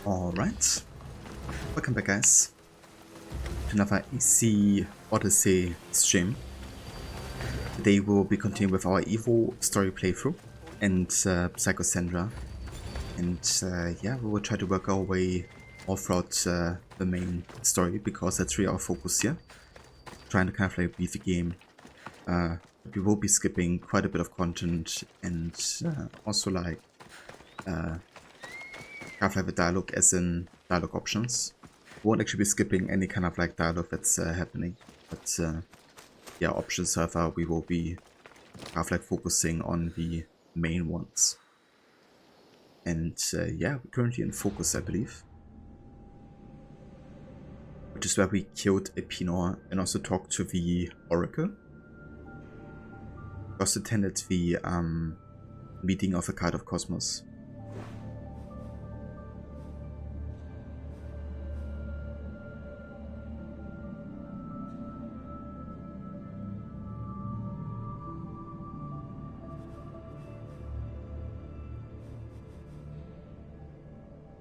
Alright, welcome back guys to another easy Odyssey stream. Today we will be continuing with our Evo story playthrough and Psychosandra, and yeah, we will try to work our way all throughout the main story because that's really our focus here. Trying to kind of like beat the game. We will be skipping quite a bit of content and also like have the dialogue as in dialogue options. We won't actually be skipping any kind of like dialogue that's happening, but yeah, options server we will be kind of like focusing on the main ones. And yeah, we're currently in focus, I believe, which is where we killed a Pinor and also talked to the Oracle. We also attended the meeting of the Card of Cosmos.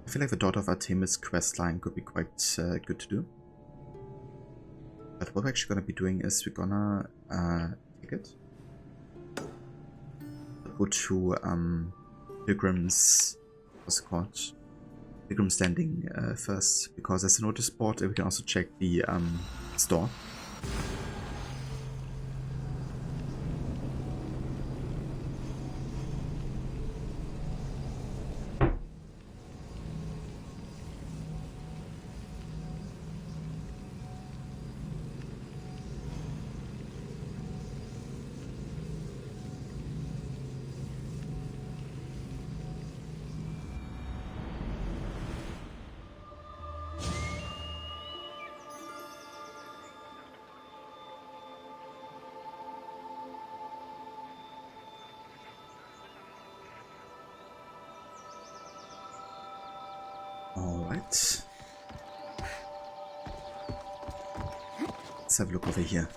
I feel like the Daughter of Artemis questline could be quite good to do. But what we're actually going to be doing is we're gonna take it. Go to Pilgrim's, what's it called? Pilgrim's Landing first, because there's a notice board and we can also check the store. Alright. Let's have a look over here.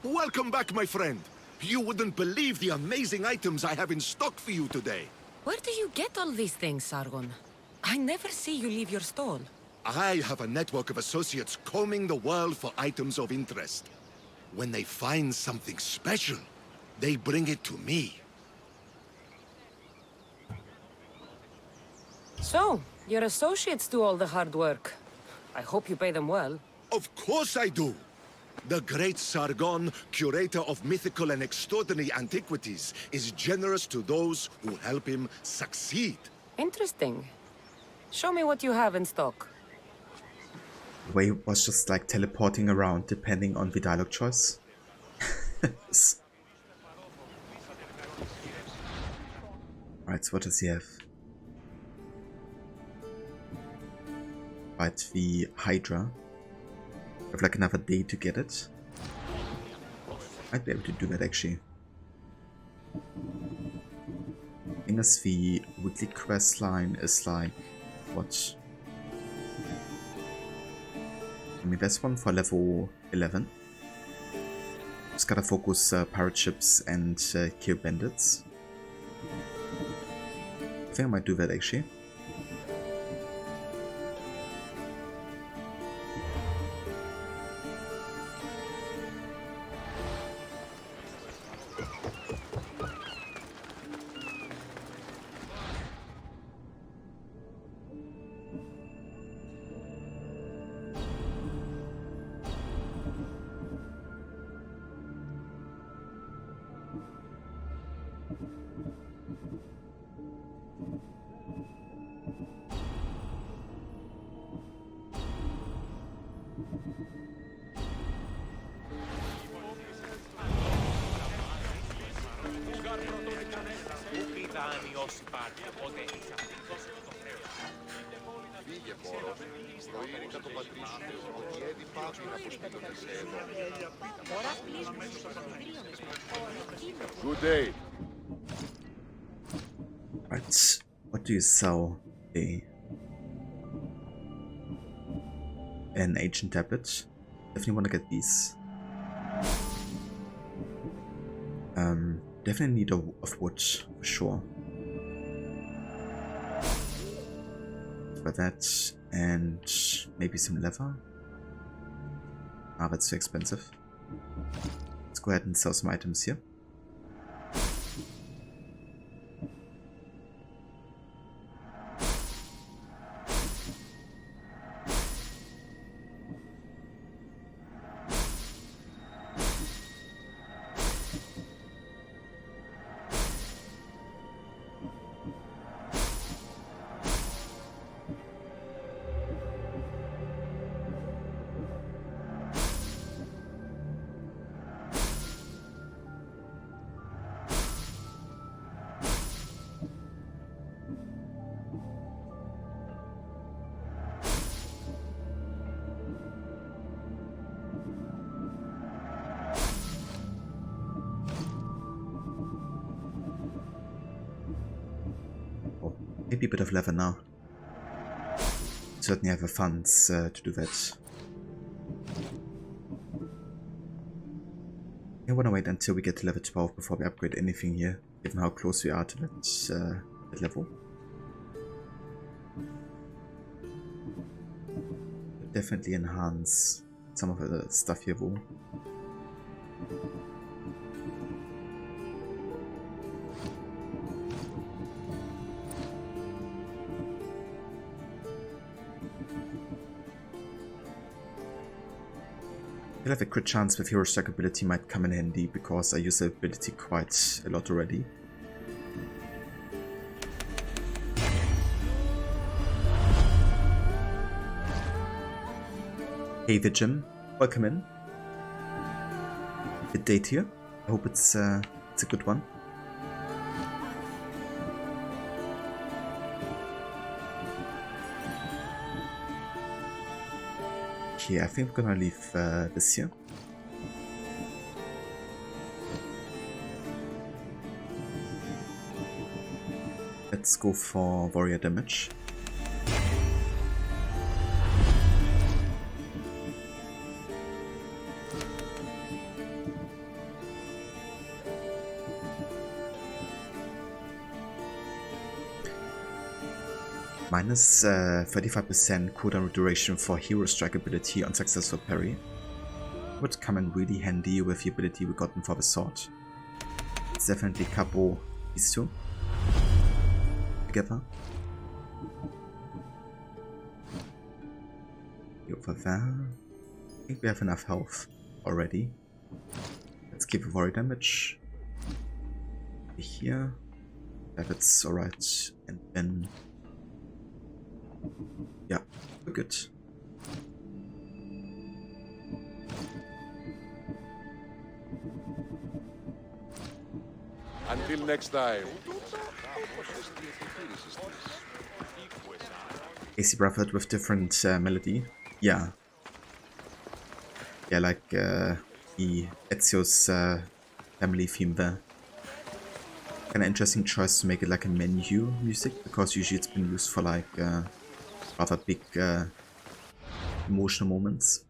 Welcome back, my friend. You wouldn't believe the amazing items I have in stock for you today. Where do you get all these things, Sargon? I never see you leave your stall. I have a network of associates combing the world for items of interest. When they find something special, they bring it to me. So, your associates do all the hard work. I hope you pay them well. Of course I do. The great Sargon, curator of mythical and extraordinary antiquities, is generous to those who help him succeed. Interesting. Show me what you have in stock. The way it was just like teleporting around depending on the dialogue choice. Alright, so what does he have? Fight the Hydra. I have like another day to get it. Might be able to do that actually. I think as the weekly quest line is like what? I mean, that's one for level 11. Just gotta focus pirate ships and kill bandits. I think I might do that actually. Φύγε, μωρό. Προείρηκα τον πατρί σου ότι έδι πάβει να αποστείλονται σε εδώ. Good day. Right, what do you sell? An ancient tablet. Definitely want to get these. Definitely need of wood for sure. But that and maybe some leather. Ah, that's too expensive. Let's go ahead and sell some items here. Maybe a bit of leather now. Certainly have the funds to do that. I want to wait until we get to level 12 before we upgrade anything here, given how close we are to that level. Definitely enhance some of the stuff here though. I feel like a crit chance with hero strike ability might come in handy because I use the ability quite a lot already. Hey Vigim, welcome in. Good date here. I hope it's a good one. Okay, I think we're gonna leave this here. Let's go for warrior damage. Minus 35% cooldown duration for hero strike ability on successful parry. Would come in really handy with the ability we gotten for the sword. Let's definitely couple these two together. Over there. I think we have enough health already. Let's give warrior damage. Here. If it's alright. And then yeah, we're good. Until next time. AC Bradford with different melody. Yeah. Yeah, like the Ezio's family theme there. Kind of interesting choice to make it like a menu music, because usually it's been used for like rather big emotional moments.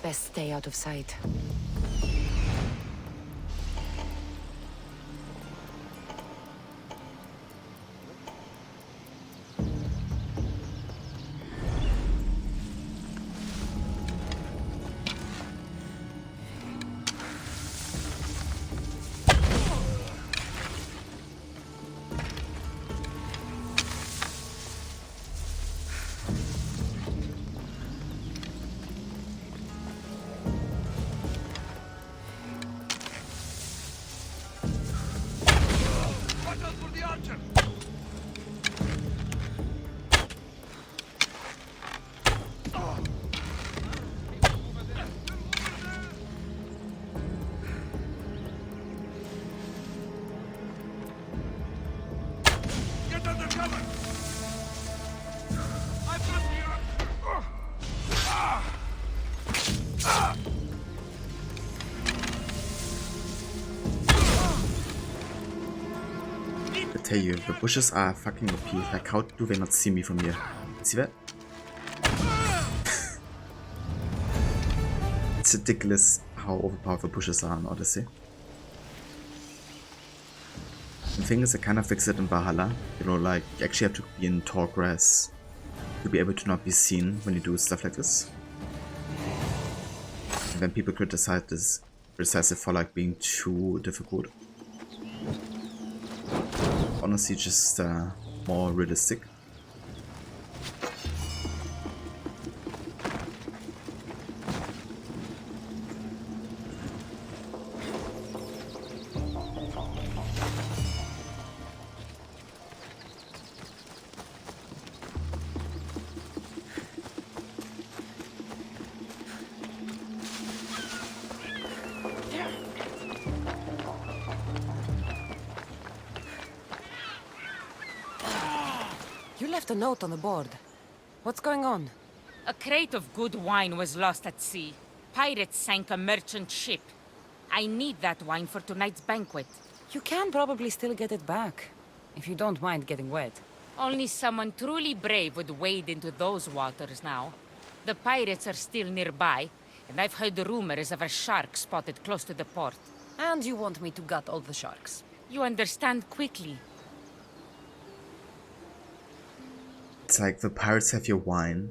Best stay out of sight. tell you, the bushes are fucking OP. Like, how do they not see me from here? See that? It's ridiculous how overpowered the bushes are in Odyssey. The thing is, I kind of fix it in Valhalla. You know, like, you actually have to be in tall grass to be able to not be seen when you do stuff like this. And then people criticize it for like being too difficult. Honestly, just more realistic. You left a note on the board. What's going on? A crate of good wine was lost at sea. Pirates sank a merchant ship. I need that wine for tonight's banquet. You can probably still get it back, if you don't mind getting wet. Only someone truly brave would wade into those waters now. The pirates are still nearby, and I've heard rumors of a shark spotted close to the port. And you want me to gut all the sharks? You understand quickly. It's like the pirates have your wine,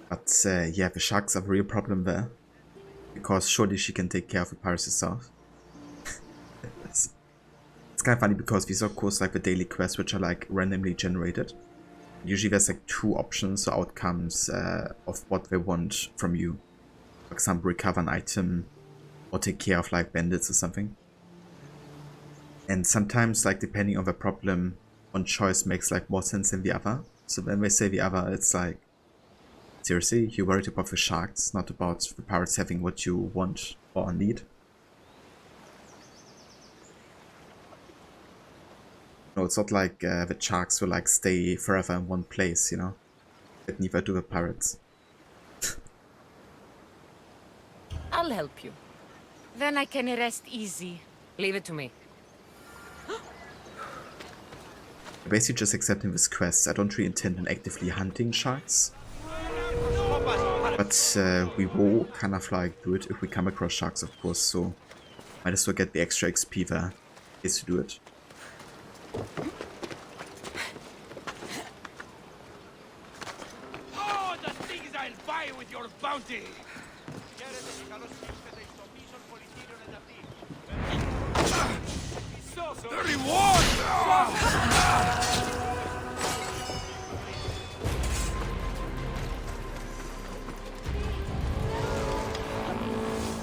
but yeah, the sharks have a real problem there. Because surely she can take care of the pirates herself. it's kind of funny because these are of course like the daily quests which are like randomly generated. Usually there's like two options or outcomes of what they want from you. For example, recover an item or take care of like bandits or something. And sometimes like depending on the problem, one choice makes like more sense than the other. So when they say the other, it's like, seriously, you're worried about the sharks, not about the pirates having what you want or need. No, it's not like the sharks will like stay forever in one place, you know. But neither do the pirates. I'll help you. Then I can rest easy. Leave it to me. Basically just accepting this quest. I don't really intend on actively hunting sharks. But we will kind of like do it if we come across sharks, of course, so might as well get the extra XP there is to do it. Oh, the things I'll buy with your bounty! The reward!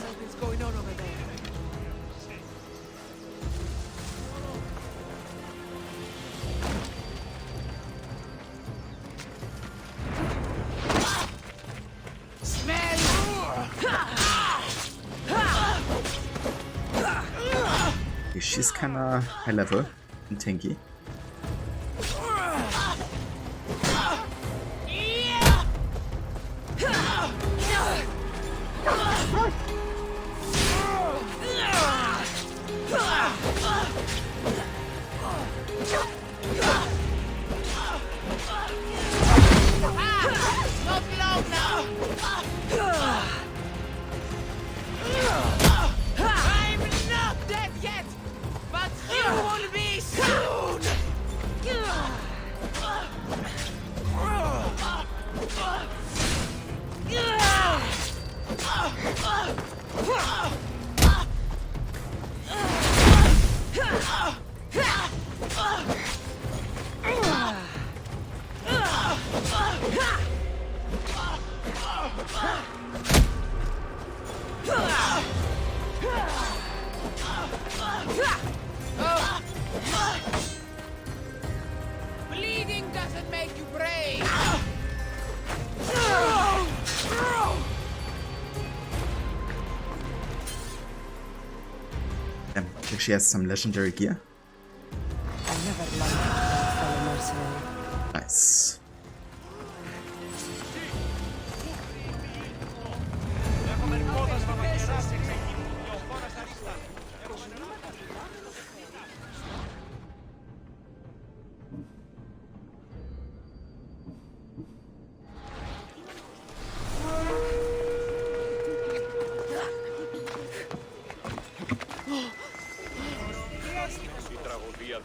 Something's going on over there. She's kinda high level and tanky. Bleeding doesn't make you brave! I think she has some legendary gear. I never liked my fellow mercenary. Nice.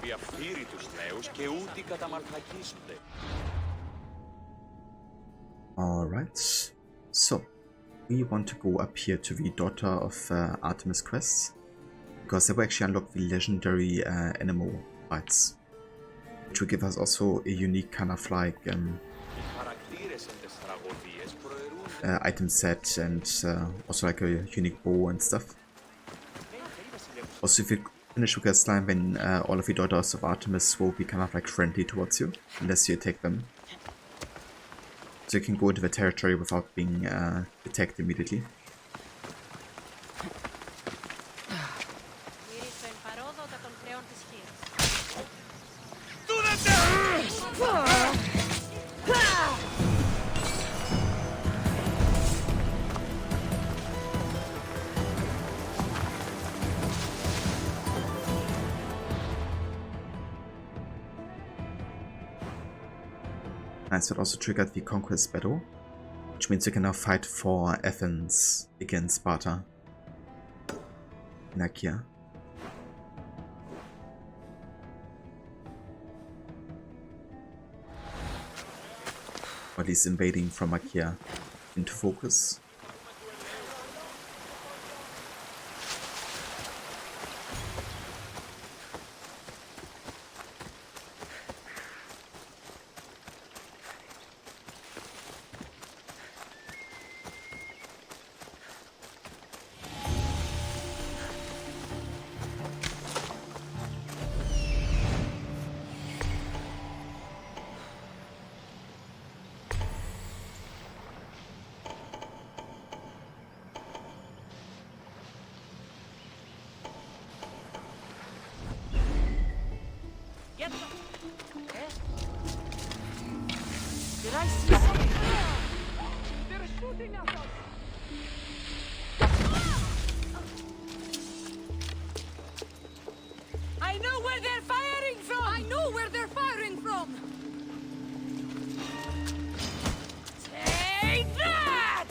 προβεί αυθύρει τους νέους και ούτε καταμαλθακίζονται. Alright, so we want to go up here to the Daughter of Artemis quests, because they will actually unlock the legendary animal bites, which will give us also a unique kind of like item set and also like a unique bow and stuff. Also, if you finish with a slime, then all of the Daughters of Artemis will be kind of like friendly towards you, unless you attack them. So you can go into the territory without being attacked immediately. Nice, that also triggered the Conquest Battle, which means you can now fight for Athens against Sparta in Achaea. Or at least invading from Achaea into focus. Did I see something? They're shooting at us! I know where they're firing from! I know where they're firing from! Take that!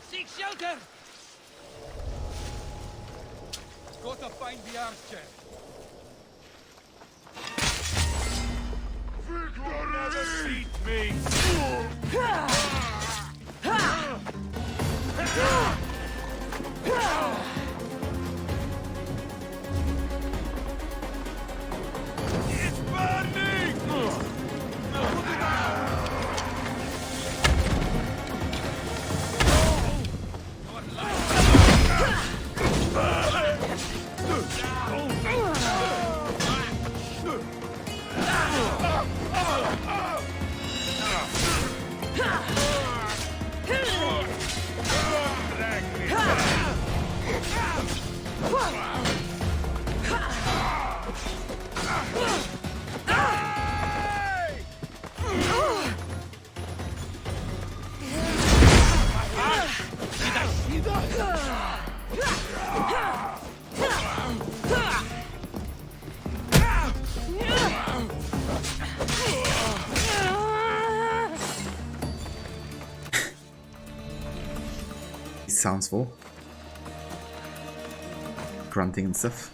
Seek shelter! Go to find the archer. Victory! Beat me! It's burning! Sounds full. Grunting and stuff.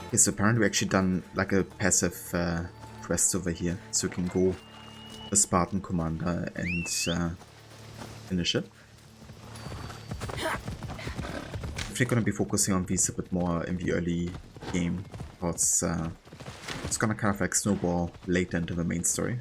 Okay, so apparently we actually done like a passive quest over here, so we can go the Spartan commander and finish it. We're gonna be focusing on these a bit more in the early game, because it's gonna kind of like snowball later into the main story.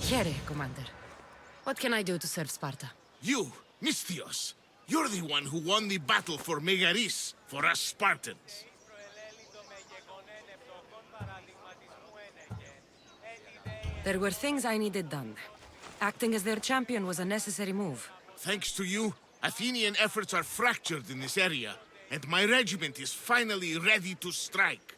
Here, Commander. What can I do to serve Sparta? You, Misthios. You're the one who won the battle for Megaris, for us Spartans. There were things I needed done. Acting as their champion was a necessary move. Thanks to you, Athenian efforts are fractured in this area, and my regiment is finally ready to strike.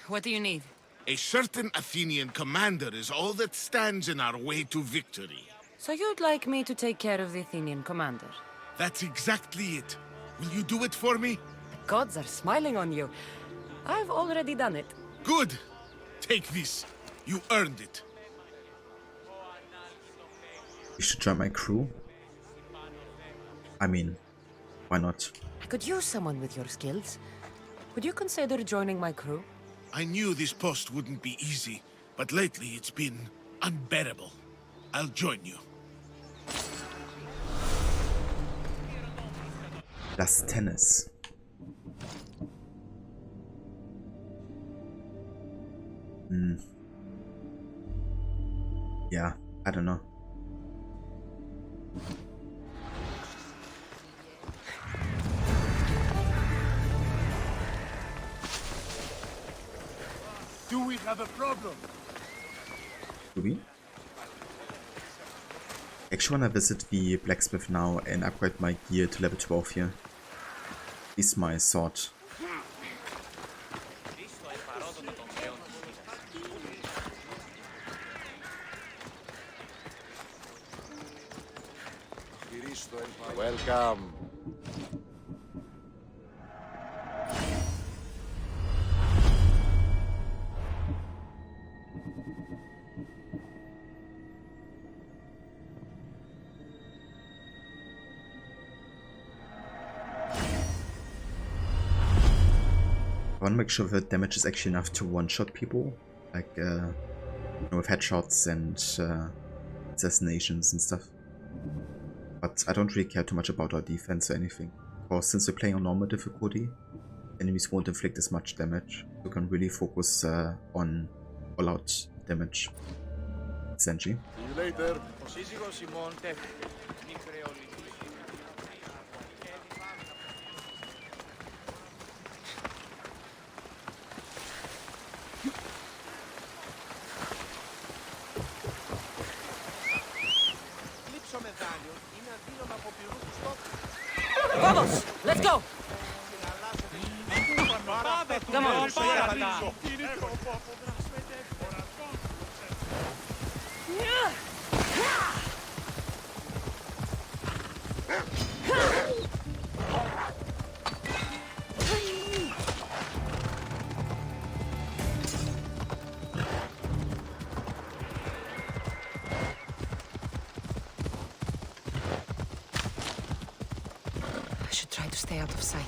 What do you need? A certain Athenian commander is all that stands in our way to victory. So you'd like me to take care of the Athenian commander? That's exactly it. Will you do it for me? The gods are smiling on you. I've already done it. Good. Take this. You earned it. You should join my crew. I mean, why not? I could use someone with your skills. Would you consider joining my crew? I knew this post wouldn't be easy, but lately it's been unbearable. I'll join you. Plus tennis. Yeah, I don't know. Do we have a problem? Do we? Actually wanna visit the blacksmith now and upgrade my gear to level 12 here. Is my sword. Welcome. I want to make sure the damage is actually enough to one-shot people, like with headshots and assassinations and stuff. But I don't really care too much about our defense or anything, because since we're playing on normal difficulty, enemies won't inflict as much damage. So we can really focus on all-out damage, essentially. See you later. Vamos! Let's go! Come on! I should try to stay out of sight.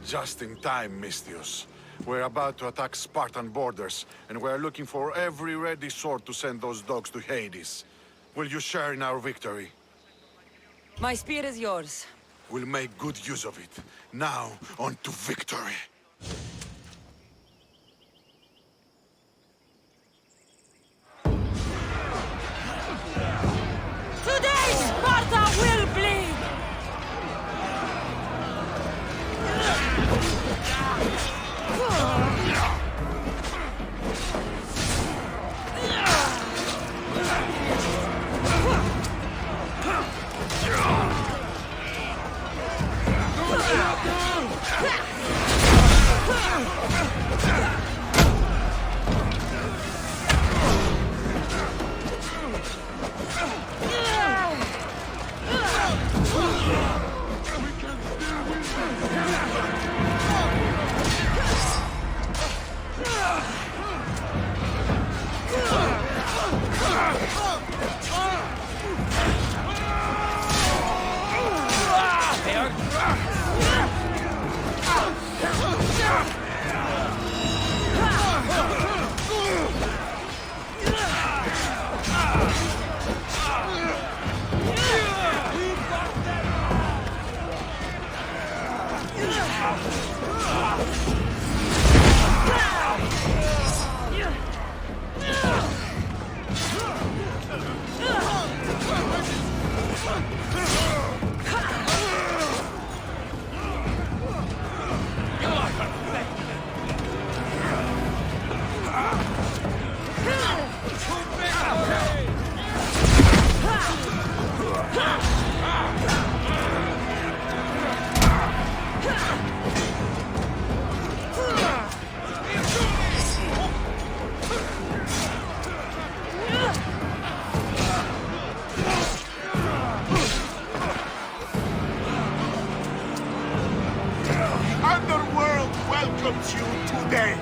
Just in time, Misthios. We're about to attack Spartan borders, and we're looking for every ready sword to send those dogs to Hades. Will you share in our victory? My spear is yours. We'll make good use of it. Now, on to victory. Today, Sparta will bleed! Underworld welcomes you today.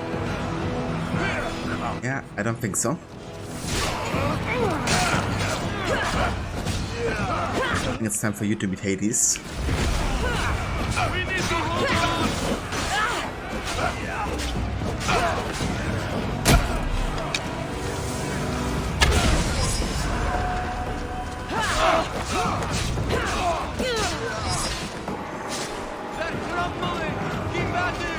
Yeah, I don't think so. I think it's time for you to meet Hades. They're crumbling! Keep at it!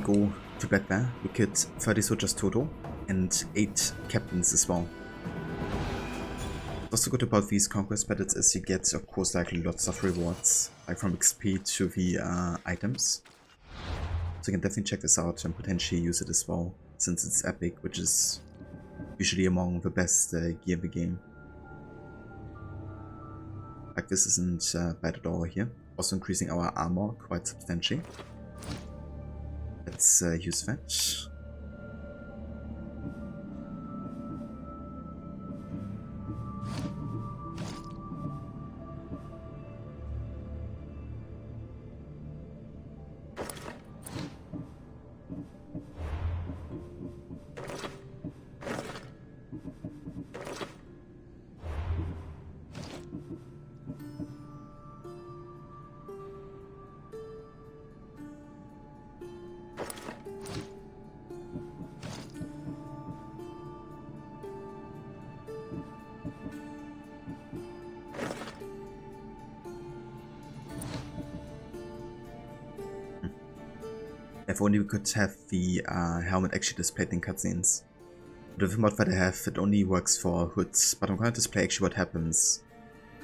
go to bed there. We killed 30 soldiers total and 8 captains as well. What's so good about these conquest battles is you get, of course, like lots of rewards, like from XP to the items. So you can definitely check this out and potentially use it as well, since it's epic, which is usually among the best gear in the game. Like this isn't bad at all here. Also increasing our armor quite substantially. Let's use that. If only we could have the helmet actually displayed in cutscenes. But with the mod that I have, it only works for hoods, but I'm going to display actually what happens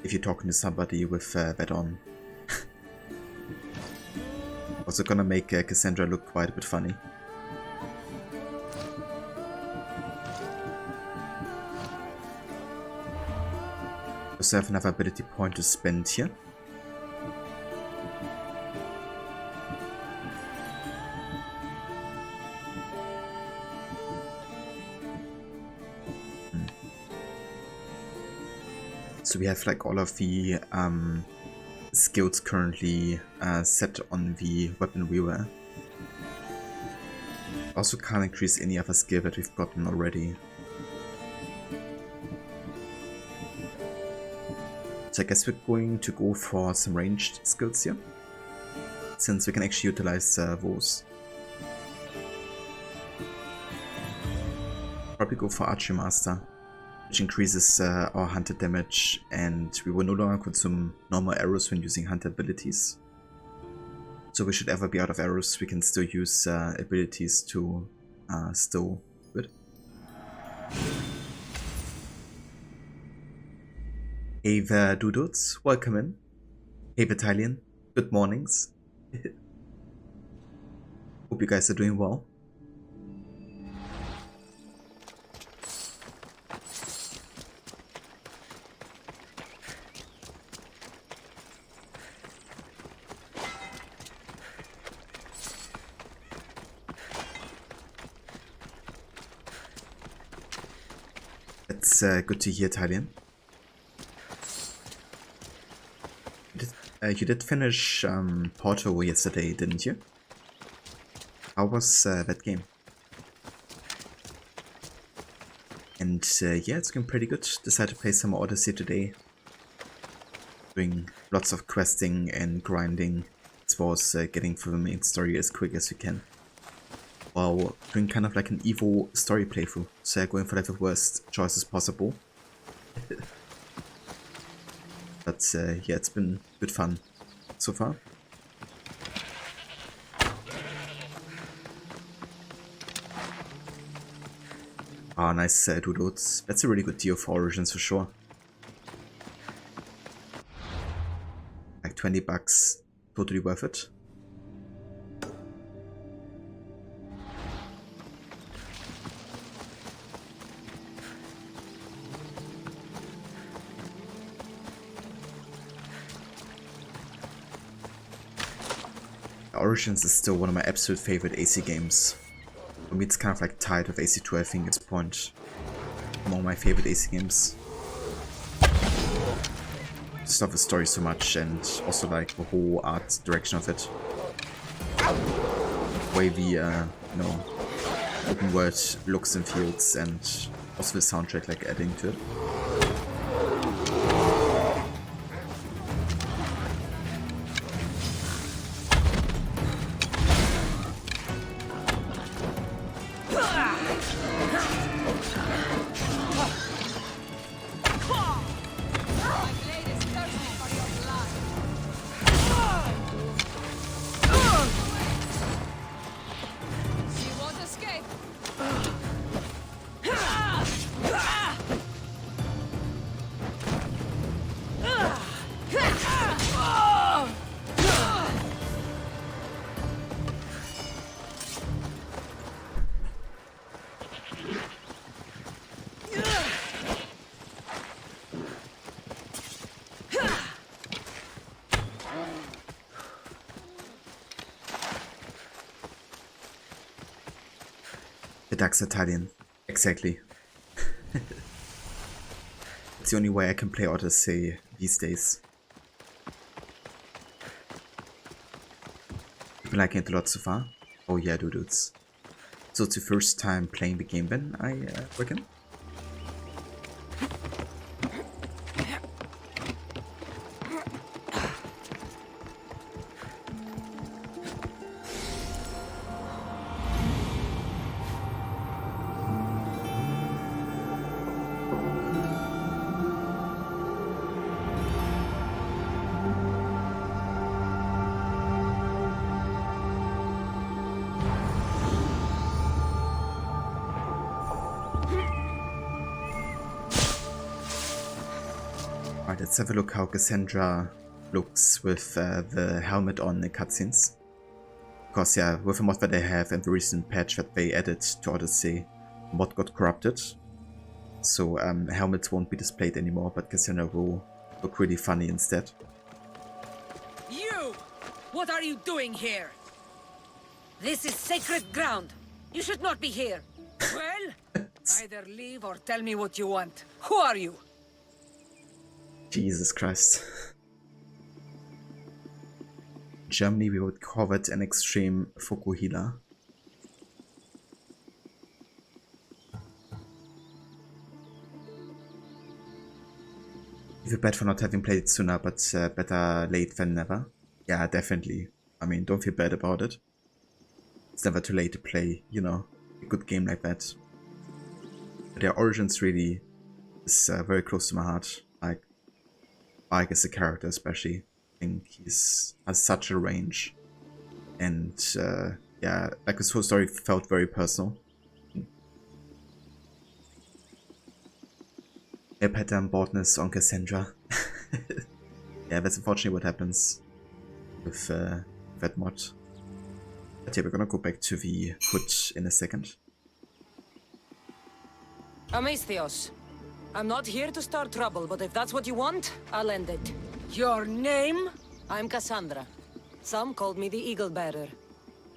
if you're talking to somebody with that on. Also gonna make Cassandra look quite a bit funny. Also have another ability point to spend here. So we have like all of the skills currently set on the weapon we wear. Also can't increase any other skill that we've gotten already. So I guess we're going to go for some ranged skills here, since we can actually utilize those. Probably go for Archery Master, which increases our hunter damage, and we will no longer consume normal arrows when using hunter abilities. So we should ever be out of arrows, we can still use abilities to still do it. Hey there, dudes, welcome in. Hey Battalion, good mornings. Hope you guys are doing well. That's good to hear, Talion. You did finish Porto yesterday, didn't you? How was that game? And yeah, it's been pretty good. Decided to play some Odyssey today. Doing lots of questing and grinding, as well as getting through the main story as quick as you can. While doing kind of like an Evo story playthrough, so going for like the worst choices possible. But yeah, it's been good fun so far. Ah, nice doodles. That's a really good deal for Origins for sure. Like $20, totally worth it. Origins is still one of my absolute favorite AC games. For me, it's kind of like tied with AC2, I think, at this point. Among my favorite AC games. Just love the story so much, and also like the whole art direction of it. The way the, you know, open world looks and feels, and also the soundtrack like adding to it. Redux Italian. Exactly. It's the only way I can play Odyssey these days. You been liking it a lot so far? Oh yeah, dudes. So it's the first time playing the game then, I reckon? Alright, let's have a look how Cassandra looks with the helmet on the cutscenes. Because yeah, with the mod that they have and the recent patch that they added to Odyssey, the mod got corrupted. So helmets won't be displayed anymore, but Cassandra will look really funny instead. You! What are you doing here? This is sacred ground. You should not be here. Well, either leave or tell me what you want. Who are you? Jesus Christ. In Germany we would call it an extreme Fukuhila. I feel bad for not having played it sooner, but better late than never. Yeah, definitely. I mean, don't feel bad about it. It's never too late to play, you know, a good game like that. But their Origins really is very close to my heart. Like, Ike as a character especially. I think he's has such a range. And yeah, like his whole story felt very personal. A pattern boredness on Cassandra. Yeah, that's unfortunately what happens with that mod. But yeah, we're gonna go back to the hood in a second. Amestios. I'm not here to start trouble, but if that's what you want, I'll end it. Your name? I'm Cassandra. Some called me the Eagle Bearer.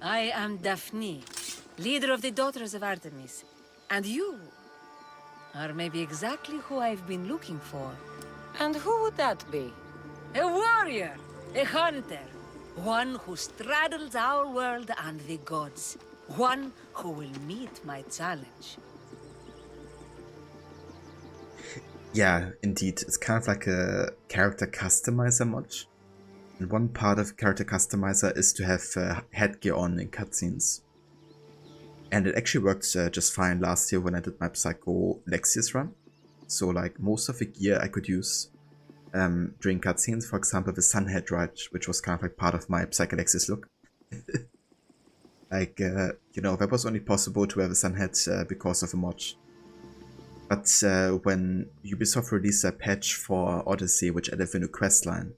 I am Daphne, leader of the Daughters of Artemis. And you are maybe exactly who I've been looking for. And who would that be? A warrior, a hunter. One who straddles our world and the gods. One who will meet my challenge. Yeah, indeed. It's kind of like a character customizer mod. And one part of character customizer is to have headgear on in cutscenes. And it actually worked just fine last year when I did my Psycho Lexius run. So like most of the gear I could use during cutscenes, for example the sun head, right, which was kind of like part of my Psycho Lexius look. Like, you know, that was only possible to wear the sun head because of a mod. But when Ubisoft released a patch for Odyssey, which added the new questline,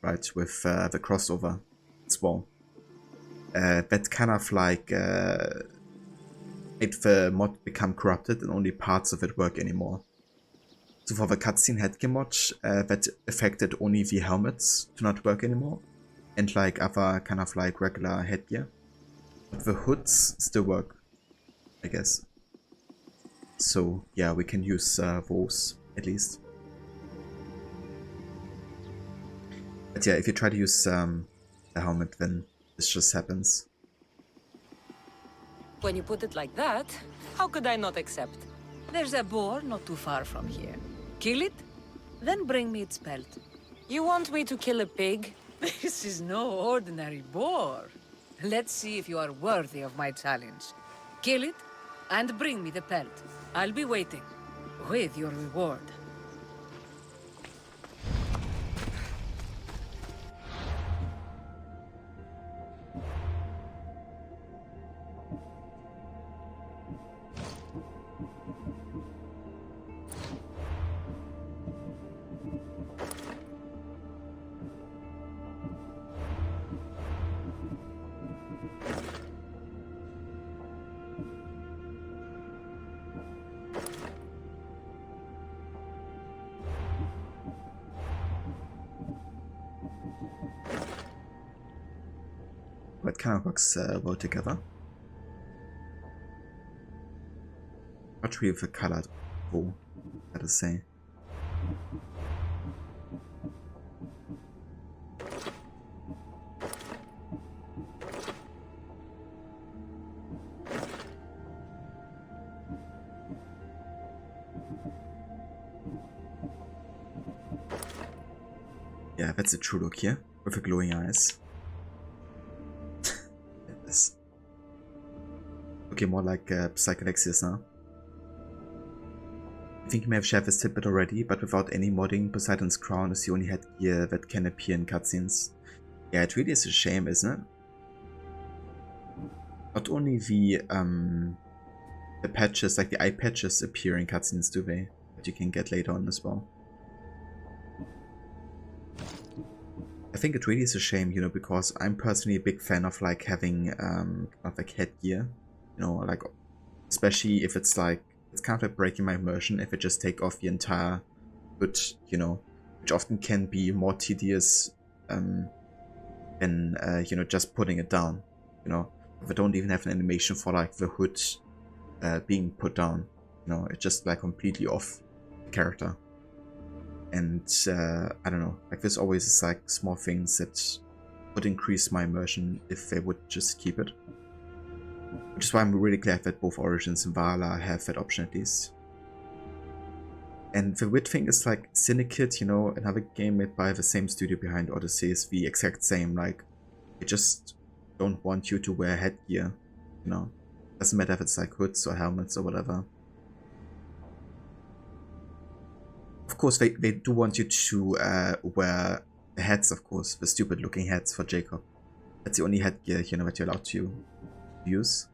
right, with the crossover as well, that kind of like made the mod become corrupted and only parts of it work anymore. So for the cutscene headgear mod, that affected only the helmets to not work anymore, and like other kind of like regular headgear. But the hoods still work, I guess. So yeah, we can use those at least. But yeah, if you try to use the helmet, then this just happens. When you put it like that, how could I not accept? There's a boar not too far from here. Kill it, then bring me its pelt. You want me to kill a pig? This is no ordinary boar. Let's see if you are worthy of my challenge. Kill it, and bring me the pelt. I'll be waiting, with your reward. That kind of works well together. Not really the color, though, gotta say. Yeah, that's a true look here, with the glowing eyes. Yes. Looking more like Psychalexius now. I think you may have shared this tidbit already, but without any modding, Poseidon's crown is the only headgear that can appear in cutscenes. Yeah, it really is a shame, isn't it? Not only the patches, like the eye patches, appear in cutscenes, do they? That you can get later on as well. I think it really is a shame, you know, because I'm personally a big fan of like having kind of like headgear, you know, like especially if it's like it's kind of like breaking my immersion if I just take off the entire hood, you know, which often can be more tedious than you know, just putting it down, you know. If I don't even have an animation for like the hood being put down, you know, it's just like completely off the character. And I don't know, like there's always like small things that would increase my immersion if they would just keep it. Which is why I'm really glad that both Origins and Valhalla have that option at least. And the weird thing is like Syndicate, you know, another game made by the same studio behind Odyssey, is the exact same. Like, they just don't want you to wear headgear, you know. Doesn't matter if it's like hoods or helmets or whatever. Of course, they do want you to wear the hats, of course, the stupid looking hats for Jacob. That's the only headgear, you know, that you're allowed to use.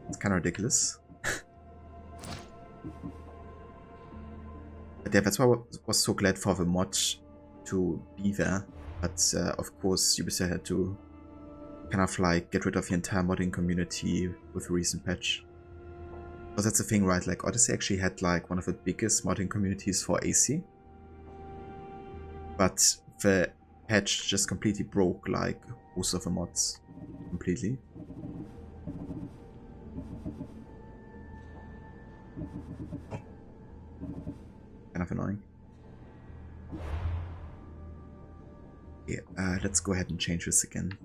It's kind of ridiculous. But yeah, that's why I was so glad for the mod to be there. But of course, Ubisoft had to kind of like get rid of the entire modding community with a recent patch. Because that's the thing, right? Like Odyssey actually had like one of the biggest modding communities for AC. But the patch just completely broke like most of the mods. Completely. Kind of annoying. Yeah, let's go ahead and change this again.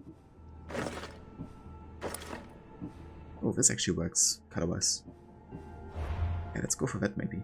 Oh, this actually works color-wise. Yeah, let's go for that maybe.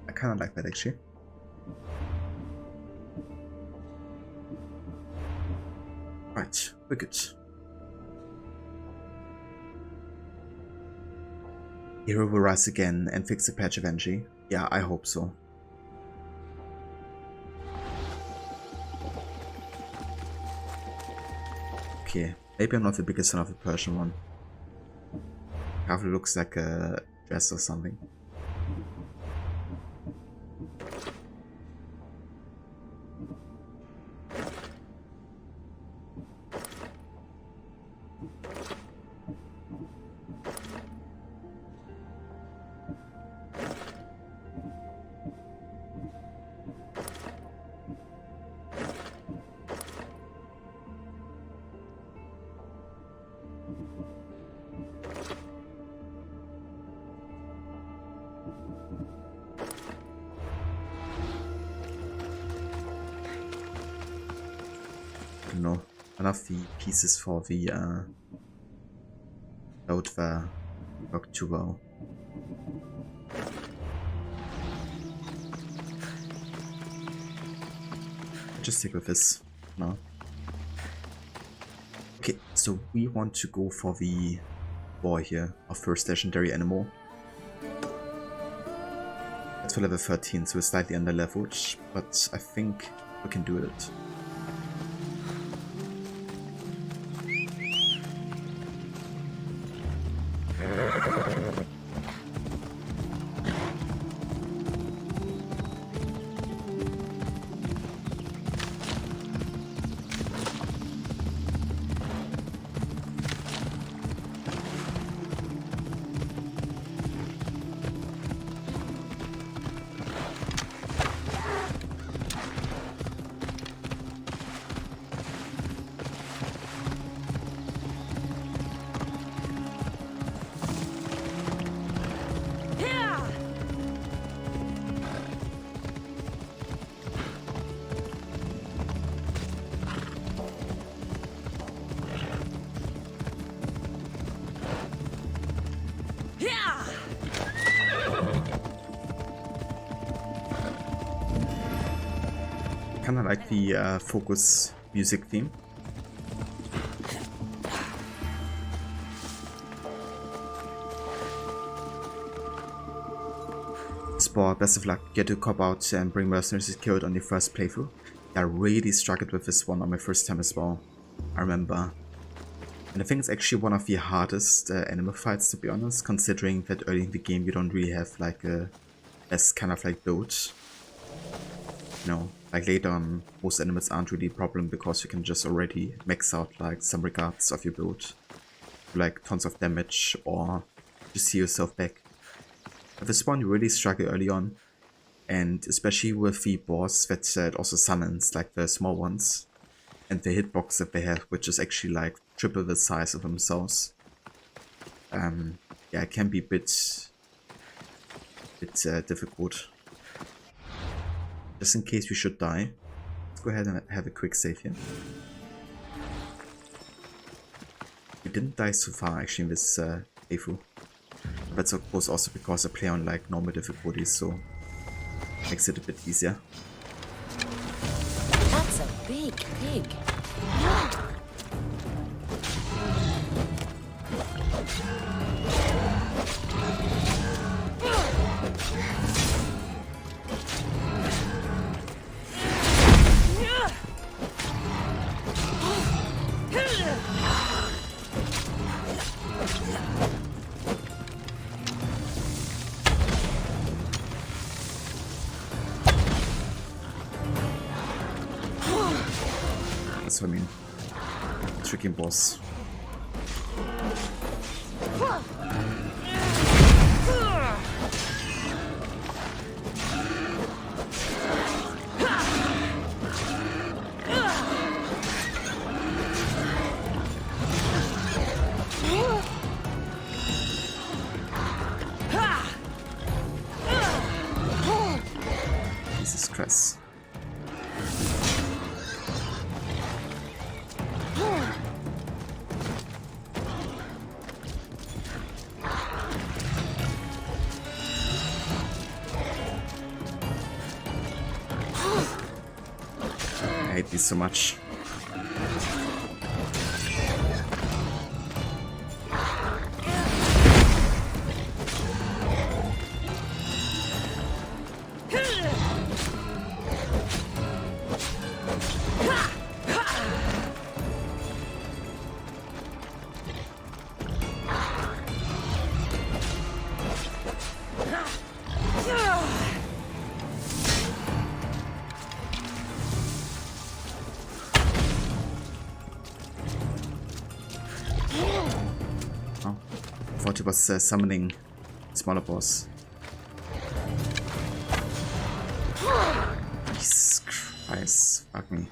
I kind of like that actually. Right, we're good. Hero will rise again and fix the patch eventually. Yeah, I hope so. Okay, maybe I'm not the biggest fan of the Persian one. Half looks like a dress or something. No, one of the pieces for the load were worked too well. just stick with this now. Okay, so we want to go for the boar here, our first legendary animal. That's for level 13, so we're slightly under leveled, but I think we can do it. Kinda like the focus music theme. Spore, best of luck. Get to cop out and bring mercenaries killed on your first playthrough. I really struggled with this one on my first time as well, I remember. And I think it's actually one of the hardest animal fights, to be honest, considering that early in the game you don't really have like a best kind of like build. You know, like later on, most animals aren't really a problem because you can just already max out like some regards of your build. Like tons of damage or just see yourself back. At this one you really struggle early on, and especially with the boss that it also summons like the small ones. And the hitbox that they have, which is actually like triple the size of themselves. Yeah, it can be a bit difficult. Just in case we should die, let's go ahead and have a quick save here. We didn't die so far actually in this playthrough. That's of course also because I play on like normal difficulties, so makes it a bit easier. That's a big pig. That's what I mean. Tricky boss. Jesus Christ. I hate these so much. I thought he was summoning smaller boss. Jesus Christ, fuck me.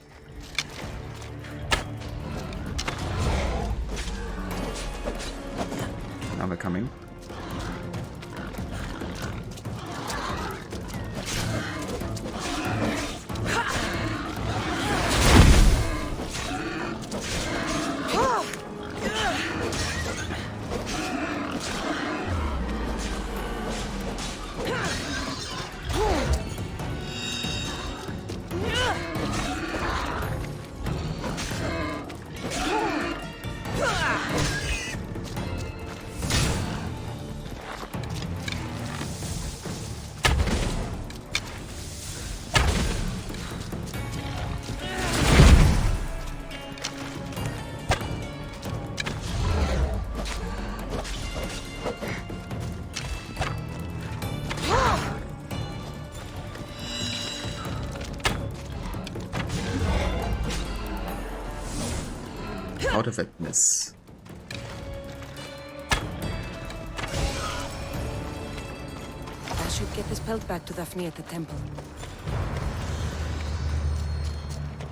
Now they're coming. How did that miss? I should get this pelt back to Daphne at the temple.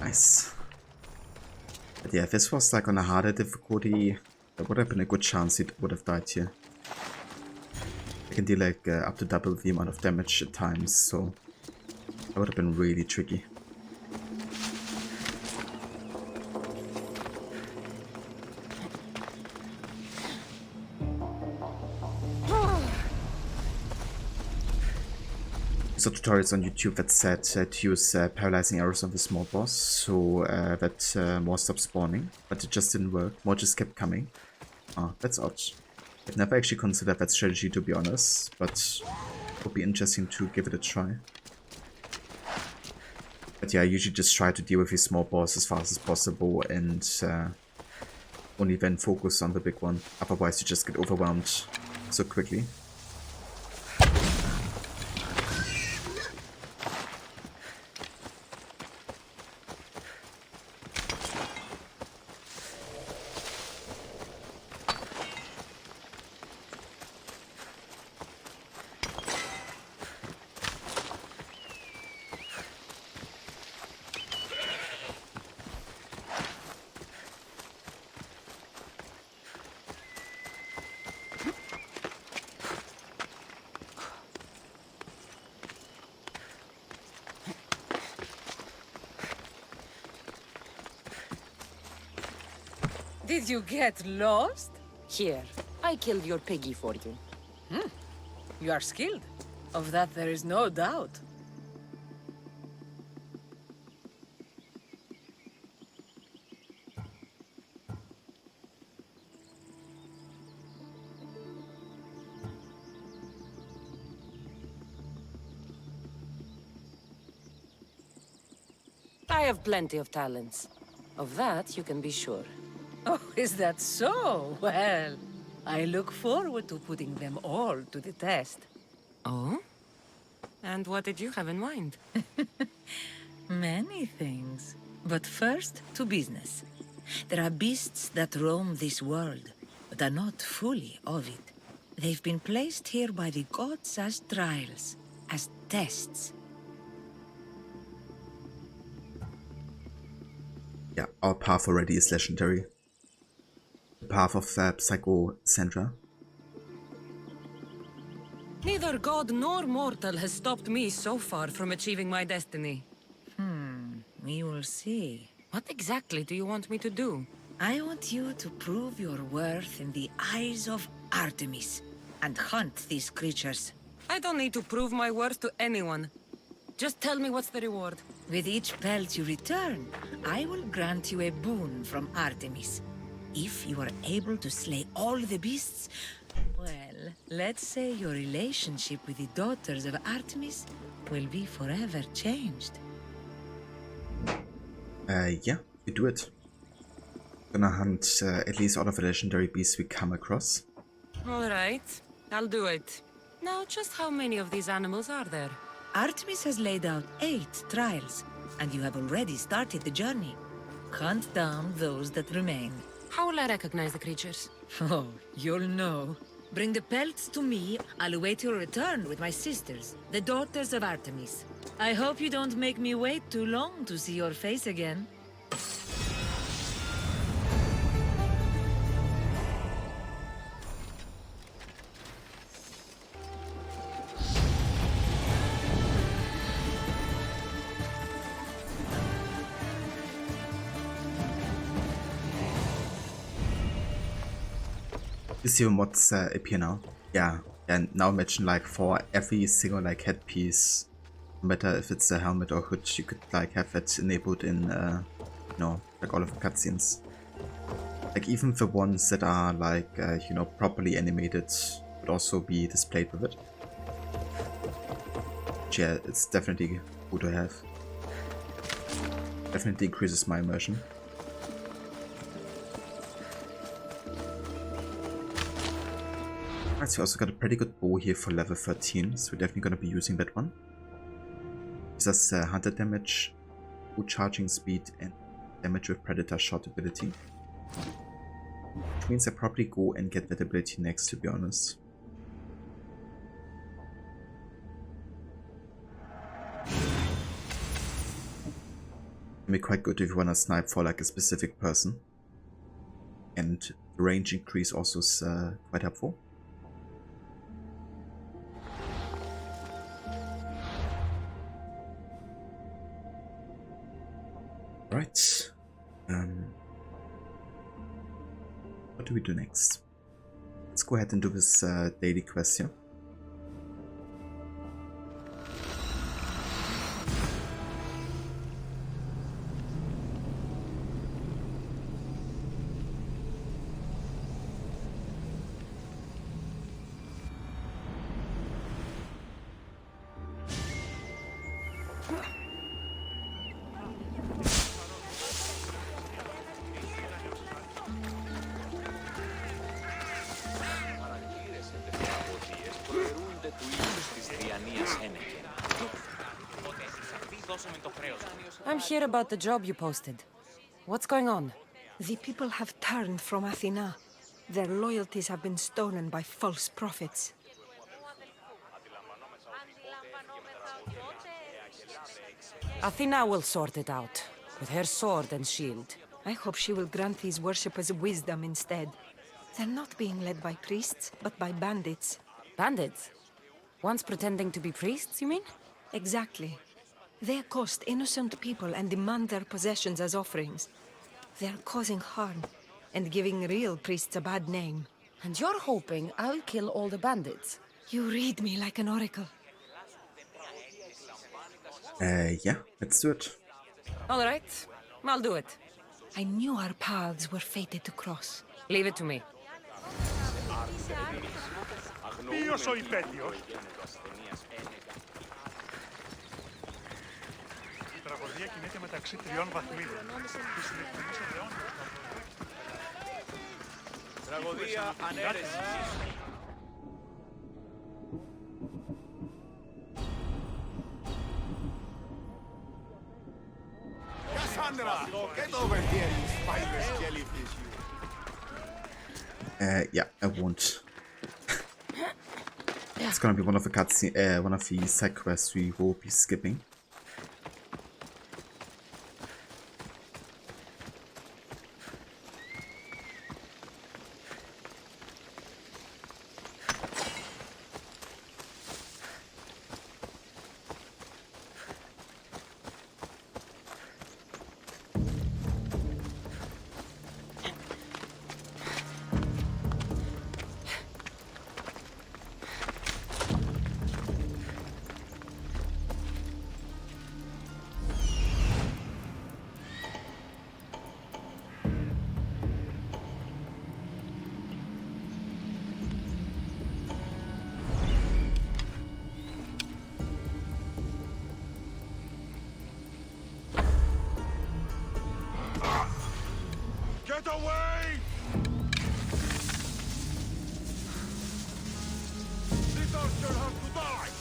Nice. But yeah, if this was like on a harder difficulty, there would have been a good chance it would have died here. I can deal like up to double the amount of damage at times, so that would have been really tricky. So tutorials on YouTube that said to use paralyzing arrows on the small boss, so that more stopped spawning, but it just didn't work. More just kept coming. Ah, that's odd. I've never actually considered that strategy, to be honest, but it would be interesting to give it a try. But yeah, I usually just try to deal with these small boss as fast as possible and only then focus on the big one. Otherwise you just get overwhelmed so quickly. Did you get lost? Here, I killed your piggy for you. You are skilled. Of that there is no doubt. I have plenty of talents. Of that, you can be sure. Oh, is that so? Well, I look forward to putting them all to the test. Oh? And what did you have in mind? Many things. But first, to business. There are beasts that roam this world, but are not fully of it. They've been placed here by the gods as trials, as tests. Yeah, our path already is legendary. The path of Psycho Sandra. Neither god nor mortal has stopped me so far from achieving my destiny. We will see. What exactly do you want me to do? I want you to prove your worth in the eyes of Artemis and hunt these creatures. I don't need to prove my worth to anyone. Just tell me what's the reward. With each pelt you return, I will grant you a boon from Artemis. If you are able to slay all the beasts, well, let's say your relationship with the daughters of Artemis will be forever changed. Yeah, we do it. Gonna hunt at least all of the legendary beasts we come across. Alright, I'll do it. Now, just how many of these animals are there? Artemis has laid out 8 trials, and you have already started the journey. Hunt down those that remain. How will I recognize the creatures? Oh, you'll know. Bring the pelts to me. I'll await your return with my sisters, the daughters of Artemis. I hope you don't make me wait too long to see your face again. You see what's appear now? Yeah, and now imagine like for every single like headpiece, no matter if it's a helmet or hood, you could like have that enabled in, you know, like all of the cutscenes. Like even the ones that are like, you know, properly animated would also be displayed with it. But yeah, it's definitely good to have. Definitely increases my immersion. So we also got a pretty good bow here for level 13, so we're definitely going to be using that one. This has hunter damage, full charging speed, and damage with predator shot ability. Which means I probably go and get that ability next, to be honest. Can be quite good if you want to snipe for like a specific person. And the range increase also is quite helpful. Right. What do we do next? Let's go ahead and do this daily quest here. I'm here about the job you posted. What's going on? The people have turned from Athena. Their loyalties have been stolen by false prophets. Athena will sort it out, with her sword and shield. I hope she will grant these worshippers wisdom instead. They're not being led by priests, but by bandits. Bandits? Once pretending to be priests, you mean? Exactly. They accost innocent people and demand their possessions as offerings. They're causing harm, and giving real priests a bad name. And you're hoping I'll kill all the bandits? You read me like an oracle. Yeah, let's do it. All right, I'll do it. I knew our paths were fated to cross. Leave it to me. Ποιος ο υπέτειος? Η τραγωδία κινείται μεταξύ 3 βαθμίδων. Της ηλεκτρικής εδραιών. Τραγωδία ανέρεση. Cassandra, get over here, you spineless jellyfish, you. Yeah, I won't. It's gonna be one of the cutscene, one of the side quests we will be skipping. Get away! This archer has to die!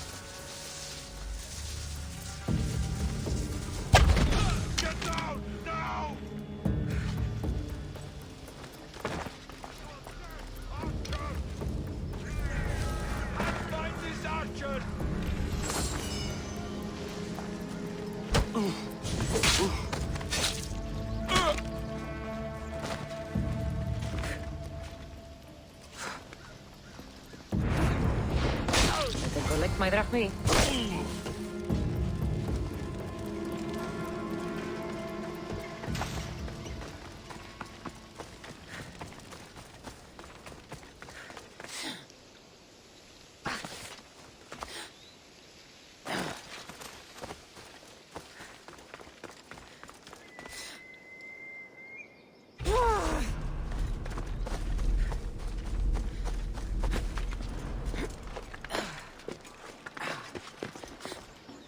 Get down! Now! Archer! Find this archer! Collect my drachmi.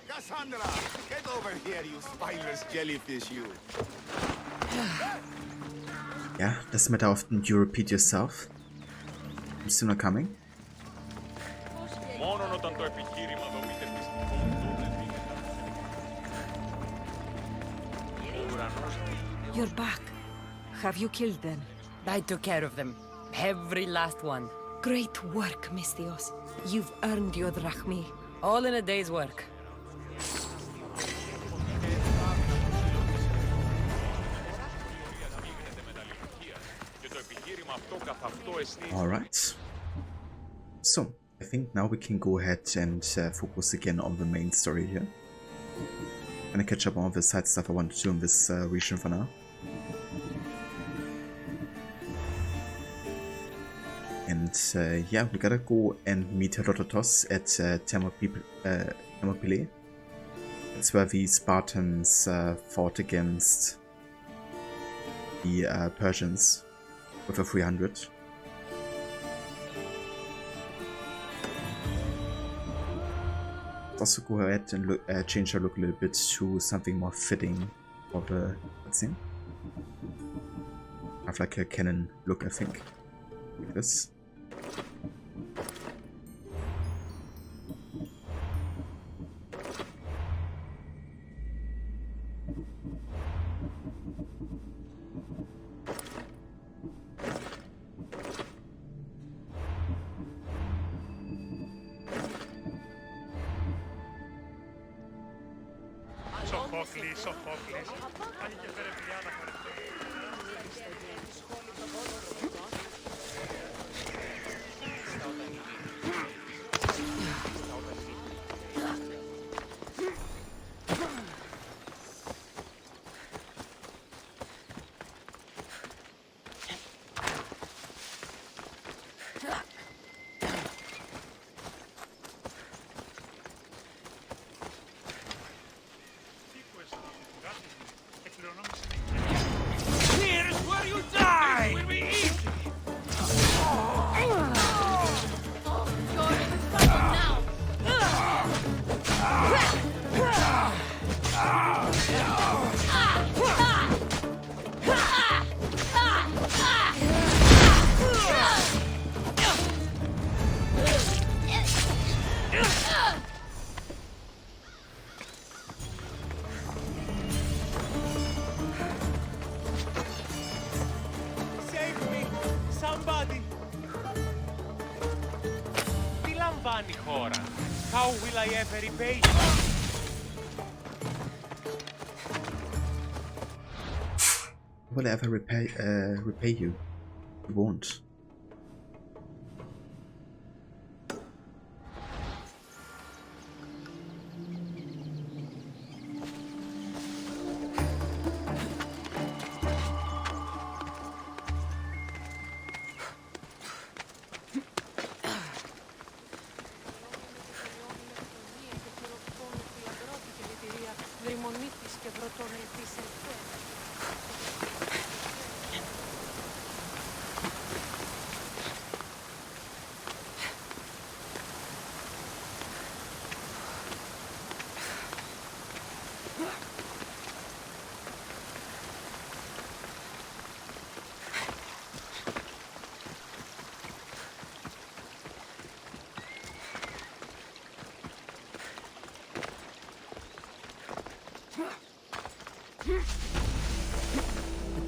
Cassandra, get over here, you spineless jellyfish, you. Yeah, doesn't matter often you repeat yourself. I'm still not coming. Μόνον όταν το επιχείρημα δομείται You're back. Have you killed them? I took care of them. Every last one. Great work, Misthios. You've earned your drachmi. All in a day's work. Alright. So, I think now we can go ahead and focus again on the main story here. Gonna catch up on all the side stuff I want to do in this region for now. And yeah, we gotta go and meet Herodotus at Thermopylae. That's where the Spartans fought against the Persians with a 300. Let's also go ahead and look, change our look a little bit to something more fitting for the cutscene. I have like a cannon look, I think. Like this. Σοφόκλης. Κάνει και φέρε φιλιά να χορευτεί. How will I ever repay you? Will I ever repay you? You won't.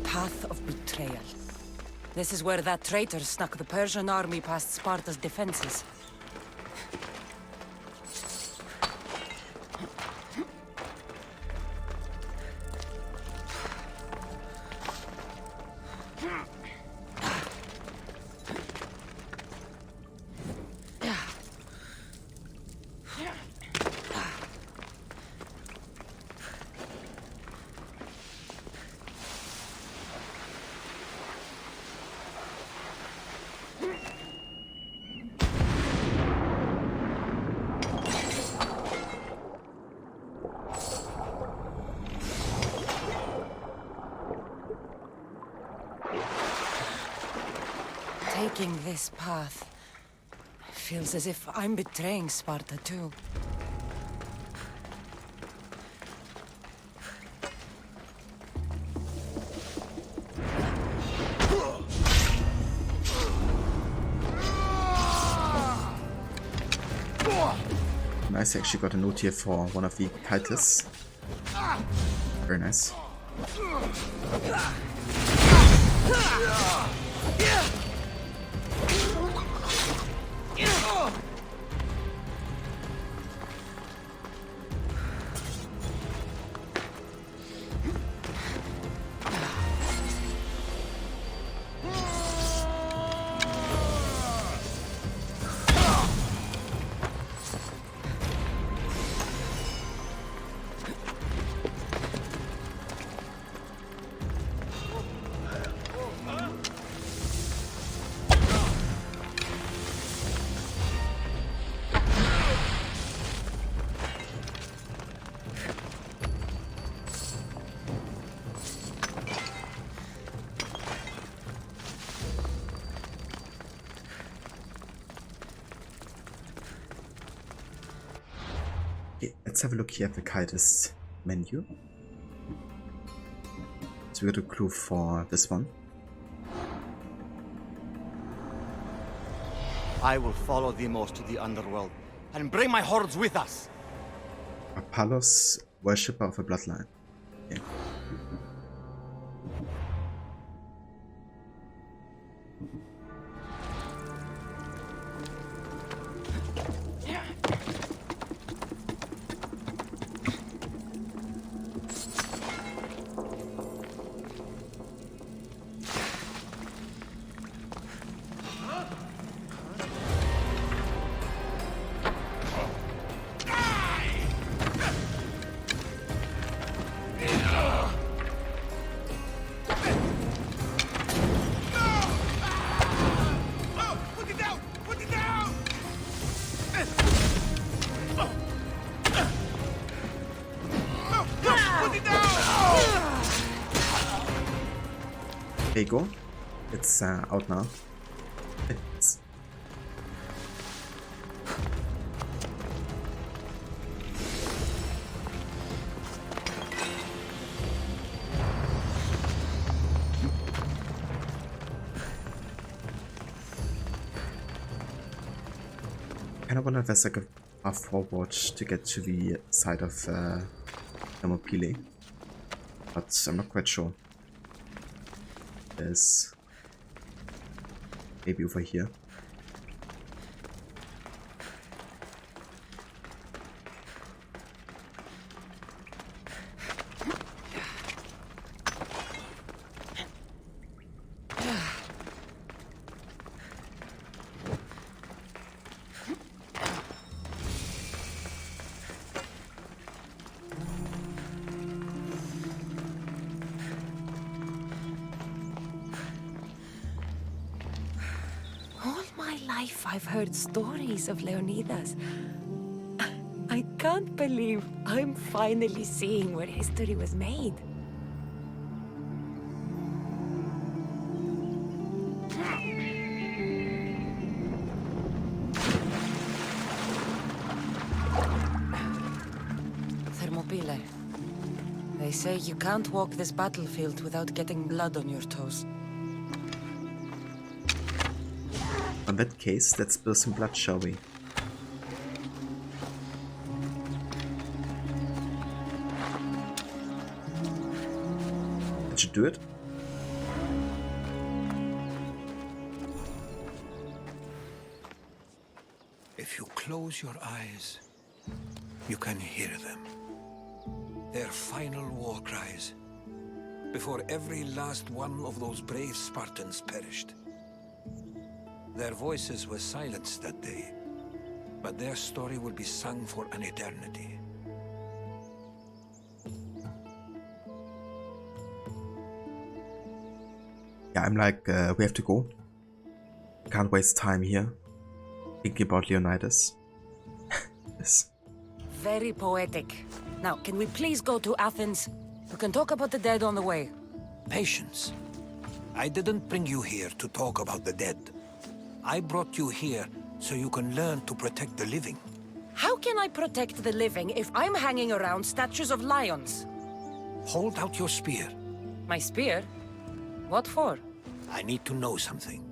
Path of betrayal. This is where that traitor snuck the Persian army past Sparta's defenses. Taking this path feels as if I'm betraying Sparta too. Nice, I actually got a note here for one of the titles. Very nice. Okay, let's have a look here at the Kaitis menu. So we got a clue for this one. I will follow Demos to the underworld and bring my hordes with us. Apollos, worshipper of a bloodline. Okay. There you go. It's out now. It's kind of wonder if there's like a path forward to get to the side of Thermopylae, but I'm not quite sure. There's maybe over here. I've heard stories of Leonidas. I can't believe I'm finally seeing where history was made. Thermopylae. They say you can't walk this battlefield without getting blood on your toes. In that case, let's spill some blood, shall we? Did you do it? If you close your eyes, you can hear them. Their final war cries, before every last one of those brave Spartans perished. Their voices were silenced that day, but their story will be sung for an eternity. Yeah, I'm like, we have to go. Can't waste time here thinking about Leonidas. Yes. Very poetic. Now, can we please go to Athens? We can talk about the dead on the way. Patience. I didn't bring you here to talk about the dead. I brought you here so you can learn to protect the living. How can I protect the living if I'm hanging around statues of lions? Hold out your spear. My spear? What for? I need to know something.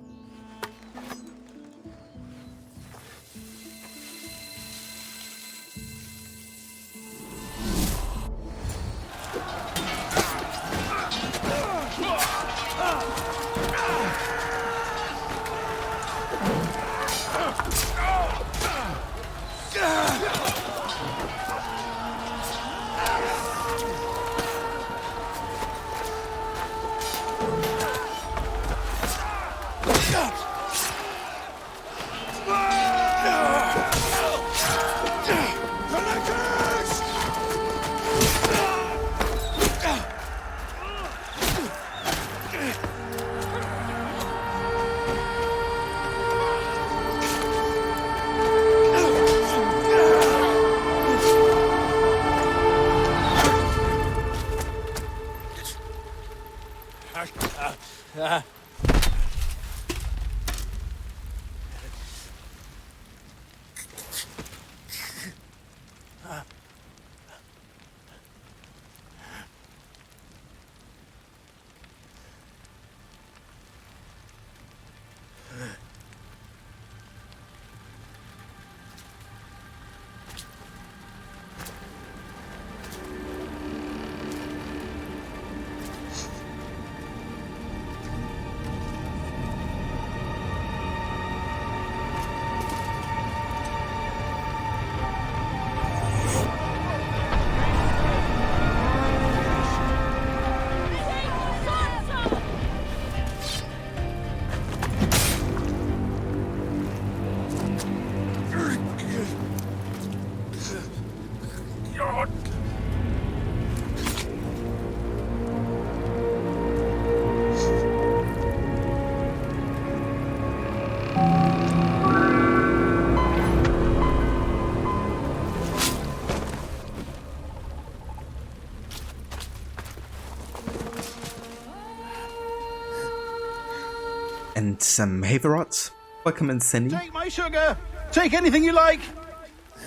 And some Haverot. Welcome in, Cindy. Take my sugar! Take anything you like!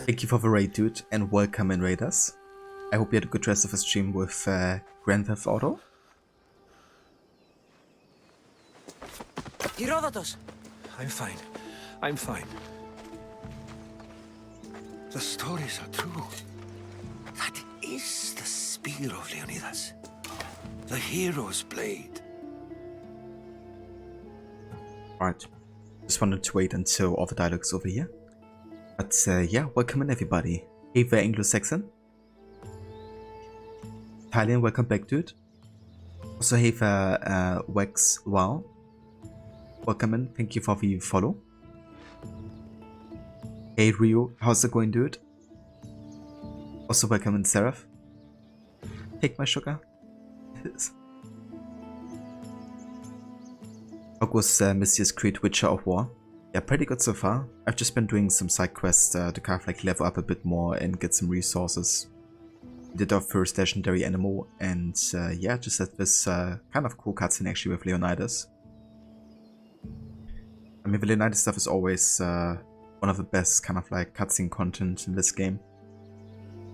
Thank you for the raid, dude, and welcome in, Raiders. I hope you had a good rest of the stream with Grand Theft Auto. Herodotus! I'm fine. I'm fine. The stories are true. That is the Spear of Leonidas. The hero's blade. Alright, just wanted to wait until all the dialogue's over here. But yeah, welcome in, everybody. Hey there, Anglo-Saxon. Italian, welcome back, dude. Also, hey there, Wax Wow. Welcome in, thank you for the follow. Hey Rio, how's it going, dude? Also, welcome in, Seraph. Take my sugar. How goes Messiah's Creed Witcher of War? Yeah, pretty good so far. I've just been doing some side quests to kind of like level up a bit more and get some resources. Did our first legendary animal, and yeah, just had this kind of cool cutscene actually with Leonidas. I mean, the Leonidas stuff is always one of the best kind of like cutscene content in this game.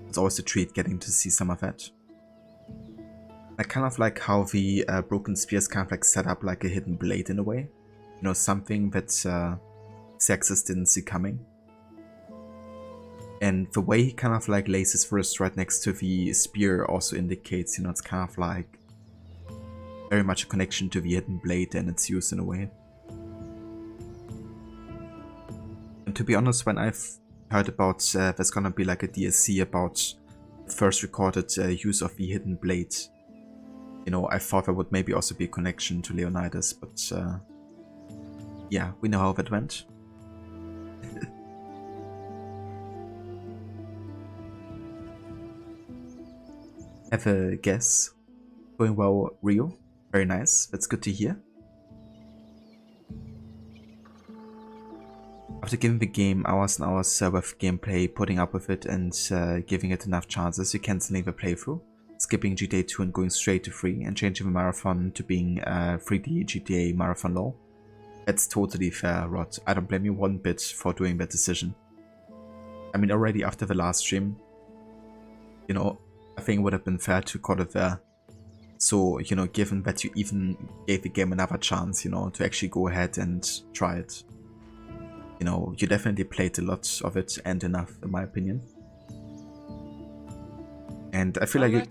It's always a treat getting to see some of that. I kind of like how the broken spears kind of like set up like a hidden blade in a way. You know, something that Xerxes didn't see coming. And the way he kind of like lays his wrist right next to the spear also indicates, you know, it's kind of like very much a connection to the hidden blade and its use in a way. And to be honest, when I've heard about there's gonna be like a DLC about the first recorded use of the hidden blade, you know, I thought there would maybe also be a connection to Leonidas, but yeah, we know how that went. Have a guess. Going well, Rio. Very nice. That's good to hear. After giving the game hours and hours with gameplay, putting up with it and giving it enough chances, you're cancelling the playthrough, skipping GTA 2 and going straight to 3, and changing the marathon to being 3D GTA marathon law. That's totally fair, Rod. I don't blame you one bit for doing that decision. I mean, already after the last stream, you know, I think it would have been fair to call it there. So, you know, given that you even gave the game another chance, you know, to actually go ahead and try it. You know, you definitely played a lot of it and enough, in my opinion. And I feel like you,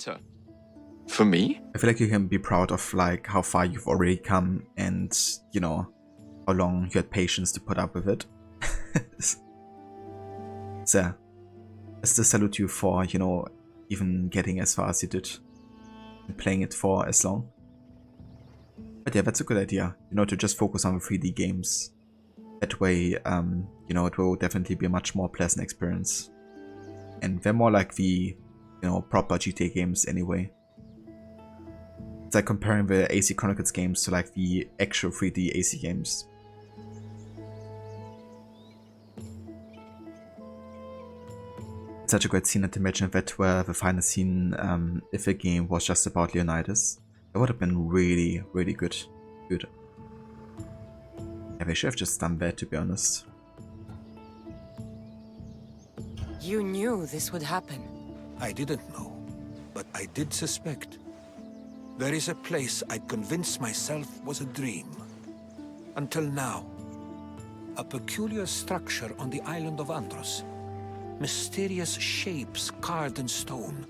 for me, I feel like you can be proud of like how far you've already come, and you know how long you had patience to put up with it. So, I still salute you for, you know, even getting as far as you did and playing it for as long. But yeah, that's a good idea, you know, to just focus on the 3D games. That way, you know, it will definitely be a much more pleasant experience. And they're more like the, you know, proper GTA games anyway. It's like comparing the AC Chronicles games to like the actual 3D AC games. Such a great scene, and imagine that were the final scene if the game was just about Leonidas. That would have been really, really good. To Good. Yeah, they should have just done that, to be honest. You knew this would happen. I didn't know, but I did suspect. There is a place I'd convinced myself was a dream. Until now. A peculiar structure on the island of Andros. Mysterious shapes carved in stone.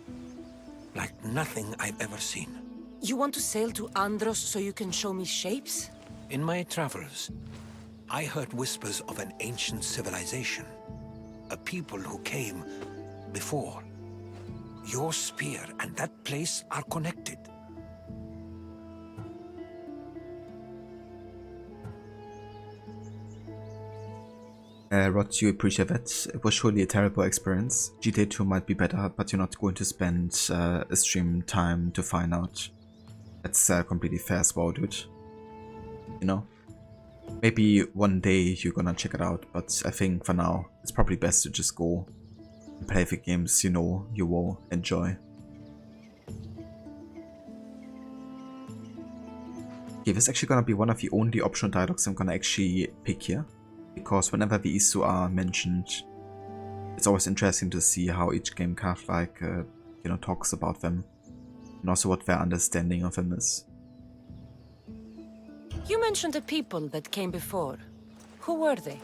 Like nothing I've ever seen. You want to sail to Andros so you can show me shapes? In my travels, I heard whispers of an ancient civilization. A people who came before. Your spear and that place are connected. Rod, you appreciate that. It was surely a terrible experience. GTA 2 might be better, but you're not going to spend a stream time to find out. That's completely fair as well, dude. You know? Maybe one day you're gonna check it out, but I think for now, it's probably best to just go and play the games you know you will enjoy. Okay, this is actually gonna be one of the only optional dialogues I'm gonna actually pick here. Because whenever the Isu are mentioned, it's always interesting to see how each game kind of like, you know, talks about them. And also what their understanding of them is. You mentioned a people that came before. Who were they?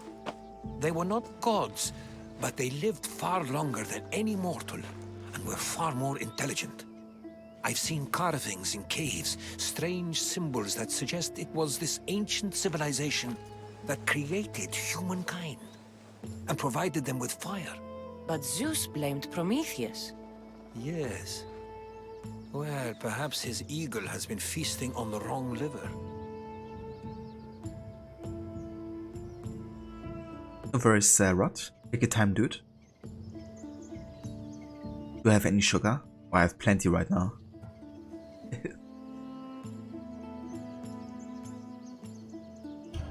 They were not gods, but they lived far longer than any mortal, and were far more intelligent. I've seen carvings in caves, strange symbols that suggest it was this ancient civilization that created humankind and provided them with fire. But Zeus blamed Prometheus. Yes. Well, perhaps his eagle has been feasting on the wrong liver. No worries, Rod. Take your time, dude. Do you have any sugar? Oh, I have plenty right now.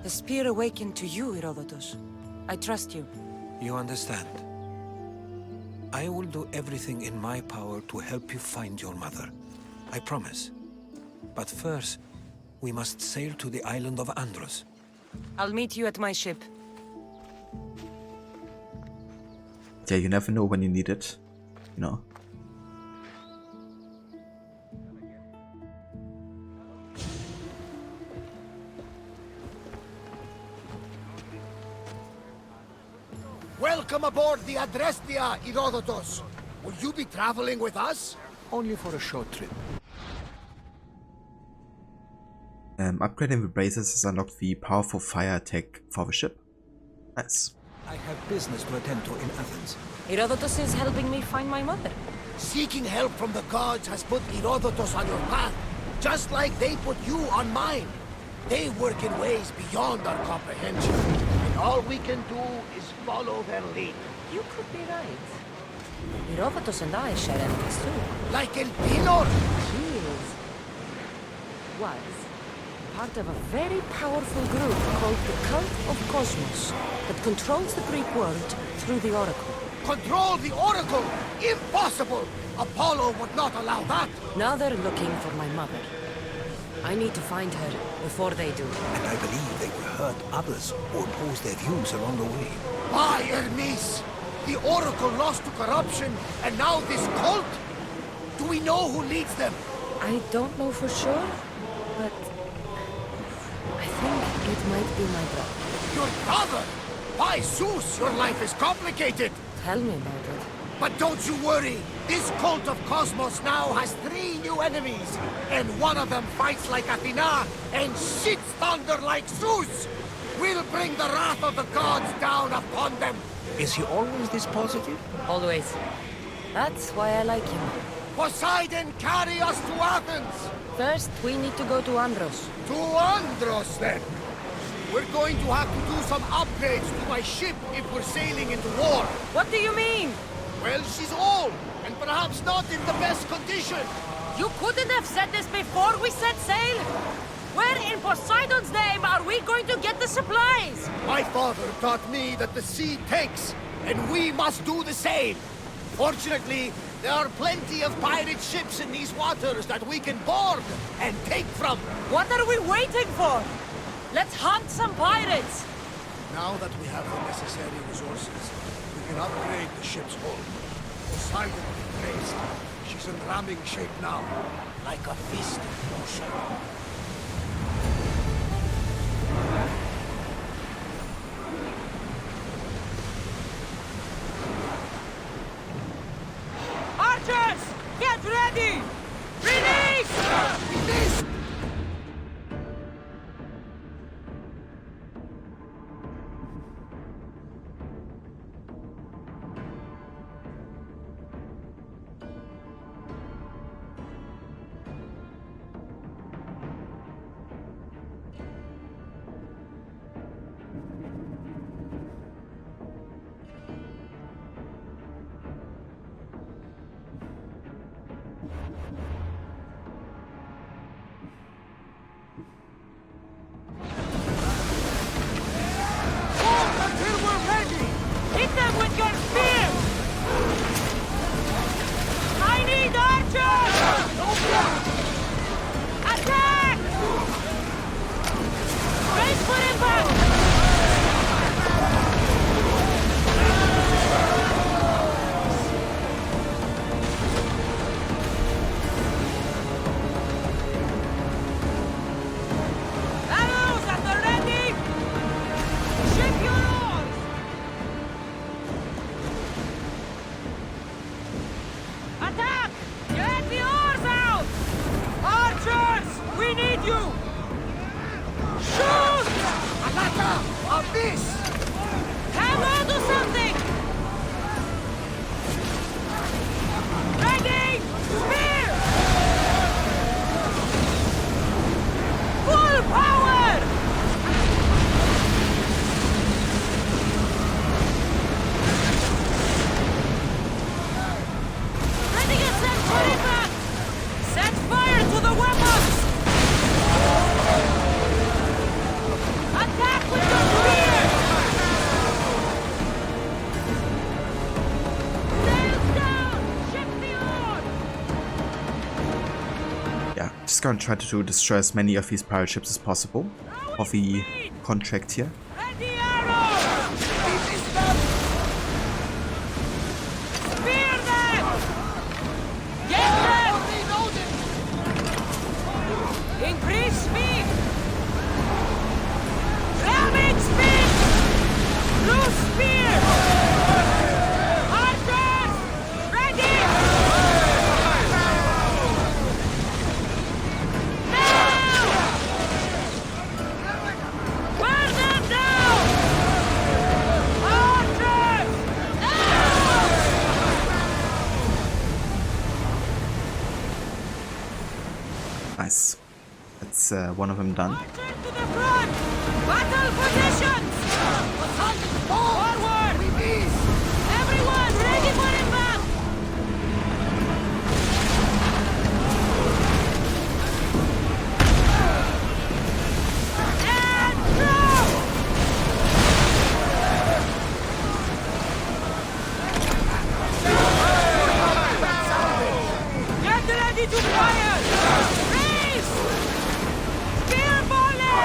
The spear awakened to you, Herodotus. I trust you. You understand. I will do everything in my power to help you find your mother. I promise. But first, we must sail to the island of Andros. I'll meet you at my ship. Yeah, you never know when you need it, you know. Welcome aboard the Adrestia, Herodotus. Will you be traveling with us? Only for a short trip. Upgrading the braces has unlocked the powerful fire attack for the ship. Nice. I have business to attend to in Athens. Herodotus is helping me find my mother. Seeking help from the gods has put Herodotus on your path, just like they put you on mine. They work in ways beyond our comprehension, and all we can do is follow their lead. You could be right. Herodotus and I share enemies too. Like El Pinor! He was part of a very powerful group called the Cult of Cosmos that controls the Greek world through the Oracle. Control the Oracle? Impossible! Apollo would not allow that! Now they're looking for my mother. I need to find her before they do. And I believe they will hurt others who oppose their views along the way. By Hermes! The Oracle lost to corruption, and now this cult? Do we know who leads them? I don't know for sure, but I think it might be my brother. Your brother? By Zeus, your life is complicated! Tell me about it. But don't you worry! This cult of Cosmos now has 3 new enemies, and one of them fights like Athena and shits thunder like Zeus! We'll bring the wrath of the gods down upon them! Is he always this positive? Always. That's why I like him. Poseidon, carry us to Athens! First, we need to go to Andros. To Andros, then! We're going to have to do some upgrades to my ship if we're sailing into war. What do you mean? Well, she's old, and perhaps not in the best condition. You couldn't have said this before we set sail? Where in Poseidon's name are we going to get the supplies? My father taught me that the sea takes, and we must do the same. Fortunately, There are plenty of pirate ships in these waters that we can board and take from. What are we waiting for? Let's hunt some pirates! Now that we have the necessary resources, we can upgrade the ship's hull. Poseidon be praised. She's in ramming shape now, like a fist in motion. Archers! Get ready! Release! Release! Hit them with your spear! I need archers! Attack! Brace for impact! Arrows at the ready! Ship your oars! Attack! Get the oars out! Archers! We need you! Shoot! Alaka! On this! Hammer, do something! Ready! Spear! Full power! Ready to set for impact! Set fire to the weapons! Attack with your spear! Sails down! Ship the oar! Yeah, just gonna try to destroy as many of these pirate ships as possible of the contract here. Ready arrow! Release them! Spear them! Get them! Reloaded! Increase speed! Ramming speed! Loose spear! Archers! Ready! Now! Burn them down! Archers! Now! Nice. That's one of them done. Archers to the front! Battle positions! Forward! Everyone ready for impact! And throw! Get ready to fire! Race! Spear volley!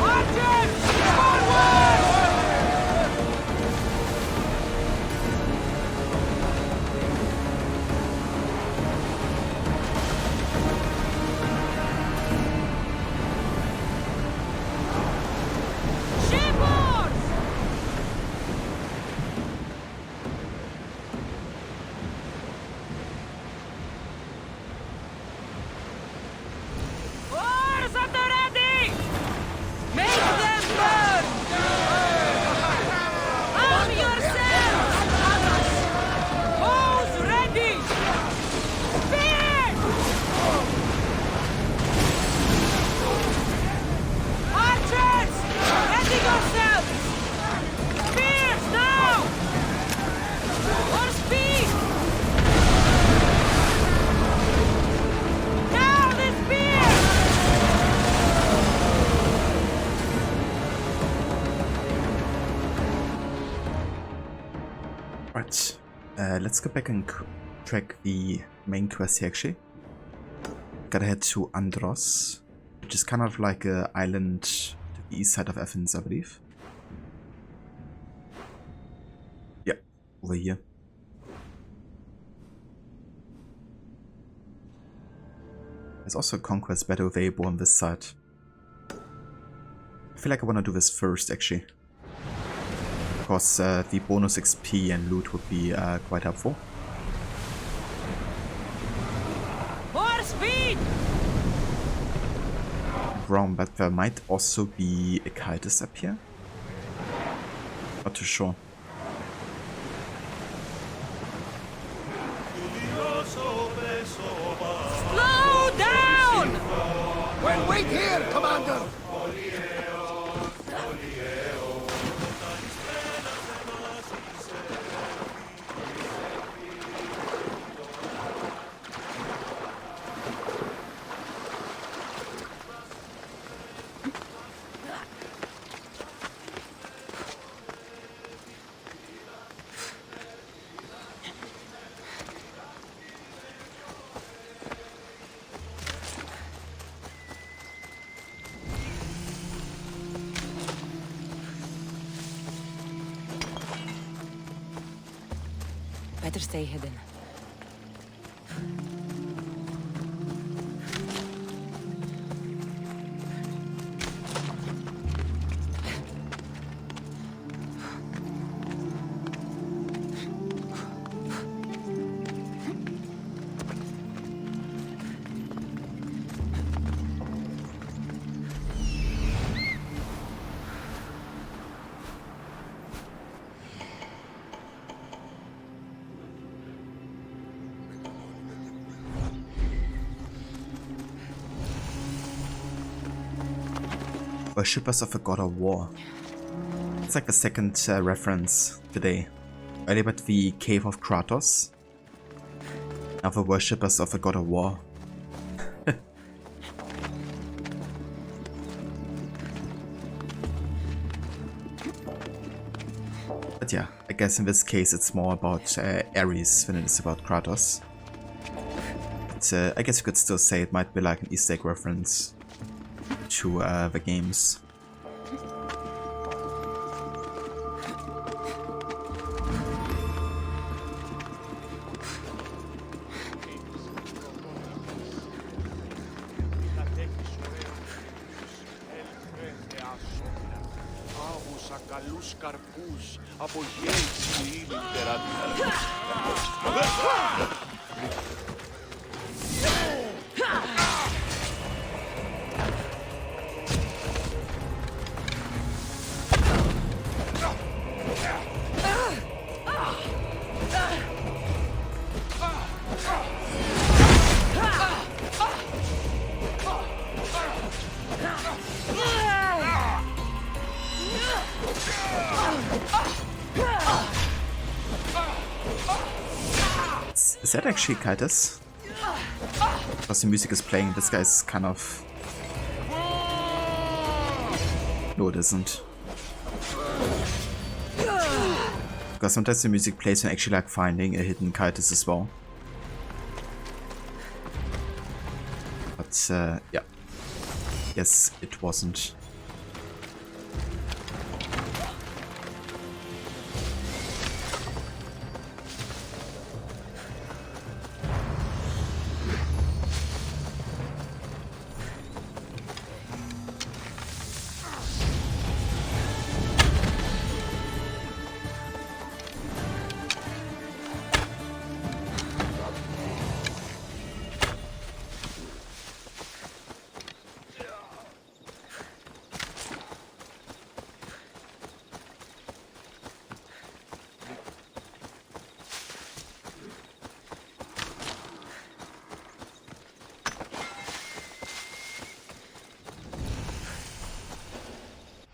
Archers! Forward! Shipboard! But let's go back and track the main quest here actually. Gotta head to Andros, which is kind of like an island to the east side of Athens, I believe. Yeah, over here. There's also a conquest battle available on this side. I feel like I want to do this first actually. Because the bonus XP and loot would be quite helpful. More speed! Wrong, but there might also be a Cultist up here. Not too sure. Slow down! Well, wait here, Commander! Better stay hidden. Worshippers of the God of War. It's like the second reference today. Earlier about the Cave of Kratos. Now the Worshippers of the God of War. But yeah, I guess in this case it's more about Ares than it is about Kratos. But I guess you could still say it might be like an Easter egg reference to the games. Is that actually Cultist? Because the music is playing, this guy's kind of... No, it isn't. Because sometimes the music plays when actually like finding a hidden Cultist as well. But yeah. Yes, it wasn't.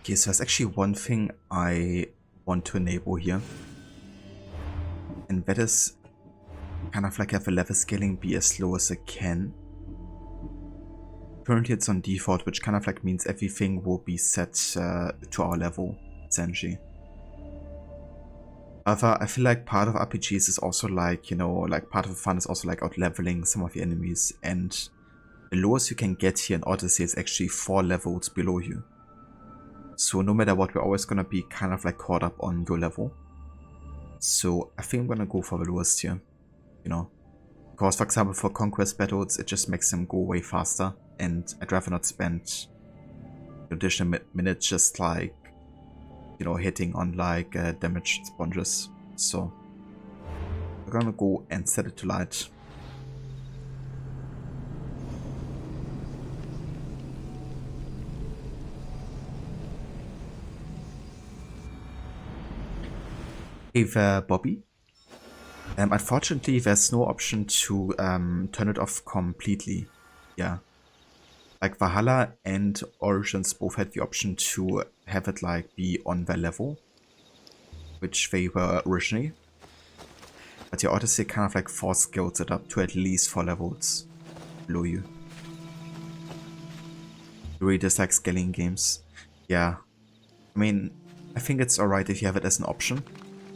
Okay, so there's actually one thing I want to enable here. And that is kind of like have the level scaling be as slow as it can. Currently it's on default, which kind of like means everything will be set to our level, essentially. However, I feel like part of RPGs is also like, you know, like part of the fun is also like out-leveling some of the enemies, and the lowest you can get here in Odyssey is actually 4 levels below you. So no matter what, we're always gonna be kind of like caught up on your level. So I think I'm gonna go for the lowest here, you know. Because for example for conquest battles, it just makes them go way faster, and I'd rather not spend additional minutes just like, you know, hitting on like damaged sponges. So we're gonna go and set it to light. Hey there, Bobby. Unfortunately, there's no option to turn it off completely. Yeah. Like Valhalla and Origins both had the option to have it like be on their level, which they were originally. But the Odyssey kind of like force scales it up to at least 4 levels below you. Really dislike scaling games. Yeah. I mean, I think it's alright if you have it as an option.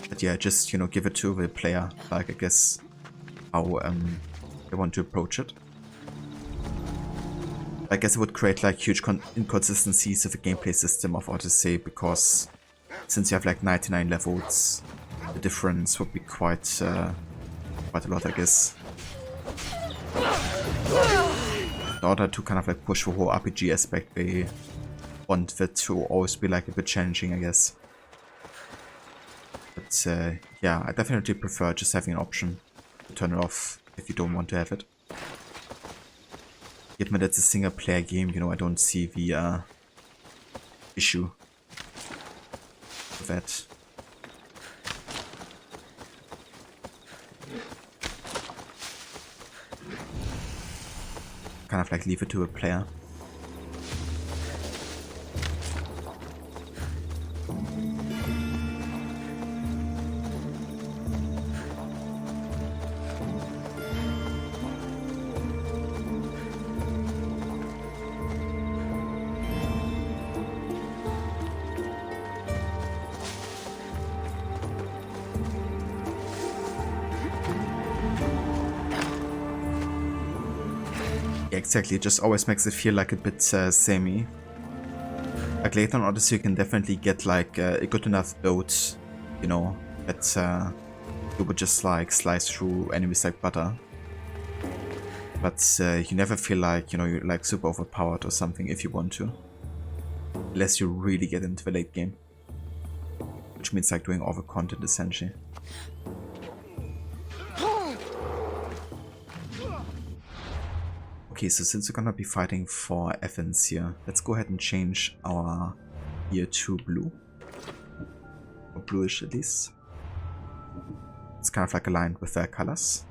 But yeah, just, you know, give it to the player, like I guess how they want to approach it. I guess it would create like huge inconsistencies of the gameplay system of Odyssey, because since you have like 99 levels, the difference would be quite a lot, I guess. In order to kind of like push the whole RPG aspect, they want it to always be like a bit challenging, I guess. But yeah, I definitely prefer just having an option to turn it off if you don't want to have it. Given that it's a single player game, you know, I don't see the issue with that. Kind of like leave it to a player. Yeah, exactly, it just always makes it feel like a bit samey. Like later on Odyssey you can definitely get like a good enough build, you know, that you would just like slice through enemies like butter. But you never feel like, you know, you're like super overpowered or something if you want to. Unless you really get into the late game. Which means like doing all the content essentially. Okay, so since we're gonna be fighting for Athens here, let's go ahead and change our gear to blue. Or bluish at least. It's kind of like aligned with their colors.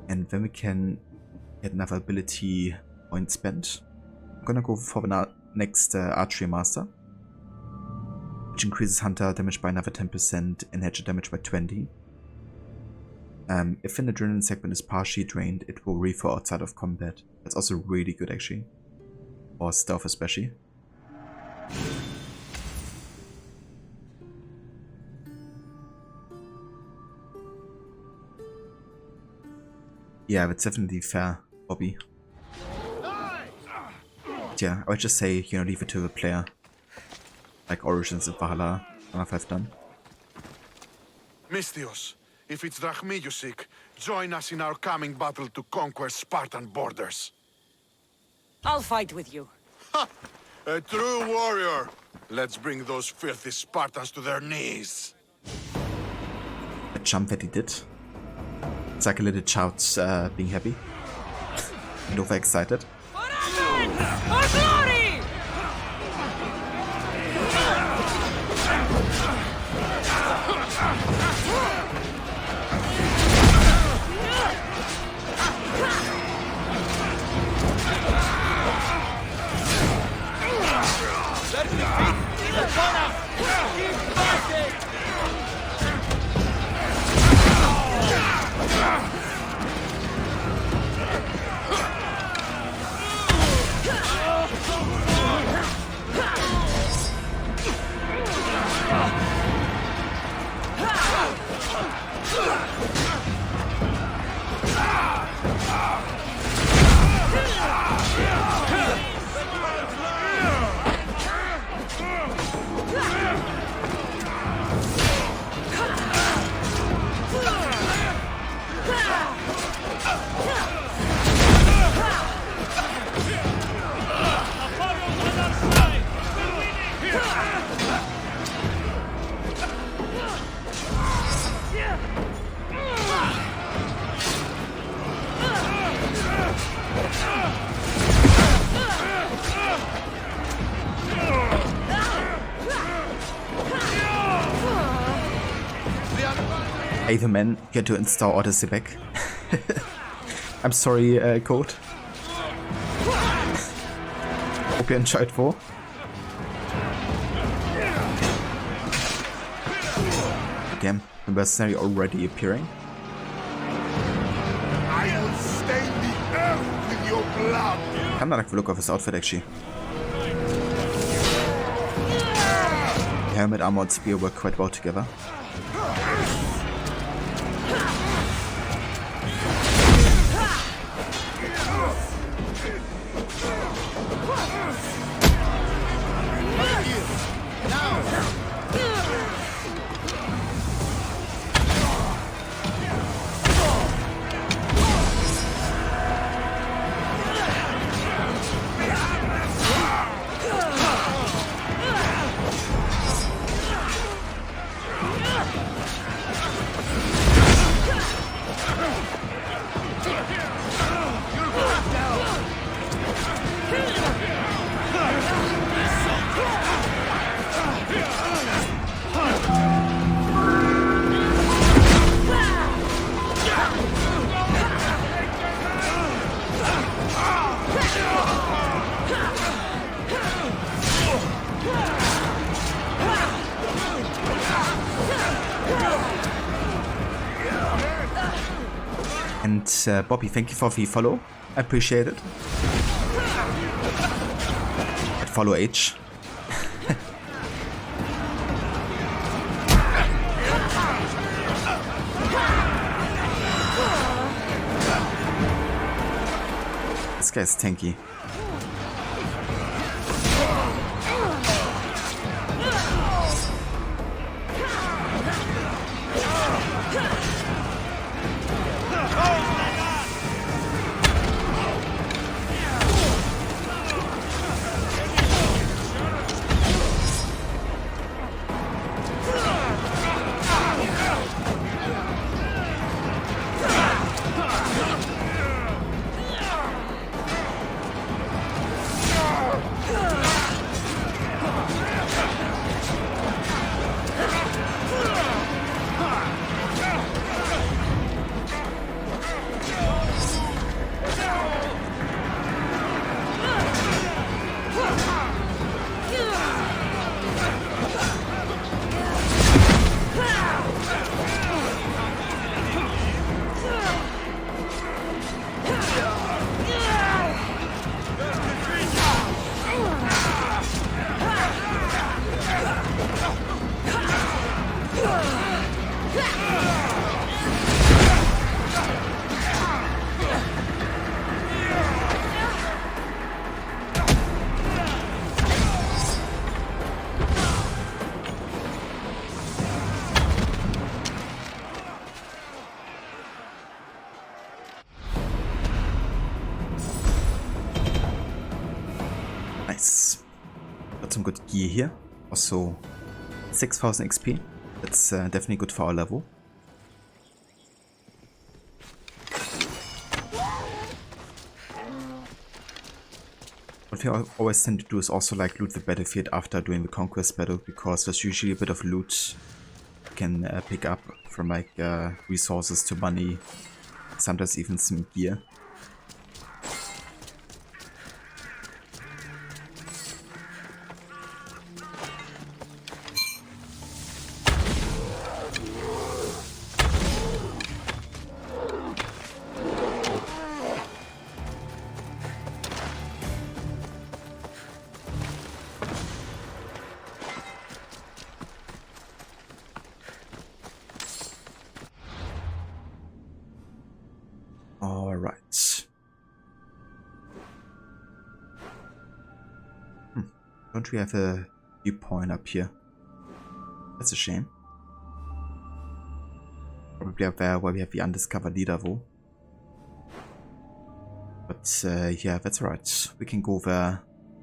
And then we can get another ability point spent. I'm gonna go for the next Archery Master, which increases Hunter damage by another 10% and Hedger damage by 20. If an adrenaline segment is partially drained, it will refill outside of combat. That's also really good actually. Or stealth especially. Yeah, that's definitely fair, Bobby. Yeah, I would just say, you know, leave it to the player. Like Origins and Valhalla, one of I've done. Misthios, if it's Drachmi you seek, join us in our coming battle to conquer Spartan borders. I'll fight with you. Ha! A true warrior! Let's bring those filthy Spartans to their knees. The jump that he did. It's like a little child being happy. And overexcited. For glory! Hey, the man, get to install Odyssey back. I'm sorry, Code. Hope you enjoyed for. Damn, the mercenary already appearing. I will stain the earth with your blood. I kinda like the look of his outfit actually. Helmet, armor, and spear work quite well together. And Bobby, thank you for the follow. I appreciate it. At follow H. This guy's tanky. Nice. Got some good gear here. Also 6000 XP. That's definitely good for our level. What we always tend to do is also like loot the battlefield after doing the conquest battle, because there's usually a bit of loot you can pick up from like resources to money, sometimes even some gear. Right. Don't we have a viewpoint up here? That's a shame. Probably up there where we have the undiscovered leader though. But yeah, that's alright. We can go there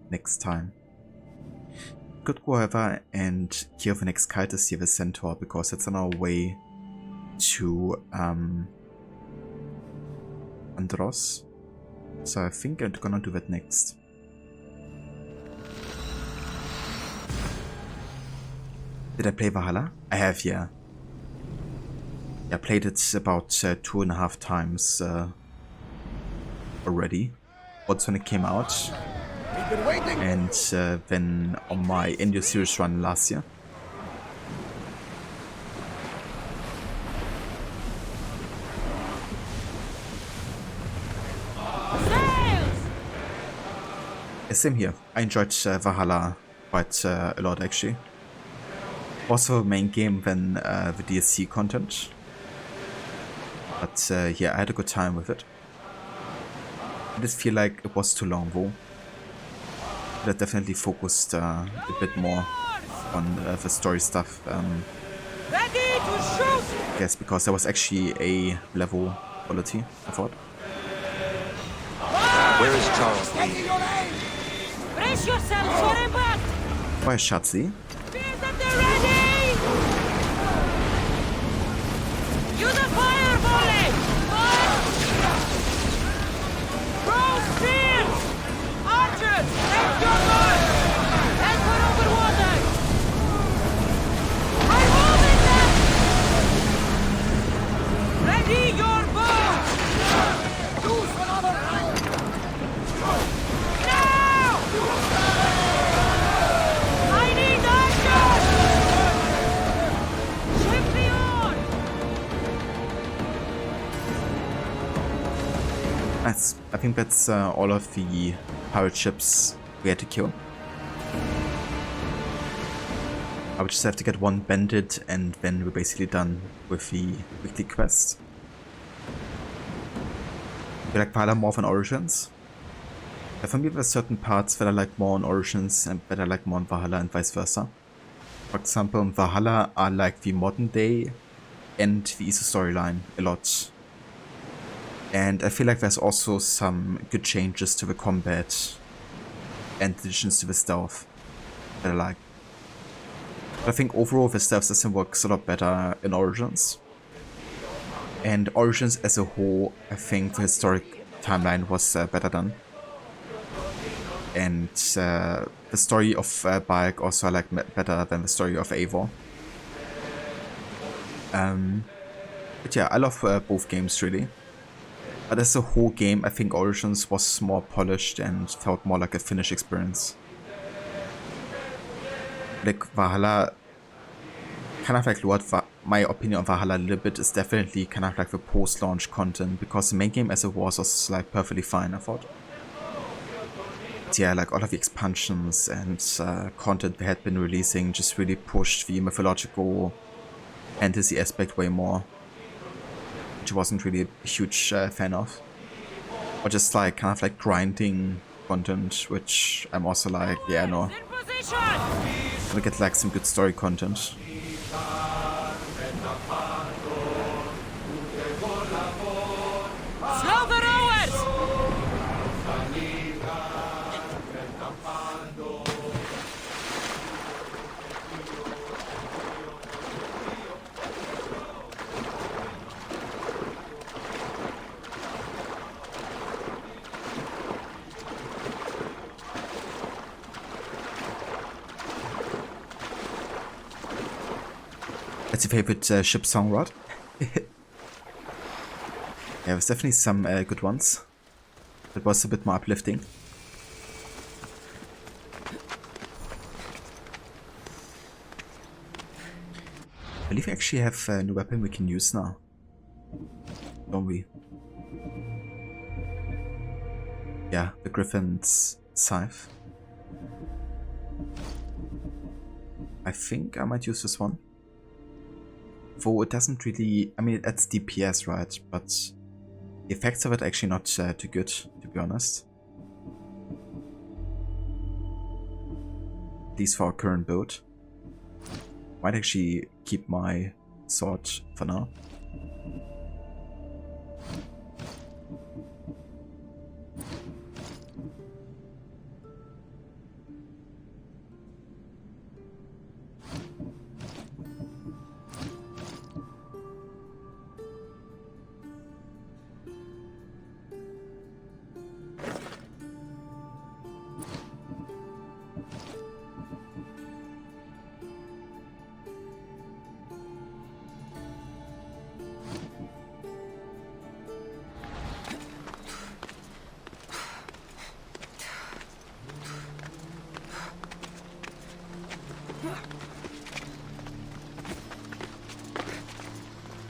next time. Could go over and kill the next kite to see the centaur, because it's on our way to Andros. So I think I'm gonna do that next. Did I play Valhalla? I have, yeah. I played it about 2.5 times already. Once when it came out, and then on my Indio series run last year. Same here. I enjoyed Valhalla quite a lot actually. Also main game than the DLC content. But yeah, I had a good time with it. I did feel like it was too long though. But I definitely focused a bit more on the story stuff. I guess because there was actually a level quality, I thought. Where is Charles Lee? Brace yourselves for impact! Why is Shotzi? Use a fire volley! Throw spears! Archers, take your mark! Head for over water! I'm holding them! Ready your bows! Use another hand! Now! I need archers! Ship me on! Nice. I think that's all of the pirate ships we had to kill. I would just have to get one bandit and then we're basically done with the weekly quest. You like Valhalla more than Origins? For me there's certain parts that I like more on Origins and that I like more on Valhalla and vice versa. For example, in Valhalla I like the modern day and the Easter storyline a lot. And I feel like there's also some good changes to the combat and additions to the stealth that I like. But I think overall the stealth system works a lot better in Origins. And Origins as a whole, I think the historic timeline was better done. And the story of Bayek also I like better than the story of Eivor. But yeah, I love both games really. But as a whole game, I think Origins was more polished and felt more like a finished experience. Like Valhalla, kind of like my opinion on Valhalla a little bit is definitely kind of like the post-launch content, because the main game as it was like perfectly fine, I thought. But yeah, like all of the expansions and content they had been releasing just really pushed the mythological fantasy aspect way more. Which I wasn't really a huge fan of. Or just like kind of like grinding content, which I'm also like, yeah, no. We get like some good story content. Slow the rowers! That's your favorite ship song, Rod? Yeah, there's definitely some good ones. That was a bit more uplifting. I believe we actually have a new weapon we can use now. Don't we? Yeah, the Griffins Scythe. I think I might use this one. Though it doesn't really, I mean, it's DPS, right? But The effects of it actually not too good, to be honest. At least for our current build. Might actually keep my sword for now.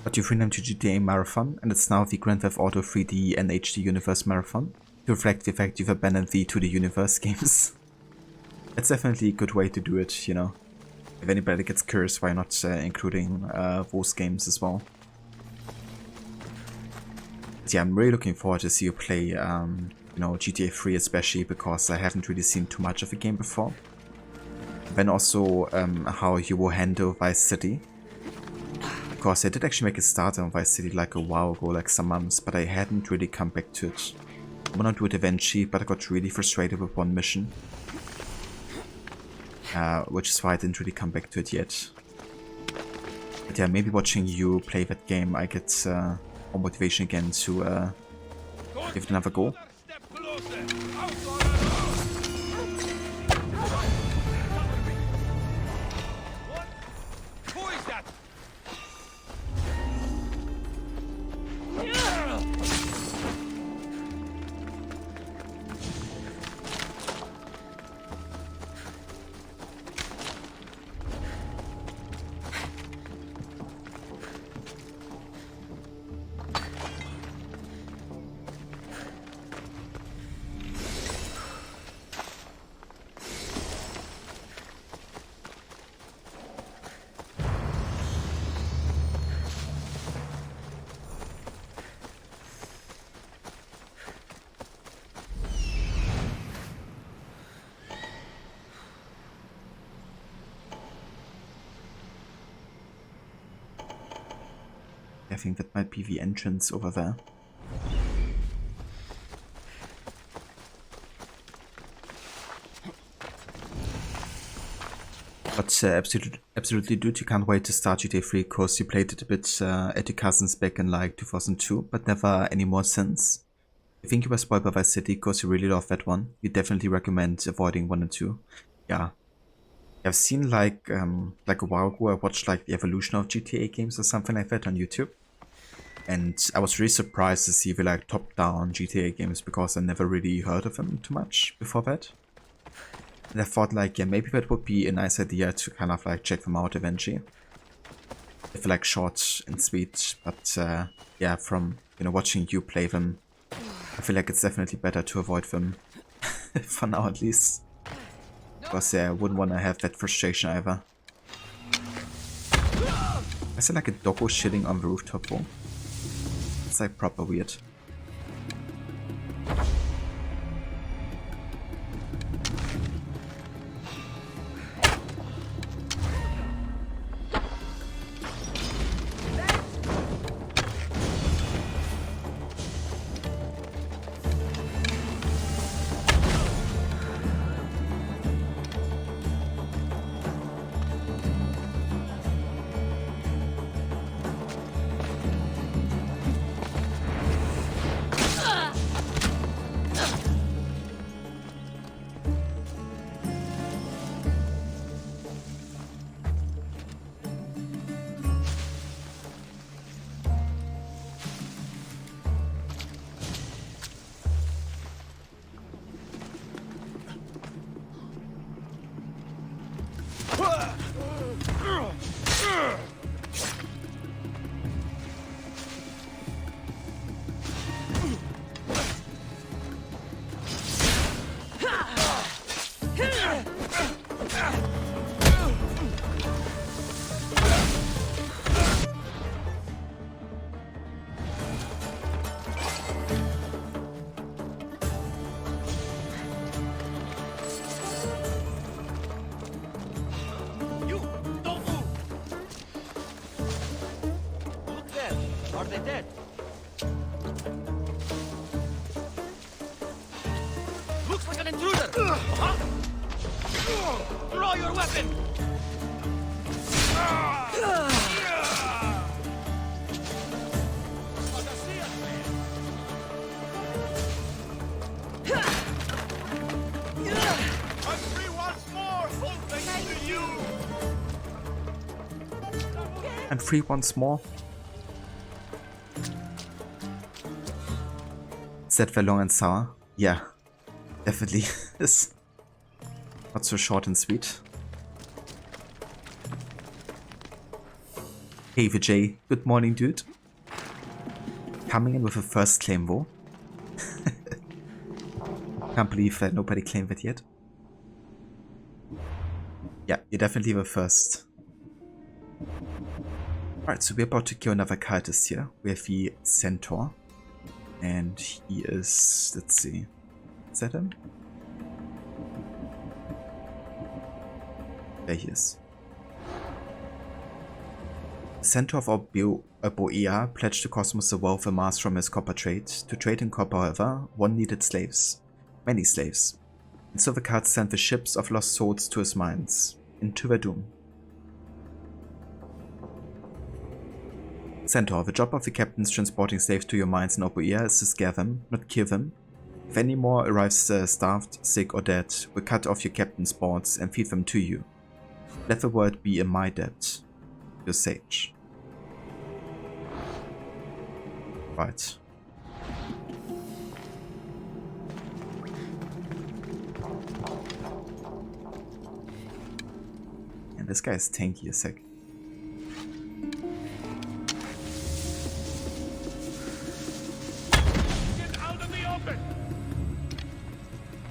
But you've renamed to GTA Marathon, and it's now the Grand Theft Auto 3D and HD Universe Marathon, to reflect the fact you've abandoned the 2D Universe games. That's definitely a good way to do it, you know. If anybody gets curious, why not including those games as well. But yeah, I'm really looking forward to see you play, you know, GTA 3 especially, because I haven't really seen too much of the game before. Then also how you will handle Vice City. Because I did actually make a start on Vice City like a while ago, like some months, but I hadn't really come back to it. I wanna do it eventually, but I got really frustrated with one mission. Which is why I didn't really come back to it yet. But yeah, maybe watching you play that game, I get more motivation again to give it another go. I think that might be the entrance over there. But absolutely dude, you can't wait to start GTA 3 because you played it a bit at your cousins back in like 2002, but never anymore since. I think you were spoiled by Vice City because you really love that one. You definitely recommend avoiding 1 and 2. Yeah. I've seen like a while ago I watched like the evolution of GTA games or something like that on YouTube. And I was really surprised to see the like top-down GTA games because I never really heard of them too much before that. And I thought like, yeah, maybe that would be a nice idea to kind of like check them out eventually. If like short and sweet, but yeah, from, you know, watching you play them, I feel like it's definitely better to avoid them, for now at least. Because yeah, I wouldn't want to have that frustration either. I said like a doggo shitting on the rooftop wall. It's like proper weird. Are they dead? Looks like an intruder! Draw your weapon! I'm free once more, all thanks to you! And free once more. Is that very long and sour? Yeah, definitely is. Not so short and sweet. Hey Vijay, good morning dude. Coming in with a first claim though. Can't believe that nobody claimed it yet. Yeah, you're definitely the first. Alright, so we're about to kill another cultist here. We have the Centaur. And he is, let's see, is that him? There he is. The Centaur of Boea pledged to Cosmos the wealth amassed from his copper trade. To trade in copper, however, one needed slaves. Many slaves. And so the cart sent the ships of lost souls to his mines, into their doom. Centaur, the job of the captains transporting slaves to your mines in Oboea is to scare them, not kill them. If any more arrives starved, sick or dead, we'll cut off your captain's boards and feed them to you. Let the world be in my debt. Your sage. Right. And this guy is tanky as heck. Get out of the open!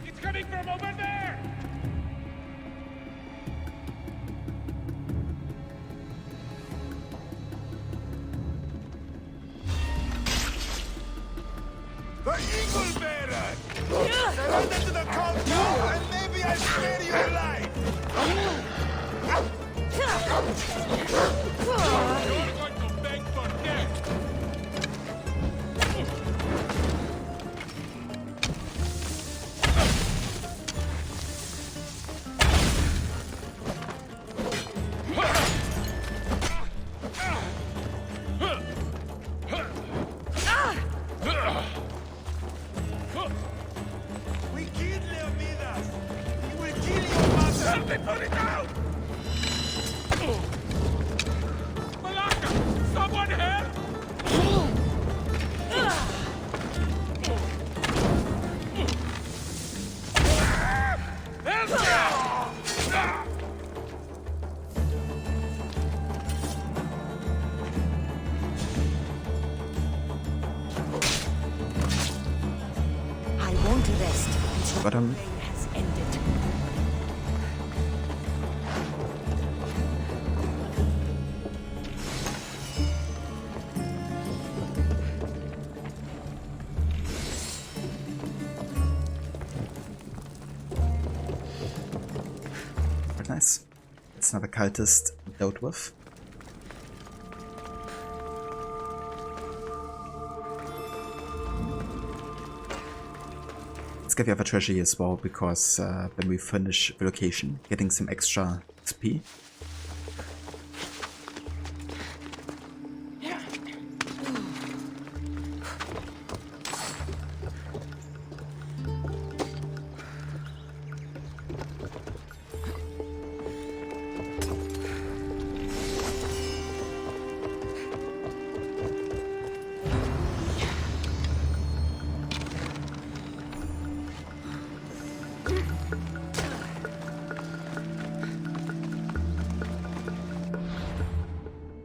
It's coming from over there! The Eagle Bearer! Surrender to the cult now, and maybe I'll spare you alive! You're going to beg for death! We killed Leonidas! We will kill your mother! Help me put it down! Malaka! Someone help! Help me! I won't rest until Got him. the play has ended. Very nice. It's another cultist dealt with. Let's get the other treasure here as well, because when we finish the location, getting some extra XP.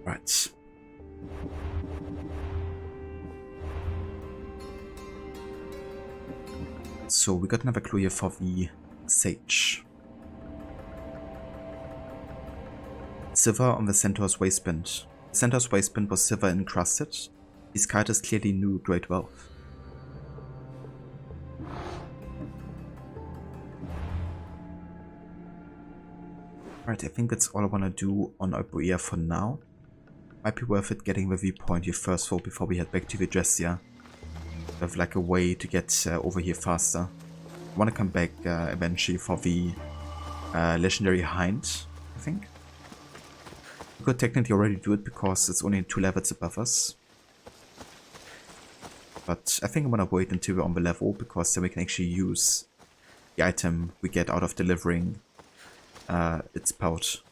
Right. So we got another clue here for the sage. Silver on the Centaur's waistband. The Centaur's waistband was silver encrusted. These cultists clearly knew great wealth. Alright, I think that's all I want to do on Oboea for now. Might be worth it getting the viewpoint here first though before we head back to Vidressia. We have like a way to get over here faster. I want to come back eventually for the legendary hind, I think. We could technically already do it because it's only 2 levels above us. But I think I'm gonna wait until we're on the level because then we can actually use the item we get out of delivering its pouch.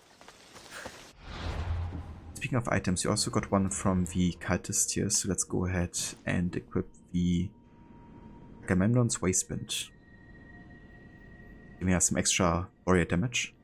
Speaking of items, we also got one from the cultist here, so let's go ahead and equip the Agamemnon's Waistband. Giving us some extra warrior damage.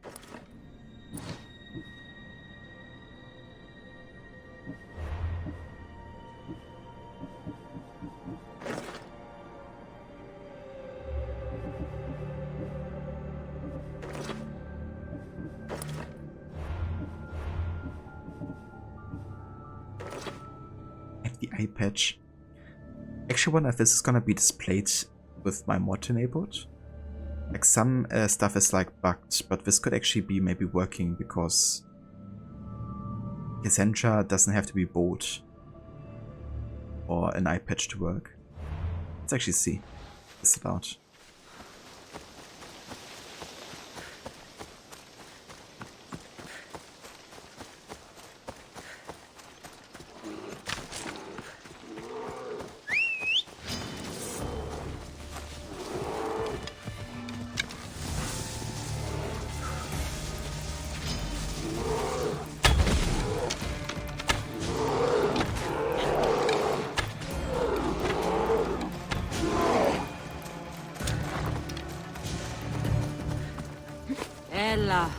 Eye patch. Actually, wonder if this is gonna be displayed with my mod enabled. Like some stuff is like bugged, but this could actually be maybe working because Cassandra doesn't have to be bought for an eye patch to work. Let's actually see what it's about. Ella.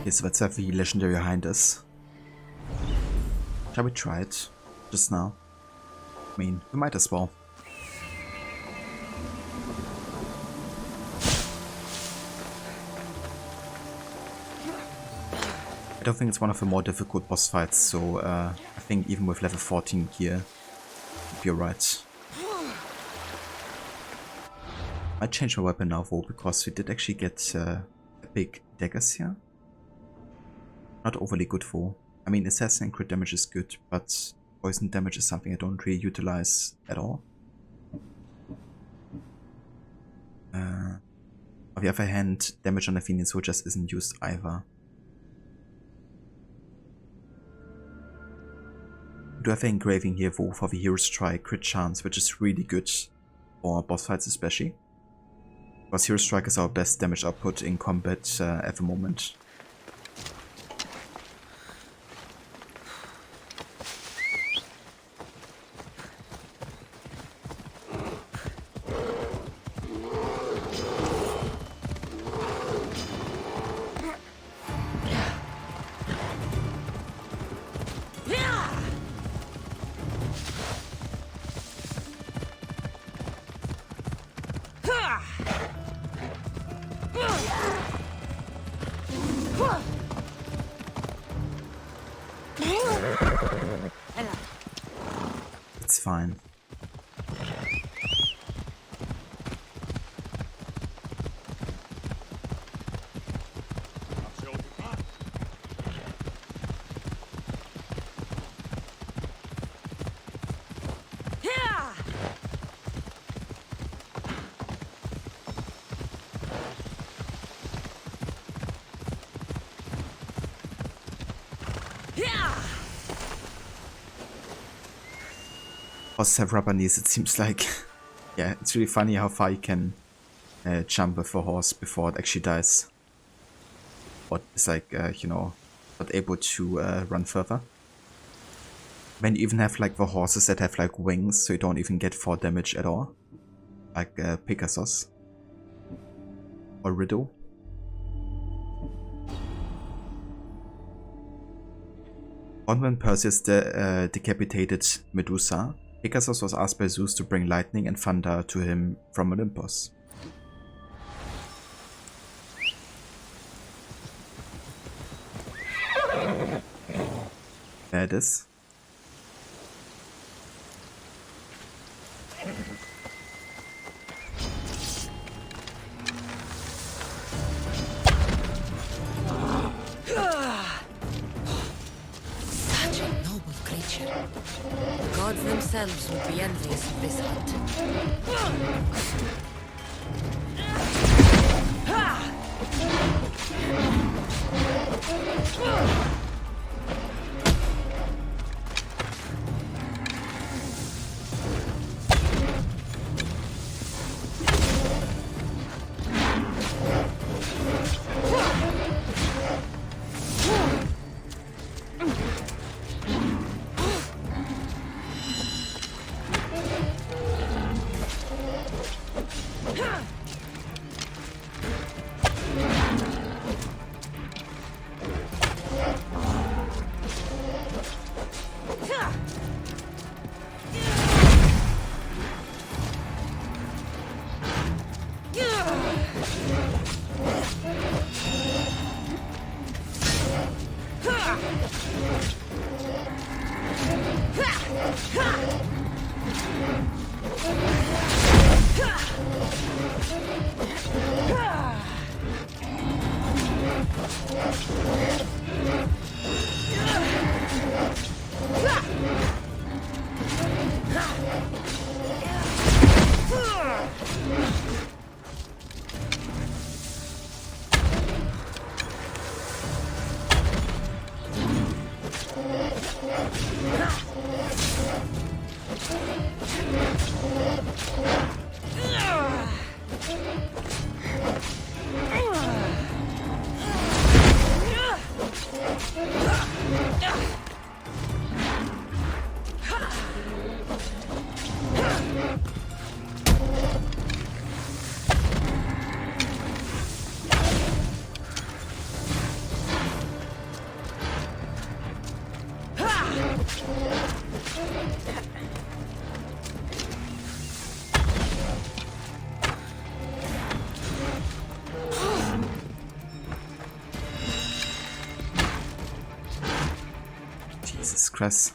Okay, so let's have the legendary hind us. Shall we try it just now? I mean, we might as well. I don't think it's one of the more difficult boss fights, so I think even with level 14 gear, you're right. I changed my weapon now though, because we did actually get big daggers here. Not overly good for. I mean, assassin and crit damage is good, but poison damage is something I don't really utilize at all. On the other hand, damage on Athenian soldiers isn't used either. We do have an engraving here though for the Hero Strike crit chance, which is really good for boss fights especially. Because Hero Strike is our best damage output in combat at the moment. It's fine. Horses have rubber knees, it seems like. Yeah, it's really funny how far you can jump with a horse before it actually dies. Or it's like, you know, not able to run further. When you even have like the horses that have like wings, so you don't even get 4 damage at all. Like Pegasus. Or Riddle. On when Perseus decapitated Medusa, Pegasus was asked by Zeus to bring lightning and thunder to him from Olympus. There it is. Such a noble creature. The gods themselves would be envious of this hunt. Jesus Christ.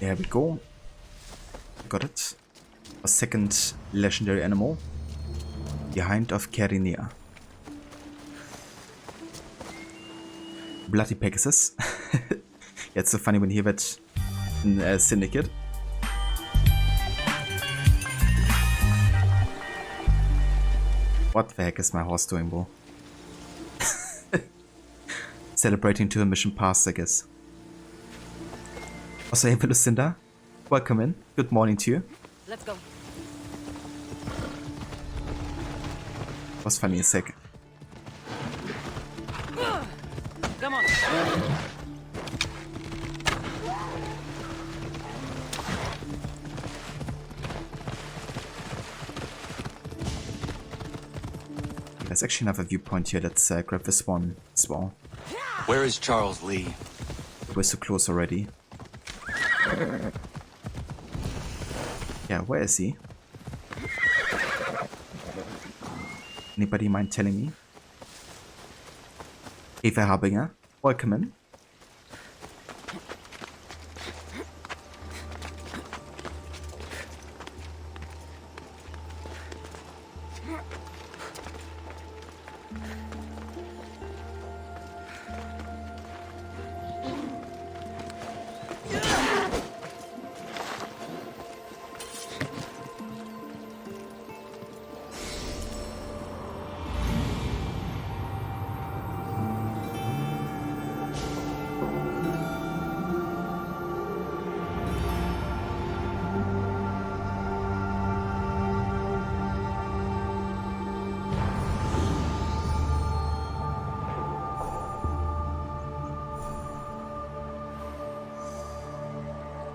There we go. Got it. A second legendary animal. The Hind of Carinea. Bloody Pegasus. Yeah, it's so funny when you hear that in Syndicate. What the heck is my horse doing, bro? Celebrating to a mission passed, I guess. Also, hey, Lucinda. Welcome in. Good morning to you. Let's go. Was funny a sec. Come on. There's actually another viewpoint here. Let's grab this one as well. Where is Charles Lee? We're so close already. Yeah, where is he? Anybody mind telling me? Eva Harbinger, welcome in.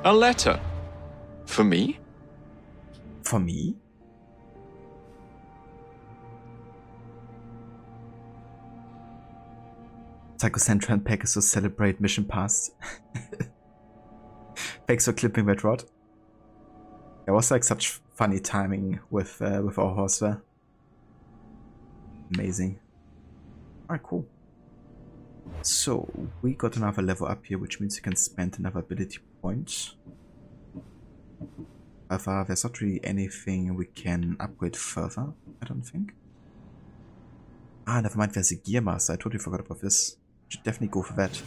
A letter? For me? For me? Psychocentral and Pegasus celebrate mission passed. Thanks for clipping that rod. There was like such funny timing with our horse there. Amazing. Alright, cool. So, we got another level up here, which means you can spend another ability point. However, there's not really anything we can upgrade further, I don't think. Ah, never mind, there's a Gear Master. I totally forgot about this. Should definitely go for that.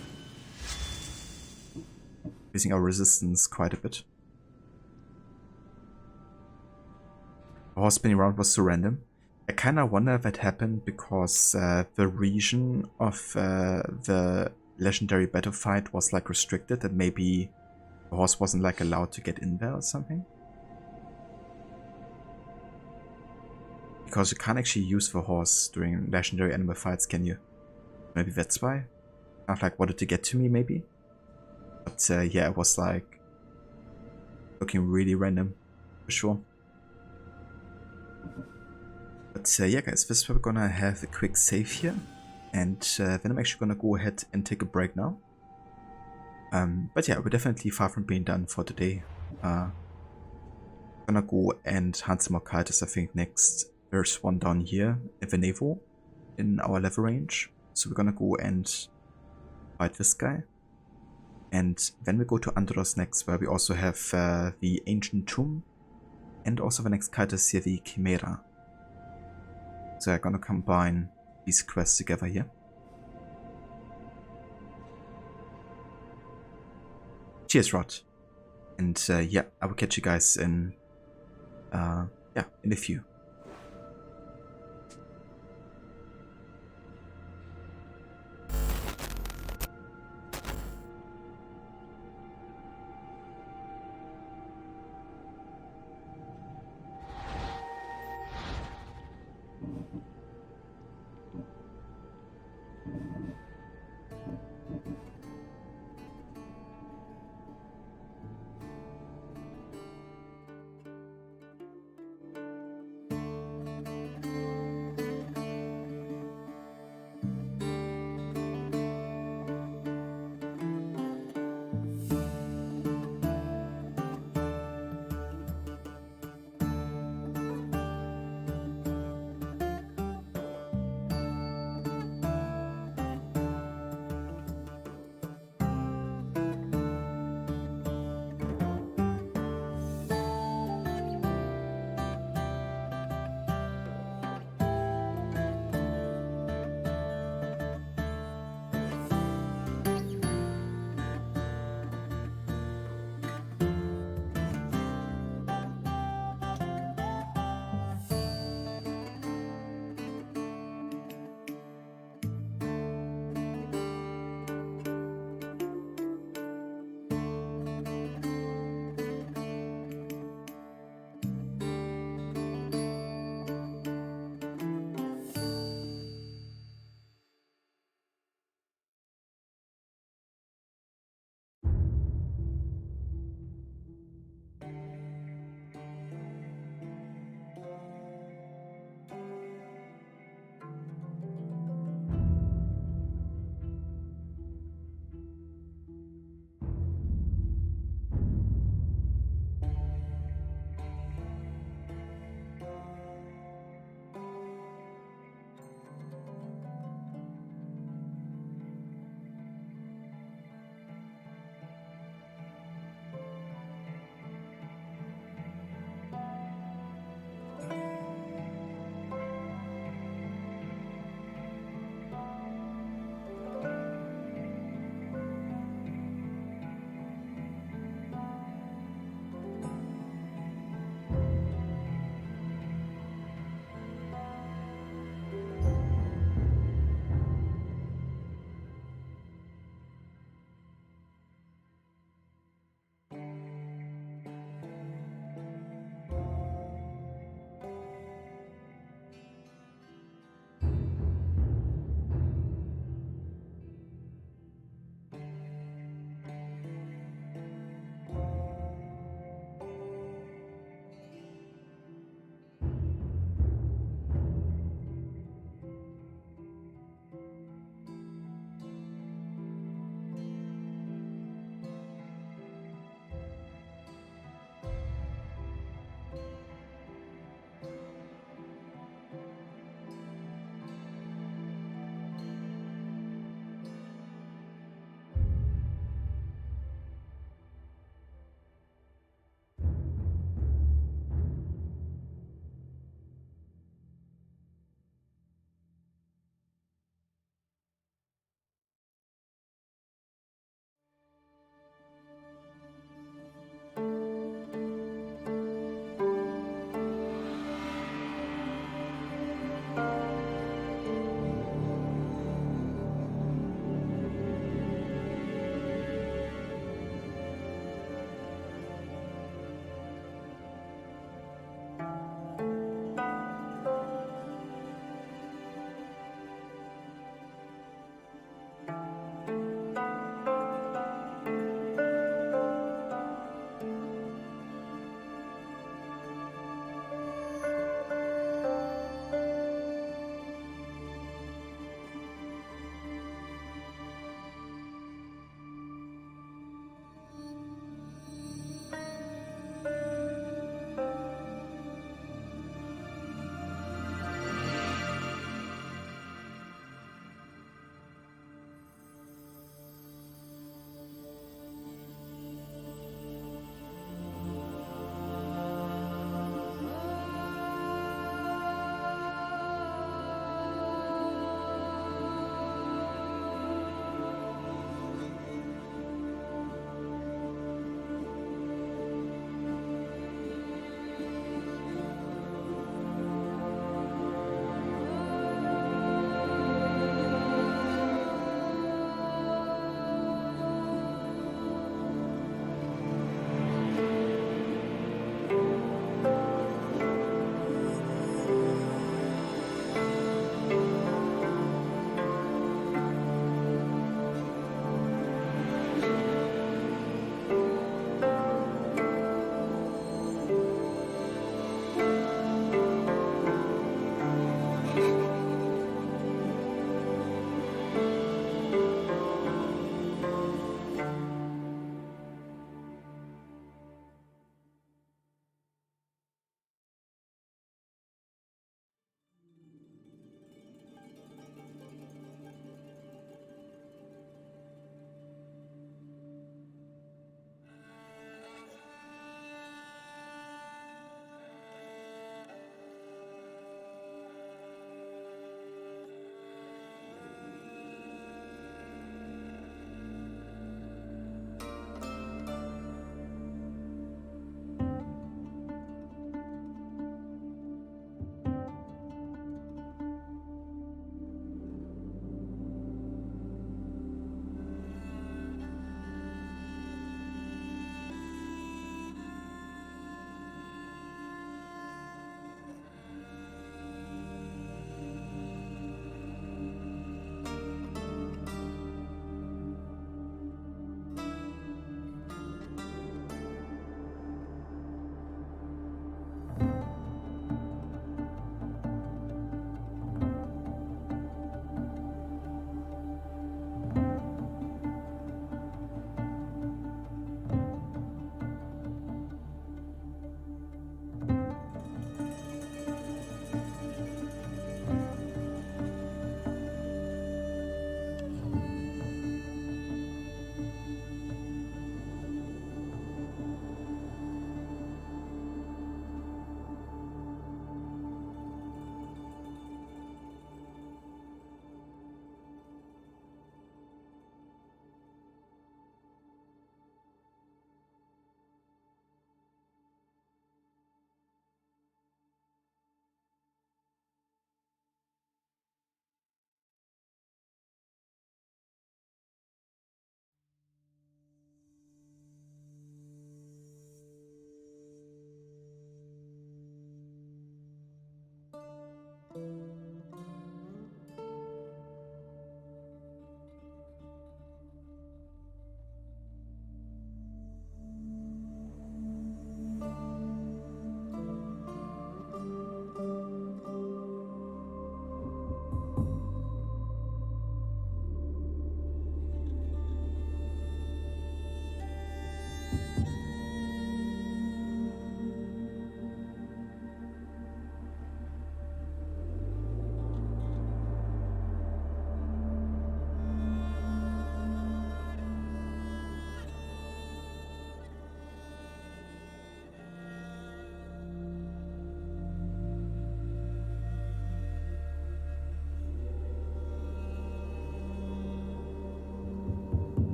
Using our resistance quite a bit. The horse spinning around was so random. I kinda wonder if that happened because the region of the legendary battle fight was like restricted and maybe the horse wasn't like allowed to get in there or something. Because you can't actually use the horse during legendary animal fights, can you? Maybe that's why? Kind of like wanted to get to me maybe? But yeah, it was like looking really random for sure. But yeah guys, this is where we're gonna have a quick save here, and then I'm actually gonna go ahead and take a break now. But yeah, we're definitely far from being done for today. Gonna go and hunt some more cultists, I think next. There's one down here in the naval in our level range, so we're gonna go and fight this guy. And then we go to Andros next, where we also have the Ancient Tomb, and also the next cultist here, the Chimera. So I'm gonna combine these quests together here. Cheers, Rod. And yeah, I will catch you guys in in a few.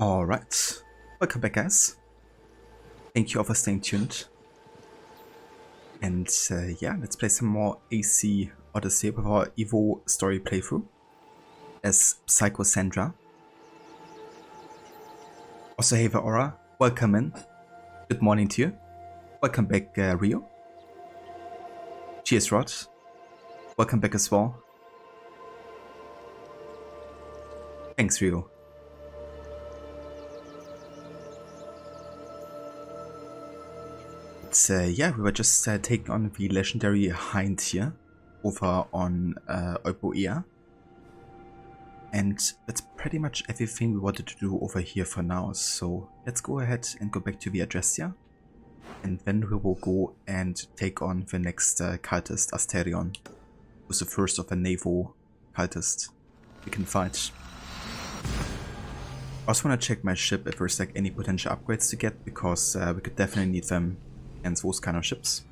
Alright, welcome back guys. Thank you all for staying tuned. And yeah, let's play some more AC Odyssey with our Evo story playthrough as Psycho Sandra. Also, hey Aura, welcome in. Good morning to you. Welcome back Rio. Cheers Rod. Welcome back as well. Thanks Rio. Yeah, we were just taking on the legendary Hind here over on Euboea. And that's pretty much everything we wanted to do over here for now. So let's go ahead and go back to the Adressia. And then we will go and take on the next cultist, Asterion, who's the first of a naval cultist we can fight. I also want to check my ship if there's like any potential upgrades to get, because we could definitely need them and those kind of ships.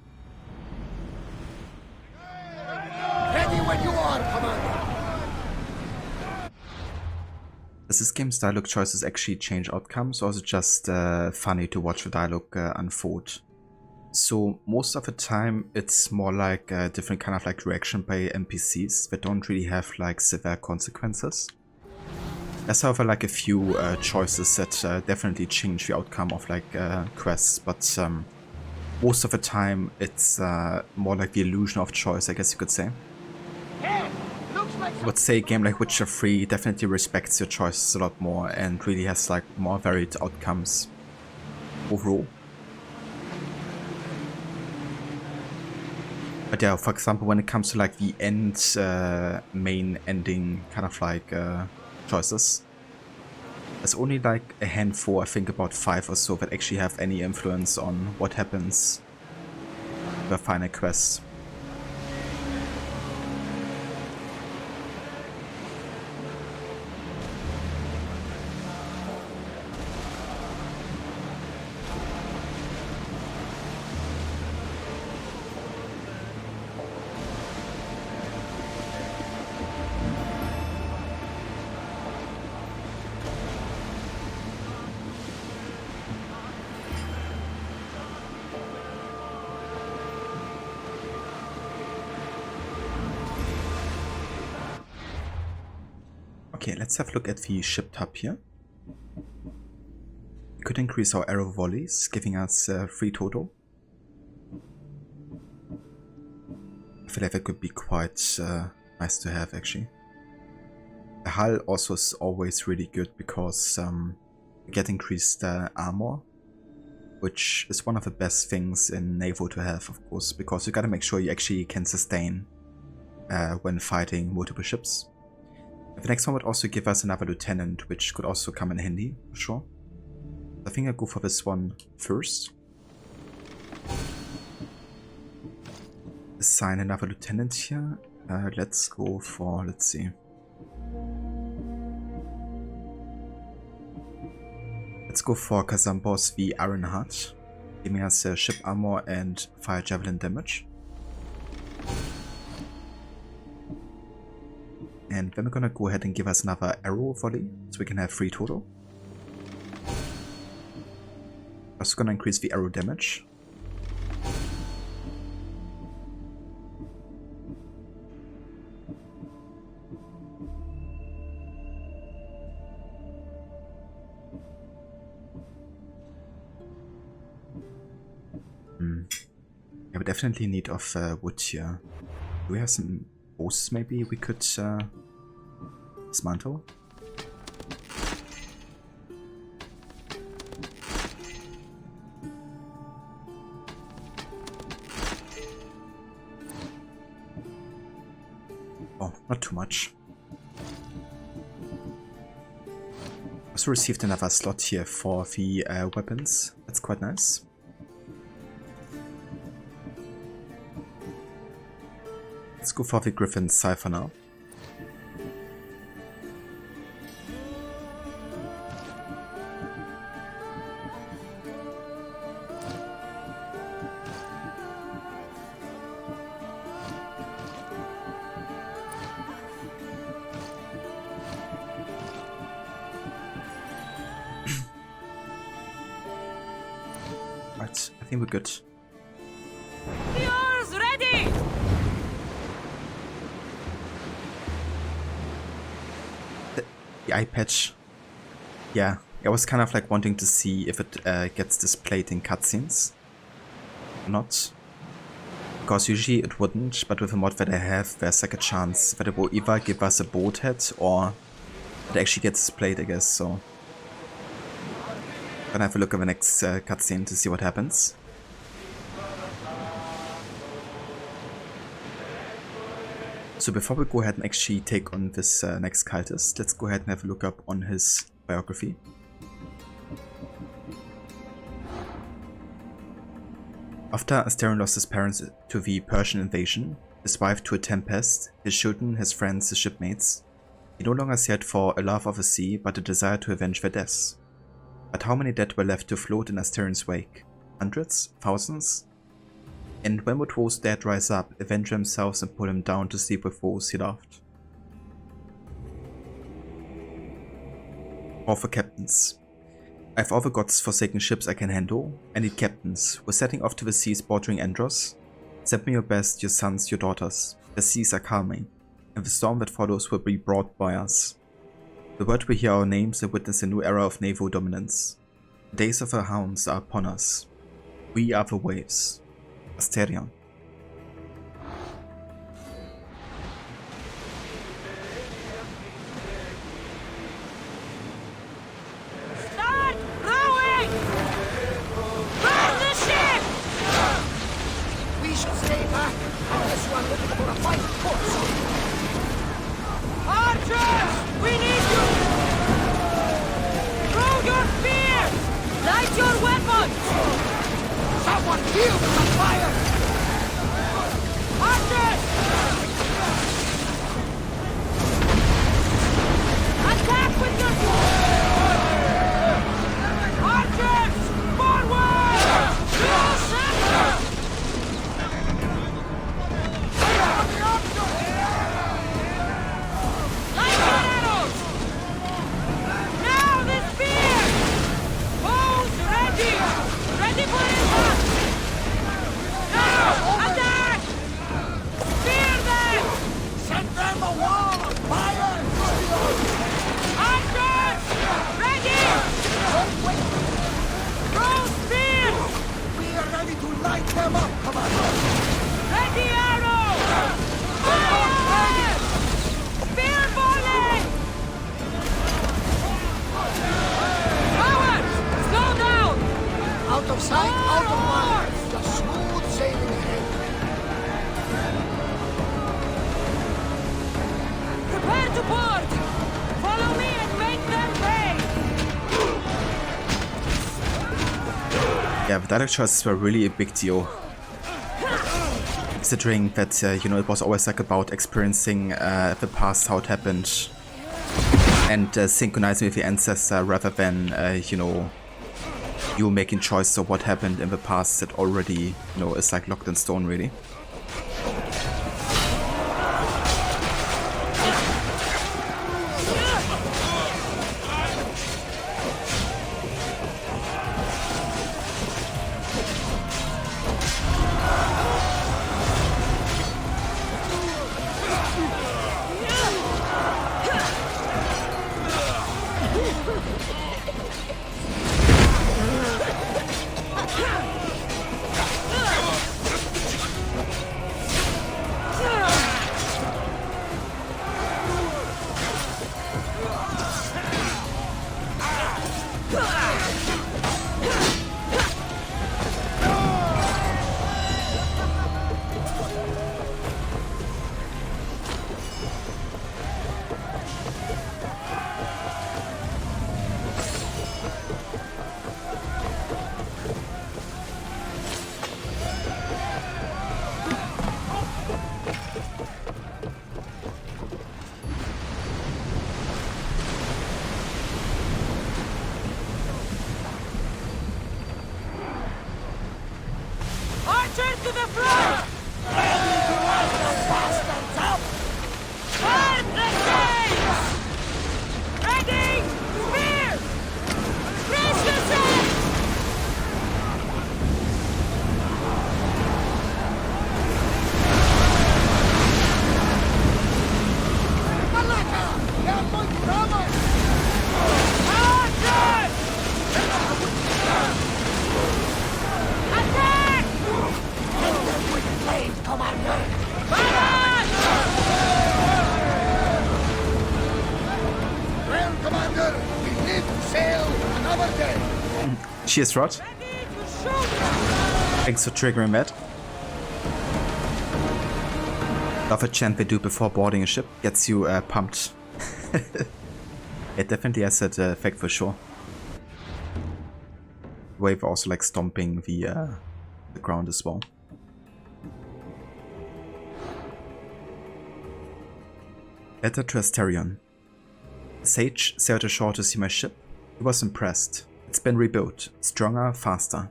Ready when you are, Commander! Does this game's dialogue choices actually change outcomes, or is it just funny to watch the dialogue unfold? So most of the time it's more like a different kind of like reaction by NPCs that don't really have like severe consequences. There's however like a few choices that definitely change the outcome of like quests, but most of the time it's more like the illusion of choice, I guess you could say. I would say a game like Witcher 3 definitely respects your choices a lot more and really has like more varied outcomes overall. But yeah, for example, when it comes to like the end, main ending kind of like choices, there's only like a handful, I think about 5 or so, that actually have any influence on what happens in the final quest. Okay, let's have a look at the ship tab here. We could increase our arrow volleys, giving us 3 total. I feel like that could be quite nice to have actually. The hull also is always really good because we get increased armor, which is one of the best things in naval to have, of course, because you gotta make sure you actually can sustain when fighting multiple ships. The next one would also give us another lieutenant, which could also come in handy, for sure. I think I'll go for this one first. Assign another lieutenant here. Let's go for, let's see. Let's go for Kazambos the Ironheart, giving us ship armor and fire javelin damage. And then we're gonna go ahead and give us another arrow volley, so we can have 3 total. Also gonna increase the arrow damage. Yeah, we definitely need of wood here. Do we have some bows maybe we could dismantle? Oh, not too much. Also received another slot here for the weapons. That's quite nice. Let's go for the Griffins Scythe now. Right, I think we're good. Yours ready! The eye patch. Yeah, I was kind of like wanting to see if it gets displayed in cutscenes or not. Because usually it wouldn't, but with the mod that I have, there's like a chance that it will either give us a bolt head or it actually gets displayed, I guess, so. Gonna have a look at the next cutscene to see what happens. So before we go ahead and actually take on this next cultist, let's go ahead and have a look up on his biography. After Asterion lost his parents to the Persian invasion, his wife to a tempest, his children, his friends, his shipmates, he no longer cared for a love of the sea, but a desire to avenge their deaths. But how many dead were left to float in Asterion's wake? Hundreds? Thousands? And when would those dead rise up, avenge themselves and pull him down to sleep with those he loved? All for captains. I have all the gods' forsaken ships I can handle. I need captains. We're setting off to the seas bordering Andros. Send me your best, your sons, your daughters. The seas are calming, and the storm that follows will be brought by us. The world will hear our names and witness a new era of naval dominance. The days of our hounds are upon us. We are the waves. Asterion. Start rowing! Burn the ship! We should stay back unless you are looking for a fight course. Archers! We need you! Throw your spear! Light your weapons! Someone yield the fire! Archers! Attack with your Archers! Forward! Light your arrows! Now the spear! Bows ready! Ready for impact! Now! Attack! Spear them! Send them a wall of fire! Archers! Ready! Throw spears! We are ready to light them up, Commander! Ready arrow! Fire! Spear volley! Cowards! Slow down! Out of sight, out of mind! Just smooth sailing ahead! Prepare to board! Follow me and make them pay! Yeah, the dialogue choices were really a big deal. Considering that, you know, it was always like about experiencing the past, how it happened, and synchronizing with the ancestor rather than, you know, you making choices of what happened in the past that already, you know, is like locked in stone, really. another day. Cheers, Rod. Thanks for triggering that. Love a chant they do before boarding a ship. Gets you pumped. It definitely has that effect for sure. Wave also like stomping the ground as well. Letter to Asterion. Sage sailed ashore to see my ship. He was impressed. It's been rebuilt, stronger, faster.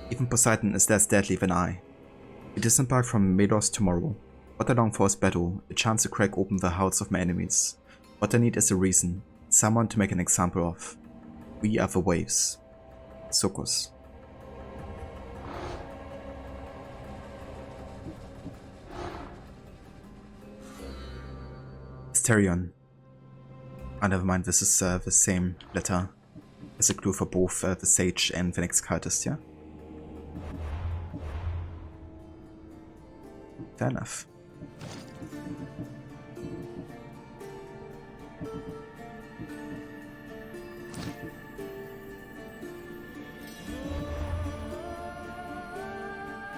Even Poseidon is less deadly than I. We disembark from Melos tomorrow. What I long for is battle, a chance to crack open the hearts of my enemies. What I need is a reason, someone to make an example of. We are the waves. Sokos. Asterion. Ah, never mind, this is the same letter as a clue for both the Sage and the next cultist, yeah? Fair enough.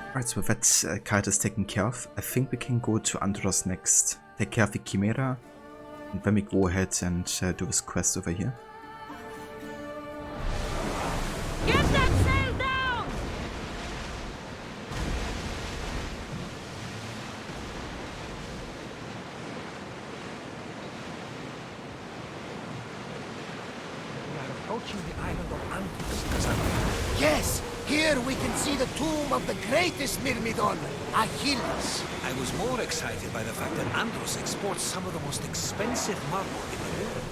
Alright, so with that cultist taken care of, I think we can go to Andros next. Take care of the Chimera, and then we go ahead and do this quest over here. Get that sail down! We are approaching the island of Antis, Cassandra. Yes! Here we can see the tomb of the greatest Myrmidon, Achilles. I was more excited by the fact that Andros exports some of the most expensive marble in the world.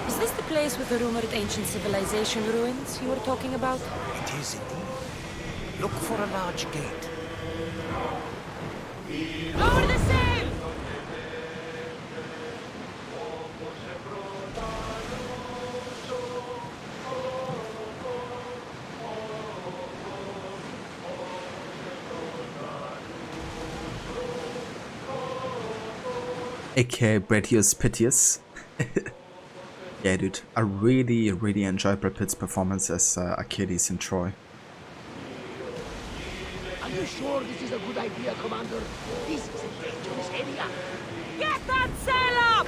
Is this the place with the rumored ancient civilization ruins you were talking about? It is indeed. Look for a large gate. Lower the sail! aka Bradius Piteous. Yeah, dude, I really enjoy Brad Pitt's performance as Achilles in Troy. Are you sure this is a good idea, Commander? This is a dangerous area. Get that sail up!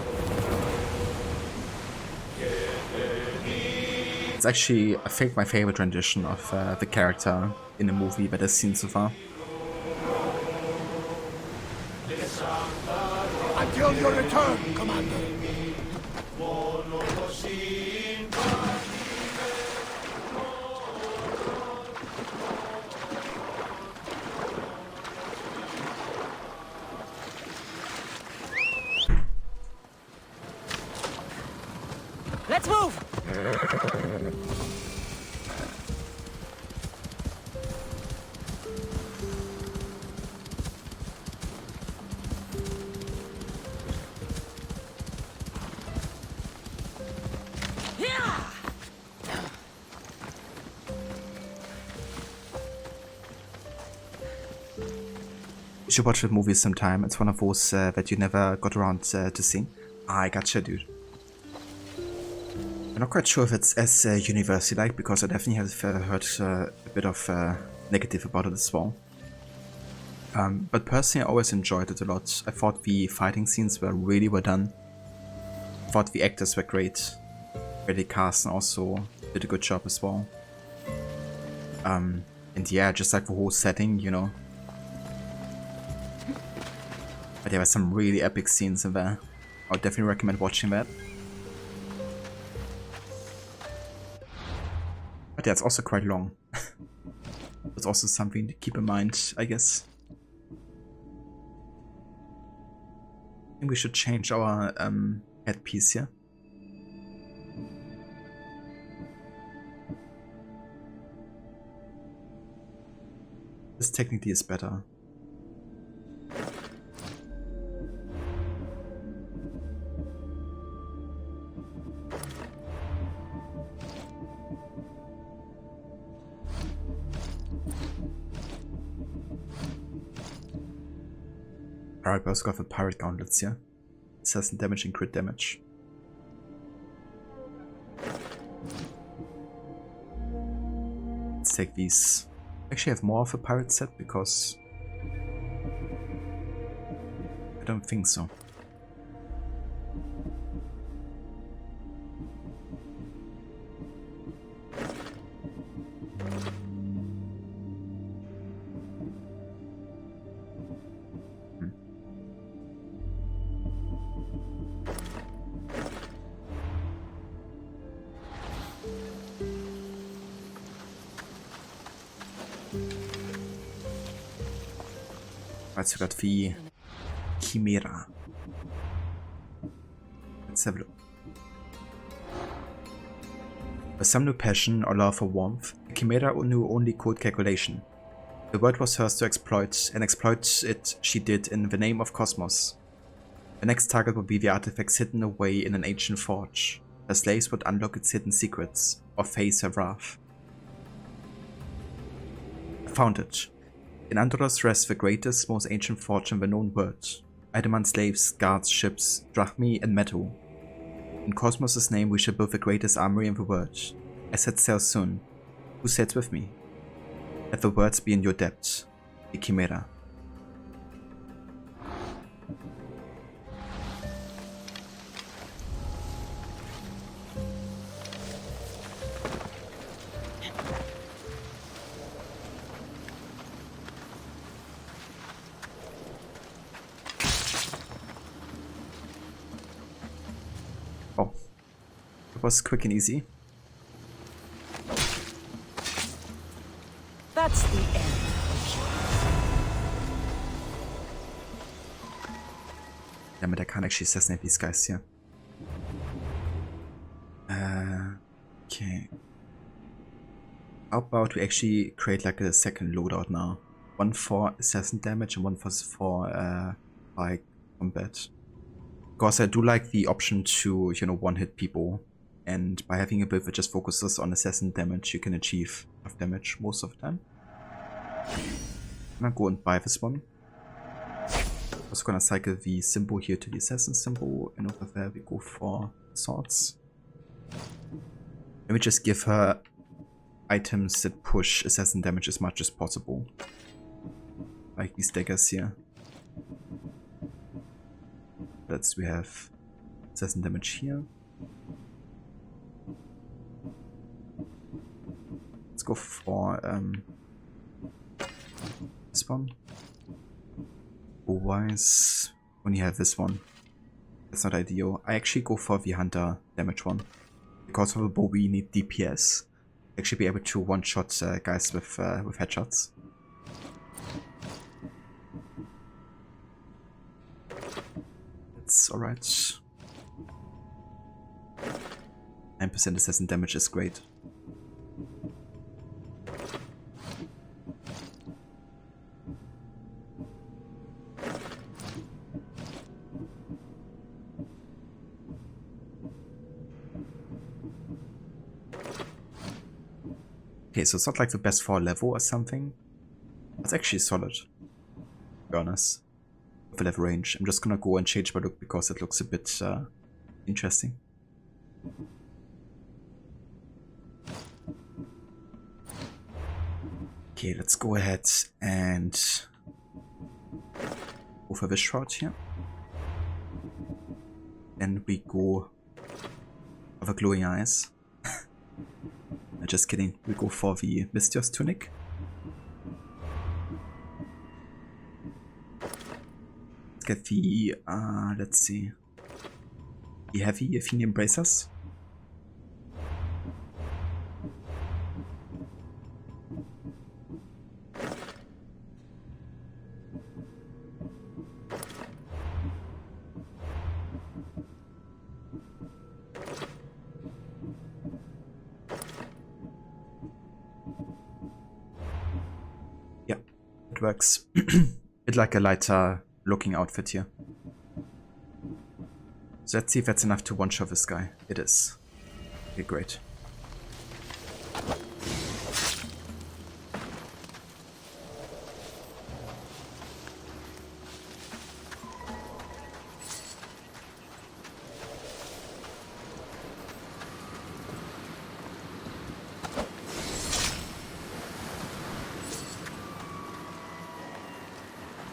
It's actually, I think, my favorite rendition of the character in the movie that I've seen so far. Until your return, Commander. Let's move! You should watch the movie sometime. It's one of those that you never got around to seeing. I gotcha, dude. I'm not quite sure if it's as university-like, because I definitely have heard a bit of negative about it as well. But personally, I always enjoyed it a lot. I thought the fighting scenes were really well done. I thought the actors were great. Brady Carson also did a good job as well. And yeah, just like the whole setting, you know. But there were some really epic scenes in there. I would definitely recommend watching that. But yeah, it's also quite long. It's also something to keep in mind, I guess. I think we should change our headpiece here. This technically is better. Alright, we also got the pirate gauntlets here. Assassin damage and crit damage. Let's take these. Actually have more of a pirate set because I don't think so. Right, we got the Chimera. Let's have a look. With some new passion or love for warmth, the Chimera knew only cold calculation. The world was hers to exploit, and exploit it she did in the name of Cosmos. The next target would be the artifacts hidden away in an ancient forge. Her slaves would unlock its hidden secrets, or face her wrath. I found it. In Andorra's rests the greatest, most ancient forge in the known world. I demand slaves, guards, ships, drachmi, and metal. In Cosmos' name we shall build the greatest armory in the world. I set sail soon. Who sails with me? Let the words be in your depth. The Chimera. Was quick and easy. That's the end. Damn it, I can't actually assassinate these guys here. Okay. How about we actually create like a second loadout now? One for assassin damage and one for like combat. Because I do like the option to, you know, one-hit people. And by having a build that just focuses on assassin damage, you can achieve enough damage most of the time. I'm gonna go and buy this one. Also gonna cycle the symbol here to the assassin symbol, and over there we go for swords. Let me just give her items that push assassin damage as much as possible. Like these daggers here. We have assassin damage here. Let's go for this one. Otherwise, only have this one. That's not ideal. I actually go for the hunter damage one. Because of the bow we need DPS. Actually be able to one-shot guys with headshots. That's alright. 9% assassin damage is great. Okay, so it's not like the best for a level or something. It's actually solid, to be honest. With the level range. I'm just gonna go and change my look because it looks a bit interesting. Okay, let's go ahead and go for this shroud here. Then we go for the glowing eyes. Just kidding, we go for the Mistios tunic. Let's get the, let's see, the heavy Athenian bracers. Works. Bit like a lighter looking outfit here. So let's see if that's enough to one-shot this guy. It is. Okay, great.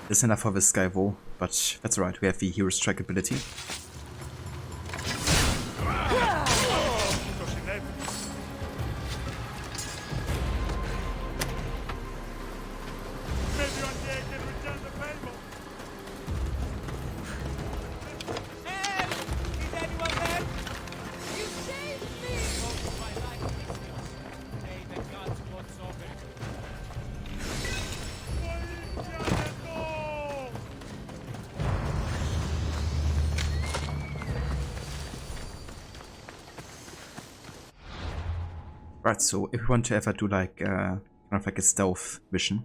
There's enough for this guy though, but that's alright, we have the hero strike ability. Right, so if we want to ever do like kind of like a stealth mission,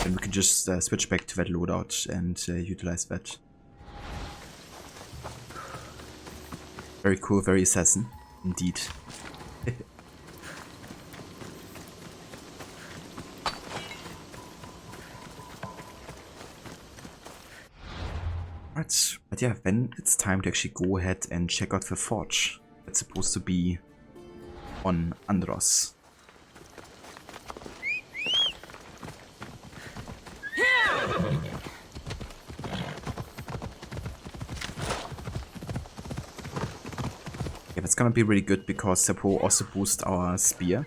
then we can just switch back to that loadout and utilize that. Very cool, very assassin, indeed. Right, but yeah, then it's time to actually go ahead and check out the forge. That's supposed to be on Andros. Yeah, that's gonna be really good because that will also boost our spear.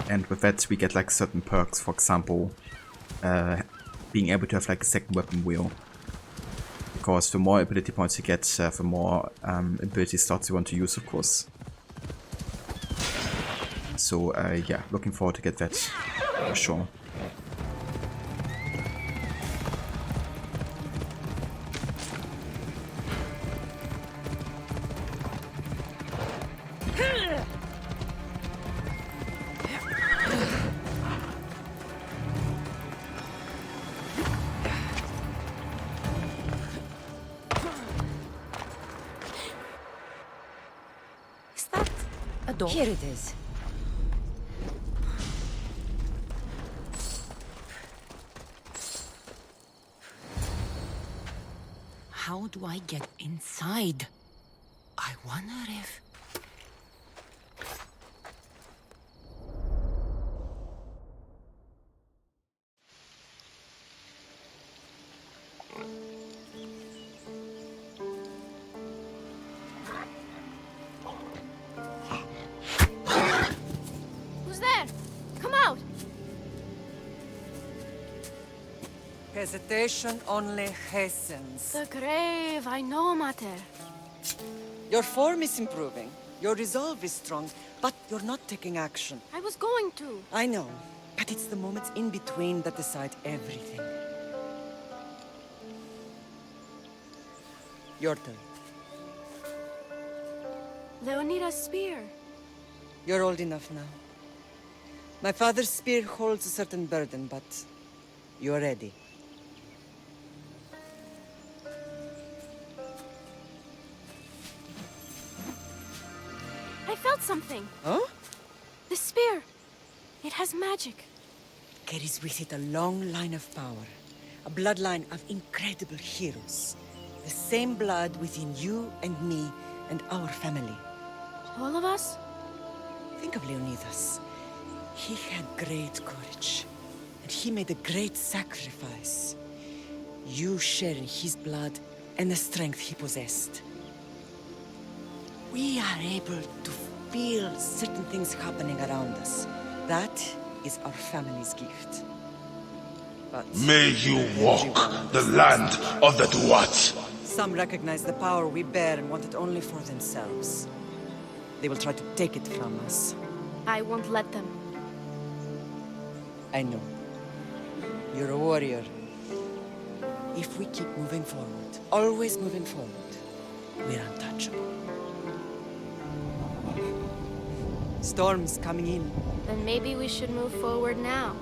And with that we get like certain perks, for example, being able to have like a second weapon wheel. Because the more ability points you get, the more ability slots you want to use, of course. So yeah, looking forward to get that for sure. Is that a door? Here it is. How do I get inside? I wonder if... Who's there? Come out! Hesitation only hastens. The grave, I know, Mater. Your form is improving. Your resolve is strong, but you're not taking action. I was going to. I know, but it's the moments in between that decide everything. Your turn. Leonidas' spear. You're old enough now. My father's spear holds a certain burden, but you're ready. I felt something. Huh? The spear. It has magic. Carries with it a long line of power. A bloodline of incredible heroes. The same blood within you and me and our family. All of us? Think of Leonidas. He had great courage. And he made a great sacrifice. You share in his blood and the strength he possessed. We are able to feel certain things happening around us. That is our family's gift. But May you walk the land of the Duat. some recognize the power we bear and want it only for themselves. They will try to take it from us. I won't let them. I know. You're a warrior. If we keep moving forward, always moving forward, we're untouchable. Storm's coming in. Then maybe we should move forward now.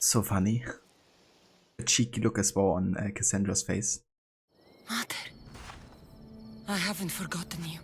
So funny. A cheeky look as well on Cassandra's face. Mother, I haven't forgotten you.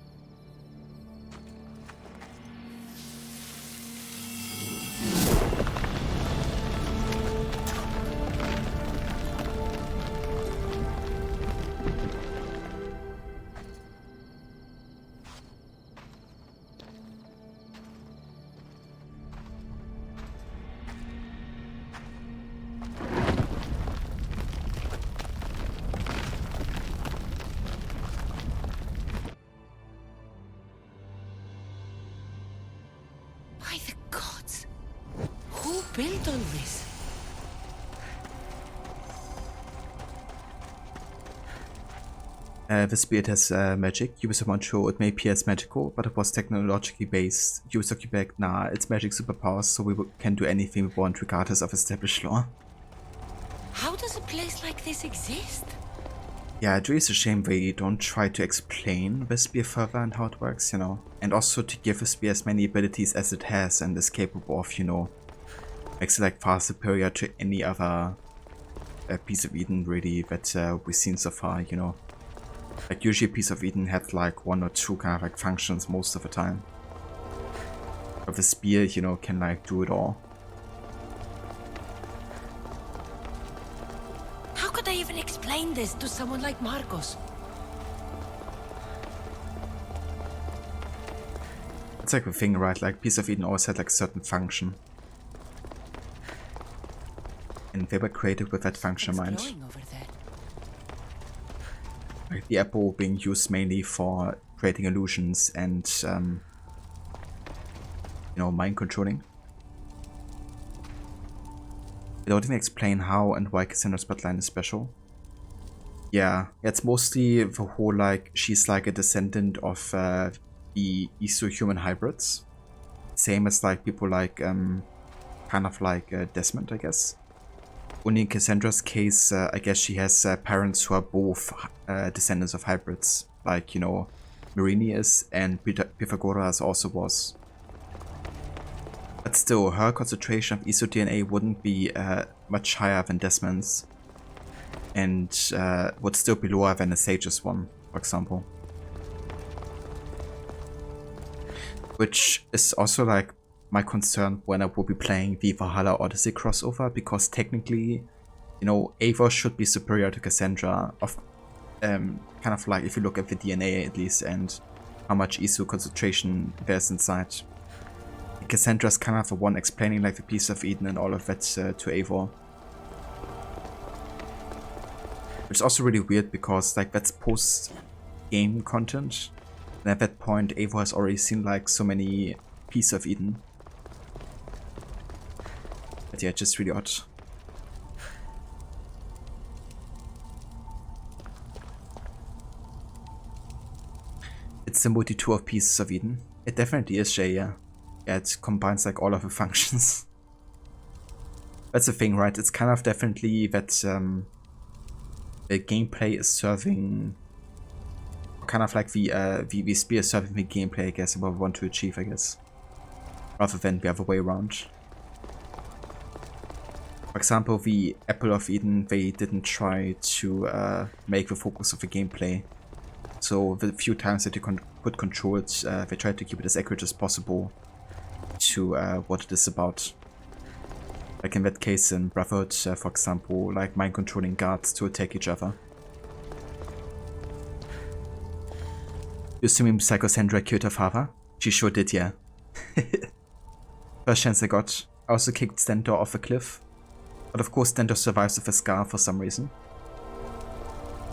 built all this? The spear has magic. Ubisoft won't show it may appear as magical, but it was technologically based. Ubisoft Quebec, nah, it's magic superpowers, so we can do anything we want regardless of established lore. How does a place like this exist? Yeah, it really is a shame they don't try to explain the spear further and how it works, you know. And also to give the spear as many abilities as it has and is capable of, you know. Makes it like far superior to any other piece of Eden really that we've seen so far, you know. Like usually a piece of Eden had like 1 or 2 kind of like functions most of the time. But the spear, you know, can like do it all. How could I even explain this to someone like Marcos? It's like the thing, right? Like piece of Eden always had like a certain function. And they were created with that function in mind. Like the apple being used mainly for creating illusions and, you know, mind controlling. They don't even explain how and why Cassandra's bloodline is special. Yeah, it's mostly the whole like, she's like a descendant of the Iso-human hybrids. Same as like people like, kind of like Desmond, I guess. Only in Cassandra's case, I guess she has parents who are both descendants of hybrids, like, you know, Marini is and Pythagoras also was. But still, her concentration of Iso DNA wouldn't be much higher than Desmond's, and would still be lower than a Sage's one, for example. Which is also like my concern when I will be playing the Valhalla Odyssey crossover, because technically, you know, Eivor should be superior to Cassandra, of kind of like if you look at the DNA at least and how much Iso concentration there's inside. Cassandra's kind of the one explaining like the piece of Eden and all of that to Eivor. Which is also really weird because like that's post-game content. And at that point Eivor has already seen like so many pieces of Eden. But yeah, just really odd. It's the multi-tour of pieces of Eden. It definitely is, Jay, yeah. Yeah, it combines like all of the functions. That's the thing, right? It's kind of definitely that the gameplay is serving, kind of like the spear is serving the gameplay, I guess, what we want to achieve, I guess. Rather than the other way around. For example, the Apple of Eden, they didn't try to make the focus of the gameplay. So the few times that you put controls, they tried to keep it as accurate as possible to what it is about. Like in that case in Brotherhood, for example, like mind controlling guards to attack each other. You assuming Psychosandra killed her father? She sure did, yeah. First chance I got. I also kicked Stentor off a cliff. But of course Stentor survives with a scar for some reason.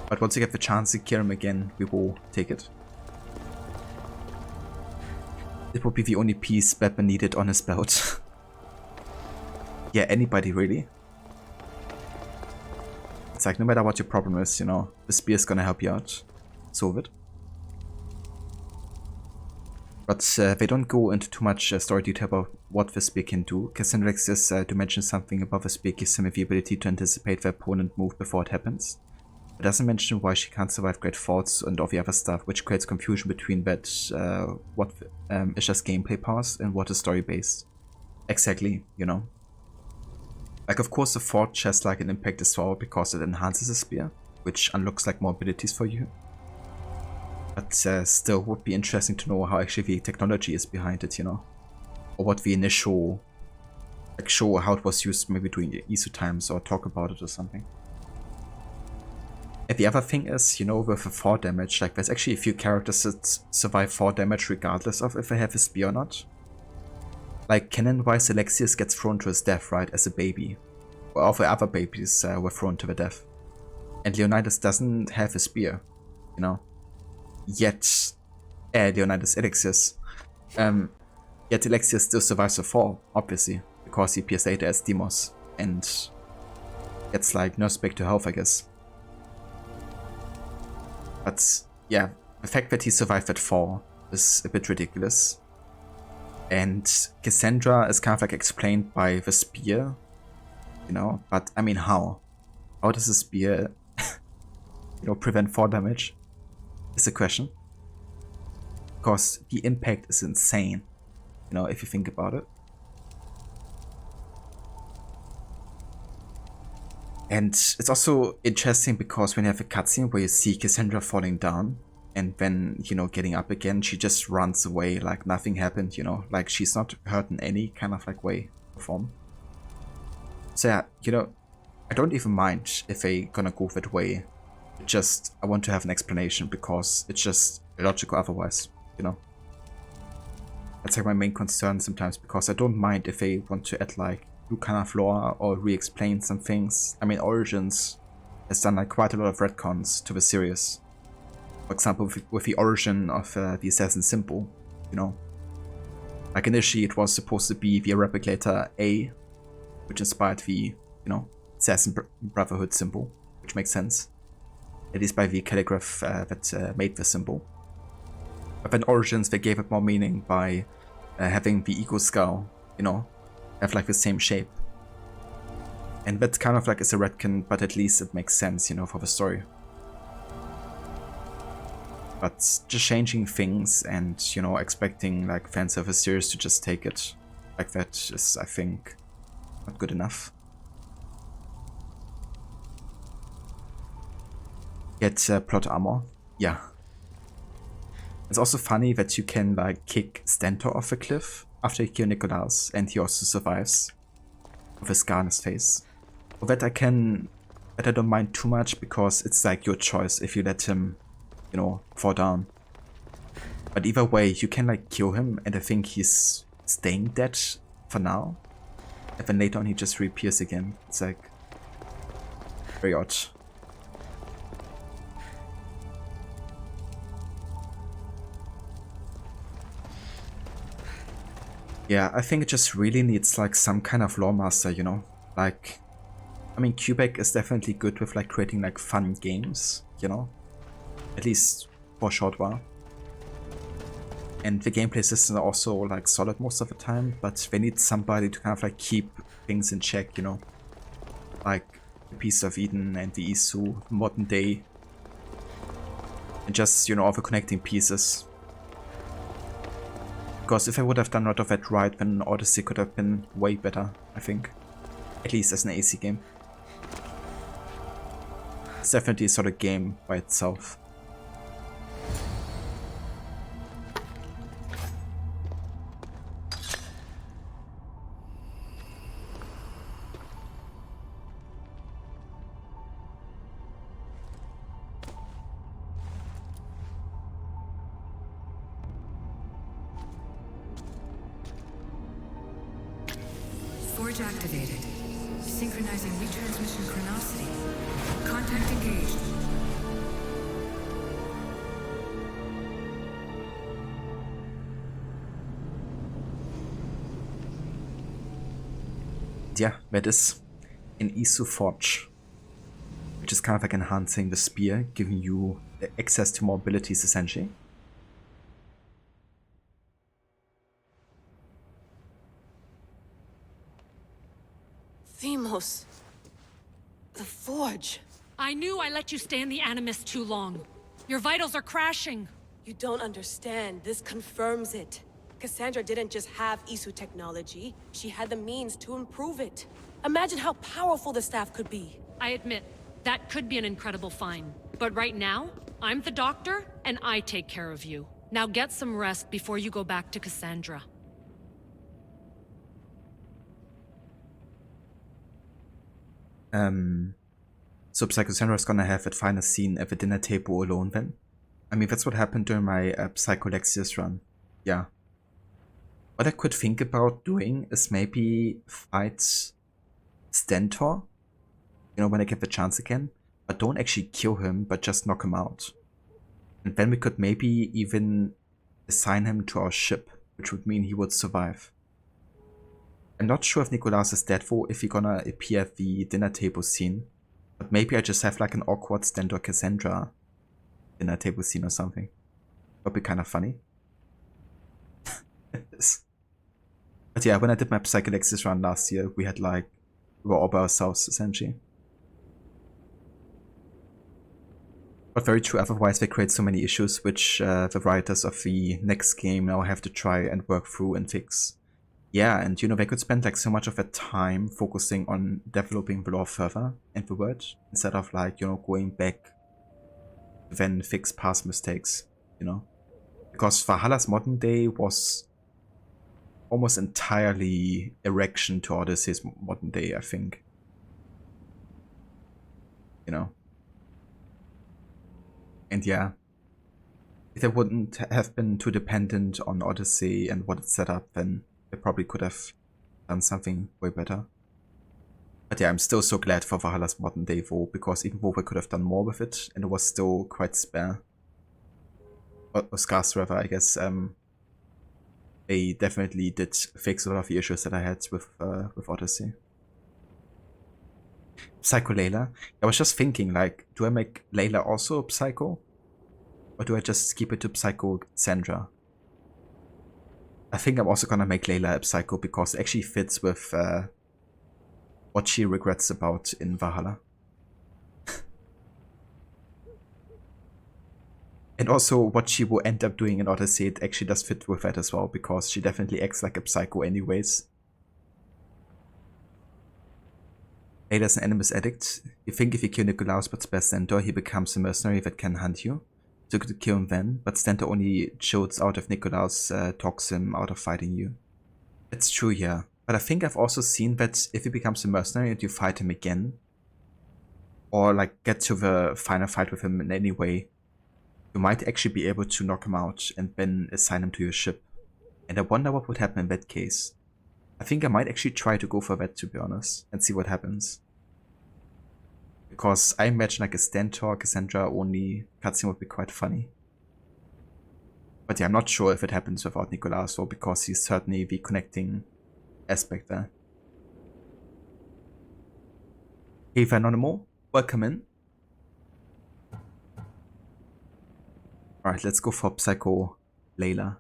But once you get the chance to kill him again, we will take it. It would be the only piece Batman needed on his belt. Yeah, anybody really. It's like no matter what your problem is, you know, the spear is gonna help you out. Solve it. But they don't go into too much story detail about what the spear can do. Cassandra says to mention something about the spear gives him the ability to anticipate the opponent move before it happens. It doesn't mention why she can't survive great faults and all the other stuff, which creates confusion between that what is just gameplay powers and what is story based. Exactly, you know. Like of course the forge has like an impact as well because it enhances the spear, which unlocks like more abilities for you. But still would be interesting to know how actually the technology is behind it, you know. Or what the initial, like show how it was used maybe during the Iso times or talk about it or something. And the other thing is, you know, with the 4 damage, like there's actually a few characters that survive 4 damage regardless of if they have a spear or not. Like canon-wise, Alexius gets thrown to his death, right, as a baby. Or all the other babies were thrown to their death. And Leonidas doesn't have a spear, you know. Yet, Leonidas, Alexius. Yet Alexius still survives the fall, obviously. because he appears later as Deimos and gets like nursed back to health, I guess. But yeah, the fact that he survived that fall is a bit ridiculous. And Cassandra is kind of like explained by the spear, you know, but I mean, how? How does a spear, you know, prevent fall damage? Is the question. Because the impact is insane, you know, if you think about it. And it's also interesting because when you have a cutscene where you see Cassandra falling down, and then, you know, getting up again, she just runs away like nothing happened, you know, like she's not hurt in any kind of like way or form. So yeah, you know, I don't even mind if they gonna go that way. Just, I want to have an explanation because it's just illogical otherwise, you know. That's like my main concern sometimes, because I don't mind if they want to add like new kind of lore or re-explain some things. I mean, Origins has done like quite a lot of retcons to the series. For example, with the origin of the assassin symbol, you know. Like initially it was supposed to be the replicator A, which inspired the, you know, assassin brotherhood symbol, which makes sense. At least by the calligraph that made the symbol. But then Origins, they gave it more meaning by having the ego skull, you know, have like the same shape. And that kind of like is a retcon, but at least it makes sense, you know, for the story. But just changing things and, you know, expecting like fans of a series to just take it like that is, I think, not good enough. Get plot armor, yeah. It's also funny that you can like kick Stentor off a cliff after you kill Nicholas, and he also survives with a scar on his face. Well, that I don't mind too much, because it's like your choice if you let him, you know, fall down. But either way, you can like kill him, and I think he's staying dead for now. And then later on he just reappears again. It's like very odd. Yeah, I think it just really needs like some kind of lore master, you know? Like, I mean, Quebec is definitely good with like creating like fun games, you know? At least for a short while. And the gameplay systems are also like solid most of the time, but they need somebody to kind of like keep things in check, you know? Like the Piece of Eden and the Isu, modern day. And just, you know, all the connecting pieces. Because if I would have done a lot of that right, then Odyssey could have been way better, I think. At least as an AC game. It's definitely a solid game by itself. Forge activated. Synchronizing retransmission chronicity. Contact engaged. Yeah, that is an Isu Forge, which is kind of like enhancing the spear, giving you access to more abilities essentially. Deimos. The Forge. I knew I let you stay in the Animus too long. Your vitals are crashing. You don't understand. This confirms it. Cassandra didn't just have Isu technology. She had the means to improve it. Imagine how powerful the staff could be. I admit, that could be an incredible find. But right now, I'm the doctor, and I take care of you. Now get some rest before you go back to Cassandra. So Psychosandra's gonna have that final scene at the dinner table alone then? I mean, that's what happened during my Psycholexius run. Yeah. What I could think about doing is maybe fight Stentor, you know, when I get the chance again, but don't actually kill him, but just knock him out. And then we could maybe even assign him to our ship, which would mean he would survive. I'm not sure if Nikolaus is dead or if he's gonna appear at the dinner table scene. But maybe I just have like an awkward Stentor Cassandra dinner table scene or something. Would be kind of funny. But yeah, when I did my Psychalexis run last year, we had like, we were all by ourselves essentially. But very true, otherwise they create so many issues which the writers of the next game now have to try and work through and fix. Yeah, and you know, they could spend like so much of their time focusing on developing the lore further and the world, instead of like, you know, going back to then fix past mistakes, you know. Because Valhalla's modern day was almost entirely erection to Odyssey's modern day, I think. You know. And yeah, if they wouldn't have been too dependent on Odyssey and what it set up, then they probably could have done something way better. But yeah, I'm still so glad for Valhalla's modern day though, because even though they could have done more with it, and it was still quite spare. Or scarce rather, I guess. They definitely did fix a lot of the issues that I had with Odyssey. Psycho Layla. I was just thinking, like, do I make Layla also a Psycho? Or do I just keep it to Psycho Sandra? I think I'm also gonna make Layla a Psycho because it actually fits with what she regrets about in Valhalla. And also what she will end up doing in Odyssey, it actually does fit with that as well, because she definitely acts like a psycho anyways. Layla's an Animus addict. You think if you kill Nikolaus but spare Stentor, he becomes a mercenary that can hunt you. So you could kill him then, but Stentor only shoots out if Nikolaus talks him out of fighting you. That's true, yeah. But I think I've also seen that if he becomes a mercenary and you fight him again, or like get to the final fight with him in any way, you might actually be able to knock him out and then assign him to your ship. And I wonder what would happen in that case. I think I might actually try to go for that, to be honest, and see what happens. Because I imagine like a Stentor Cassandra only cutscene would be quite funny. But yeah, I'm not sure if it happens without Nikolaus, or because he's certainly the connecting aspect there. Hey Anonymous, welcome in. Alright, let's go for Psycho Layla.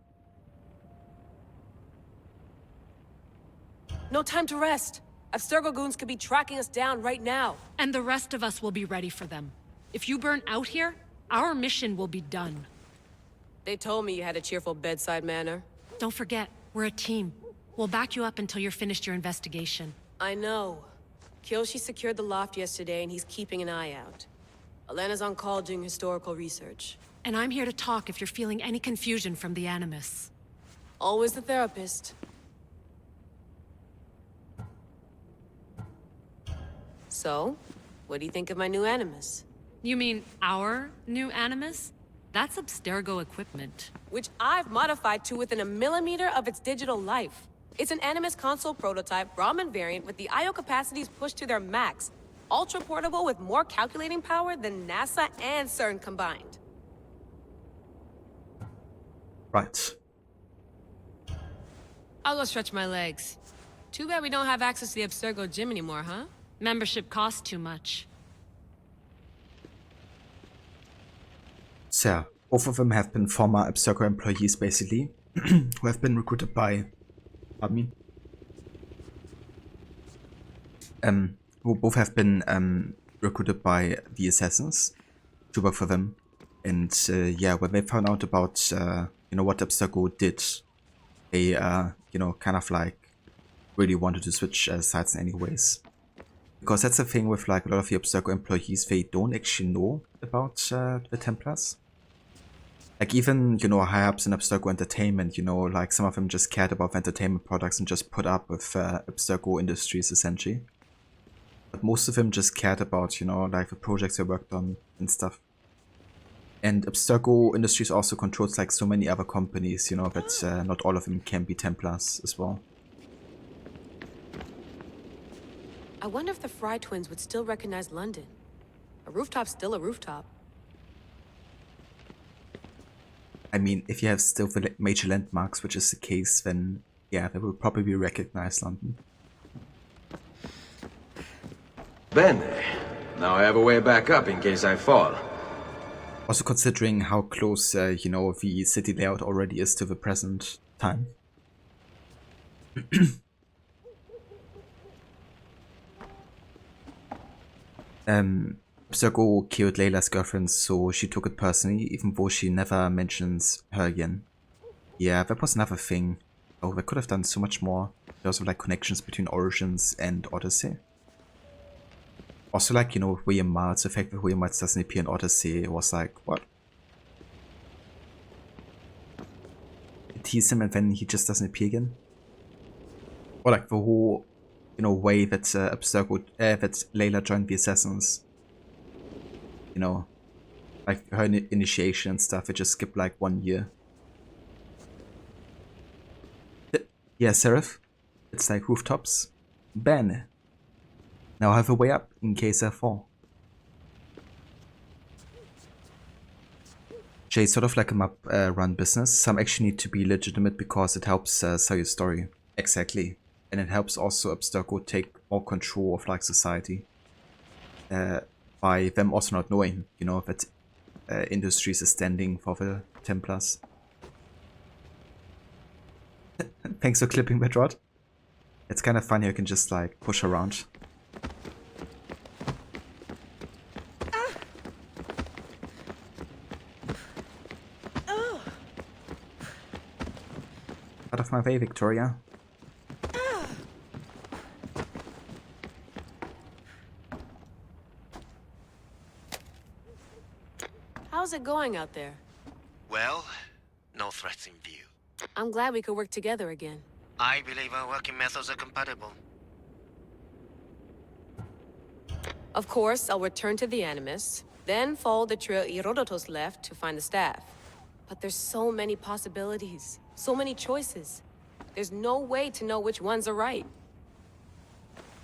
No time to rest. Abstergo goons could be tracking us down right now. And the rest of us will be ready for them. If you burn out here, our mission will be done. They told me you had a cheerful bedside manner. Don't forget, we're a team. We'll back you up until you're finished your investigation. I know. Kyoshi secured the loft yesterday and he's keeping an eye out. Elena's on call doing historical research. And I'm here to talk if you're feeling any confusion from the Animus. Always the therapist. So, what do you think of my new Animus? You mean our new Animus? That's Abstergo equipment. Which I've modified to within a millimeter of its digital life. It's an Animus console prototype, Brahmin variant with the I/O capacities pushed to their max. Ultra portable with more calculating power than NASA and CERN combined. Right. I'll go stretch my legs. Too bad we don't have access to the Abstergo gym anymore, huh? Membership costs too much. So yeah, both of them have been former Abstergo employees basically, who have been recruited by, who both have been recruited by the assassins to work for them. And yeah, when they found out about you know, what Abstergo did, they you know, kind of like really wanted to switch sides anyways. Because that's the thing with like a lot of the Abstergo employees, they don't actually know about the Templars. Like even, you know, high ups in Abstergo Entertainment, you know, like some of them just cared about entertainment products and just put up with Abstergo Industries essentially. But most of them just cared about, you know, like the projects they worked on and stuff. And Abstergo Industries also controls like so many other companies, you know, that not all of them can be Templars as well. I wonder if the Fry twins would still recognize London. A rooftop's still a rooftop. I mean, if you have still the major landmarks, which is the case, then yeah, they will probably recognize London. Bene. Now I have a way back up in case I fall. Also considering how close, you know, the city layout already is to the present time. Abstergo killed Layla's girlfriend, so she took it personally, even though she never mentions her again. Yeah, that was another thing. Oh, they could have done so much more. There also like connections between Origins and Odyssey. Also like, you know, William Miles, the fact that William Miles doesn't appear in Odyssey was like, what? You tease him and then he just doesn't appear again? Or like the whole, you know, way that Abstergo, that Layla joined the Assassins. You know, like her initiation and stuff, it just skipped like 1 year. Yeah, Seraph. It's like rooftops. Bene. Now I have a way up in case I fall. Jay, sort of like a map run business. Some actually need to be legitimate because it helps sell your story. Exactly. And it helps also Abstergo take more control of like society. By them also not knowing, you know, that Industries is standing for the Templars. Thanks for clipping that rod. It's kind of funny you can just like push around. Out of my way, Victoria. How's it going out there? Well, no threats in view. I'm glad we could work together again. I believe our working methods are compatible. Of course, I'll return to the Animus, then follow the trail Herodotus left to find the staff. But there's so many possibilities, so many choices. There's no way to know which ones are right.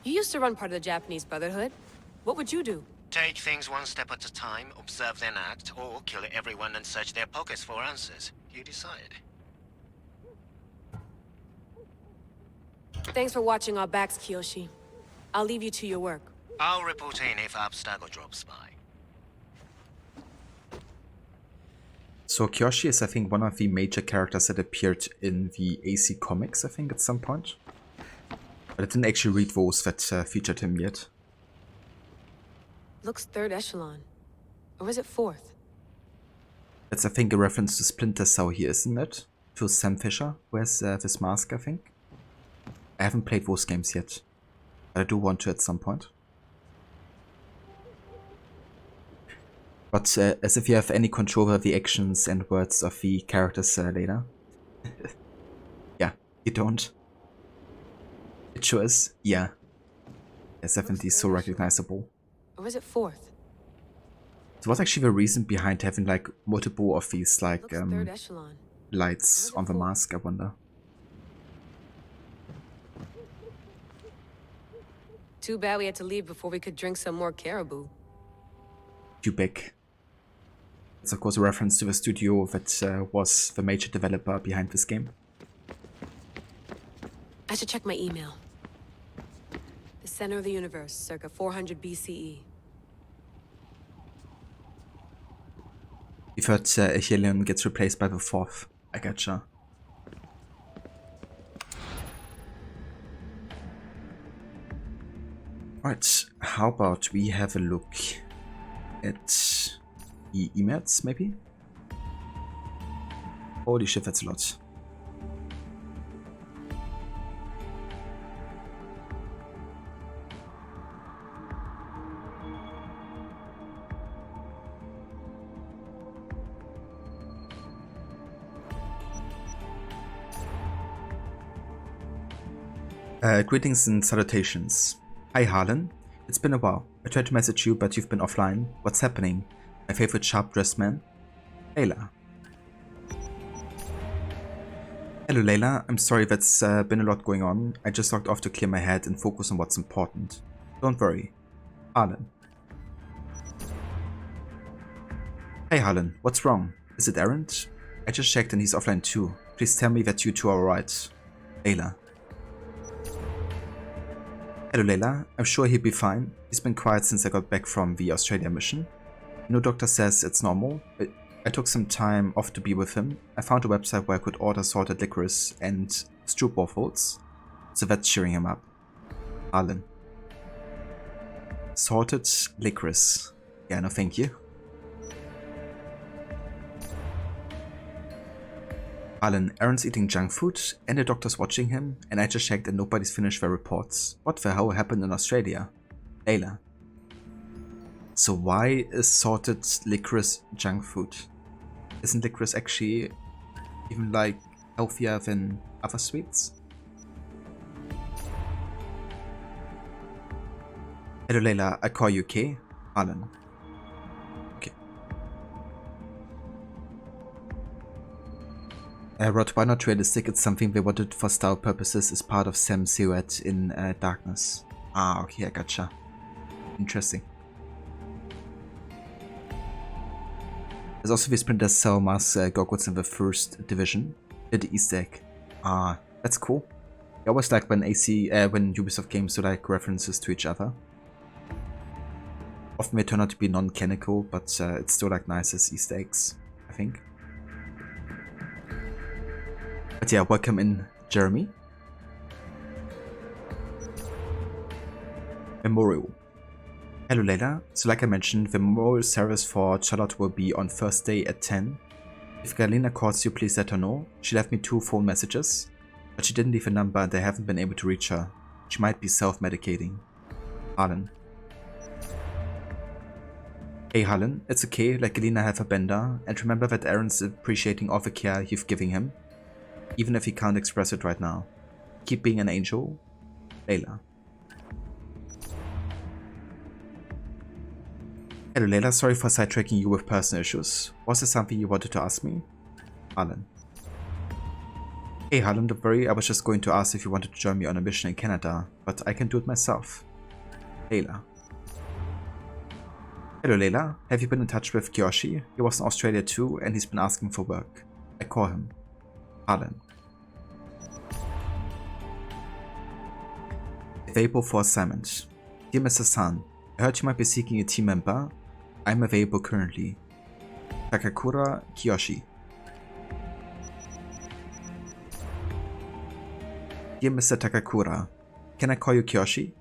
You used to run part of the Japanese Brotherhood. What would you do? Take things one step at a time, observe then act, or kill everyone and search their pockets for answers. You decide. Thanks for watching our backs, Kiyoshi. I'll leave you to your work. I'll report in if Abstergo drops by. So Kiyoshi is, I think, one of the major characters that appeared in the AC comics, I think, at some point. But I didn't actually read those that featured him yet. Looks third echelon. Or is it fourth? That's, I think, a reference to Splinter Cell here, isn't it? To Sam Fisher, who has this mask, I think. I haven't played those games yet, but I do want to at some point. But as if you have any control over the actions and words of the characters later. Yeah, you don't. It sure is. Yeah. It's definitely so recognizable. Or is it fourth? So what's actually the reason behind having like multiple of these like third echelon. lights on the mask, I wonder? Too bad we had to leave before we could drink some more caribou. Quebec. It's of course a reference to the studio that was the major developer behind this game. I should check my email. The center of the universe, circa 400 BCE. We've heard Echelion gets replaced by the fourth. I gotcha. Right, how about we have a look at the emails, maybe? Holy shit, that's a lot. Greetings and salutations. Hi Harlan, it's been a while. I tried to message you, but you've been offline. What's happening? My favorite sharp-dressed man? Layla. Hello Layla, I'm sorry that's been a lot going on. I just logged off to clear my head and focus on what's important. Don't worry. Harlan. Hey Harlan, what's wrong? Is it Errant? I just checked and he's offline too. Please tell me that you two are alright. Layla. Hello Layla, I'm sure he'll be fine. He's been quiet since I got back from the Australia mission. Doctor says it's normal. I took some time off to be with him. I found a website where I could order salted licorice and stewed waffles, so that's cheering him up. Alan. Salted licorice. Yeah, no thank you. Alan, Aaron's eating junk food and the doctor's watching him, and I just checked and nobody's finished their reports. What the hell happened in Australia? Layla. So why is salted licorice junk food? Isn't licorice actually even like healthier than other sweets? Hello Layla, I call you K. Alan. Okay. Rod, why not realistic? It's something they wanted for style purposes as part of Sam's silhouette in Darkness. Ah, okay, I gotcha. Interesting. There's also this Splinter Cell mask Gorgots in the first division. The Easter egg. Ah, that's cool. I always like when when Ubisoft games do like references to each other. Often they turn out to be non-canonical, but it's still like nice as Easter eggs, I think. But yeah, welcome in, Jeremy. Memorial. Hello Layla, so like I mentioned, the memorial service for Charlotte will be on Thursday at 10. If Galina calls you, please let her know. She left me 2 phone messages, but she didn't leave a number and I haven't been able to reach her. She might be self-medicating. Harlan. Hey Harlan, it's okay, let Galina have a bender, and remember that Aaron's appreciating all the care you've given him, even if he can't express it right now. Keep being an angel. Layla. Hello Layla, sorry for sidetracking you with personal issues. Was there something you wanted to ask me? Harlan. Hey Harlan, don't worry, I was just going to ask if you wanted to join me on a mission in Canada, but I can do it myself. Layla. Hello Layla, have you been in touch with Kyoshi? He was in Australia too and he's been asking for work. I call him. Harlan. Available for assignment. Dear Mr. San, I heard you might be seeking a team member. I'm available currently. Takakura Kiyoshi. Dear Mr. Takakura, can I call you Kiyoshi?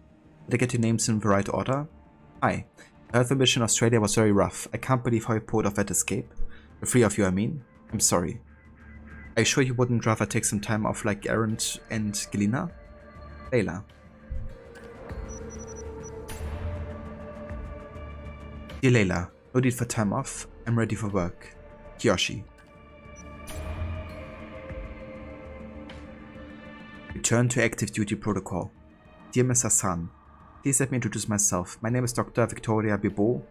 Did I get your names in the right order? Hi. I heard the mission in Australia was very rough. I can't believe how you pulled off that escape. The 3 of you, I mean. I'm sorry. Are you sure you wouldn't rather take some time off like Aaron and Galina? Layla. Dear Layla, no need for time off. I'm ready for work. Kiyoshi. Return to active duty protocol. Dear Mr. San, please let me introduce myself. My name is Dr. Victoria Bibo,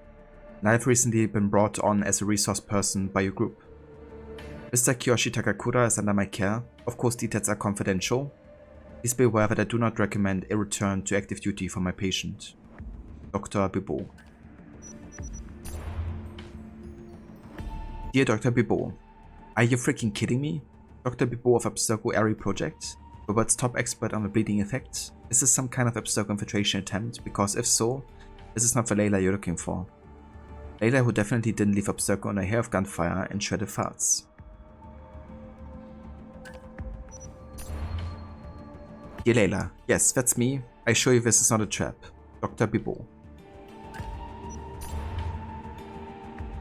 and I have recently been brought on as a resource person by your group. Mr. Kiyoshi Takakura is under my care. Of course, details are confidential. Please be aware that I do not recommend a return to active duty for my patient. Dr. Bibo. Dear Dr. Bibo, are you freaking kidding me? Dr. Bibo of Abstergo Airy Project? The world's top expert on the bleeding effects? Is this some kind of Abstergo infiltration attempt? Because if so, this is not the Layla you're looking for. Layla who definitely didn't leave Abstergo on a hair of gunfire and shredded farts. Dear Layla, yes, that's me. I assure you this is not a trap. Dr. Bibo.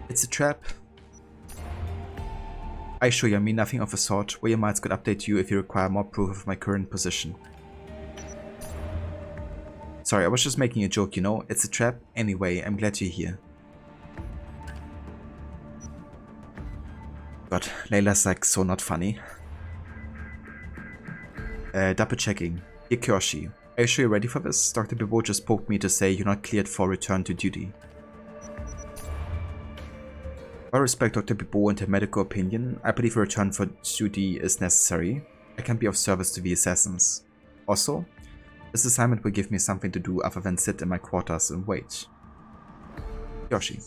It's a trap. I assure you I mean nothing of the sort. William Miles could update you if you require more proof of my current position. Sorry, I was just making a joke, you know. It's a trap. Anyway, I'm glad you're here. God, Layla's like so not funny. Double checking. Dear Kyoshi, are you sure you're ready for this? Dr. Bibo just poked me to say you're not cleared for return to duty. I respect Dr. Bibo and her medical opinion. I believe a return for duty is necessary. I can be of service to the assassins. Also, this assignment will give me something to do other than sit in my quarters and wait. Yoshi.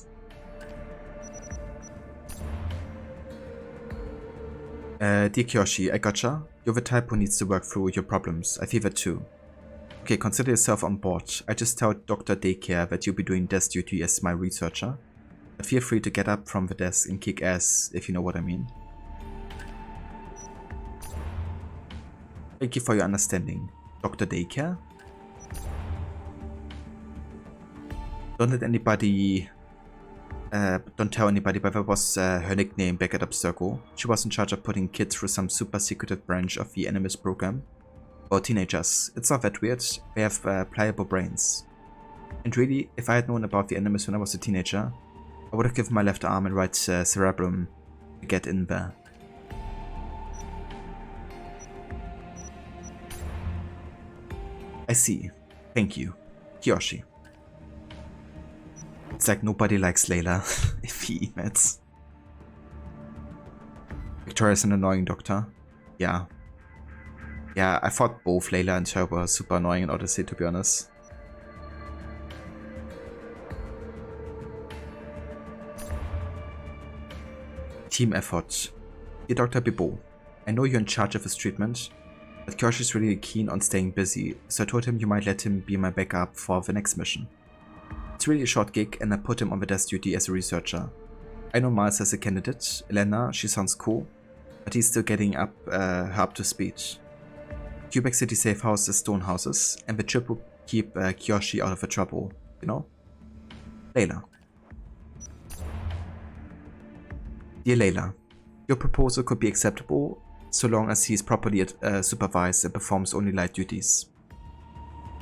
Dear Kyoshi, I gotcha. You're the type who needs to work through your problems. I feel that too. Okay, consider yourself on board. I just told Dr. Daycare that you'll be doing desk duty as my researcher. But feel free to get up from the desk and kick ass, if you know what I mean. Thank you for your understanding. Dr. Daycare? Don't let anybody... don't tell anybody, but that was her nickname back at Abstergo. She was in charge of putting kids through some super secretive branch of the Animus program. Or teenagers. It's not that weird. They have pliable brains. And really, if I had known about the Animus when I was a teenager, I would have given my left arm and right cerebrum to get in there. I see. Thank you. Kiyoshi. It's like nobody likes Layla if he emits. Victoria's an annoying doctor. Yeah. Yeah, I thought both Layla and her were super annoying in Odyssey, to be honest. Team effort. Dear Dr. Bibo, I know you're in charge of his treatment, but Kyoshi's really keen on staying busy, so I told him you might let him be my backup for the next mission. It's really a short gig, and I put him on the desk duty as a researcher. I know Miles as a candidate. Elena, she sounds cool, but he's still getting her up to speed. Quebec City safe house is stone houses, and the trip will keep Kiyoshi out of the trouble, you know? Layla. Dear Layla, your proposal could be acceptable so long as he is properly supervised and performs only light duties.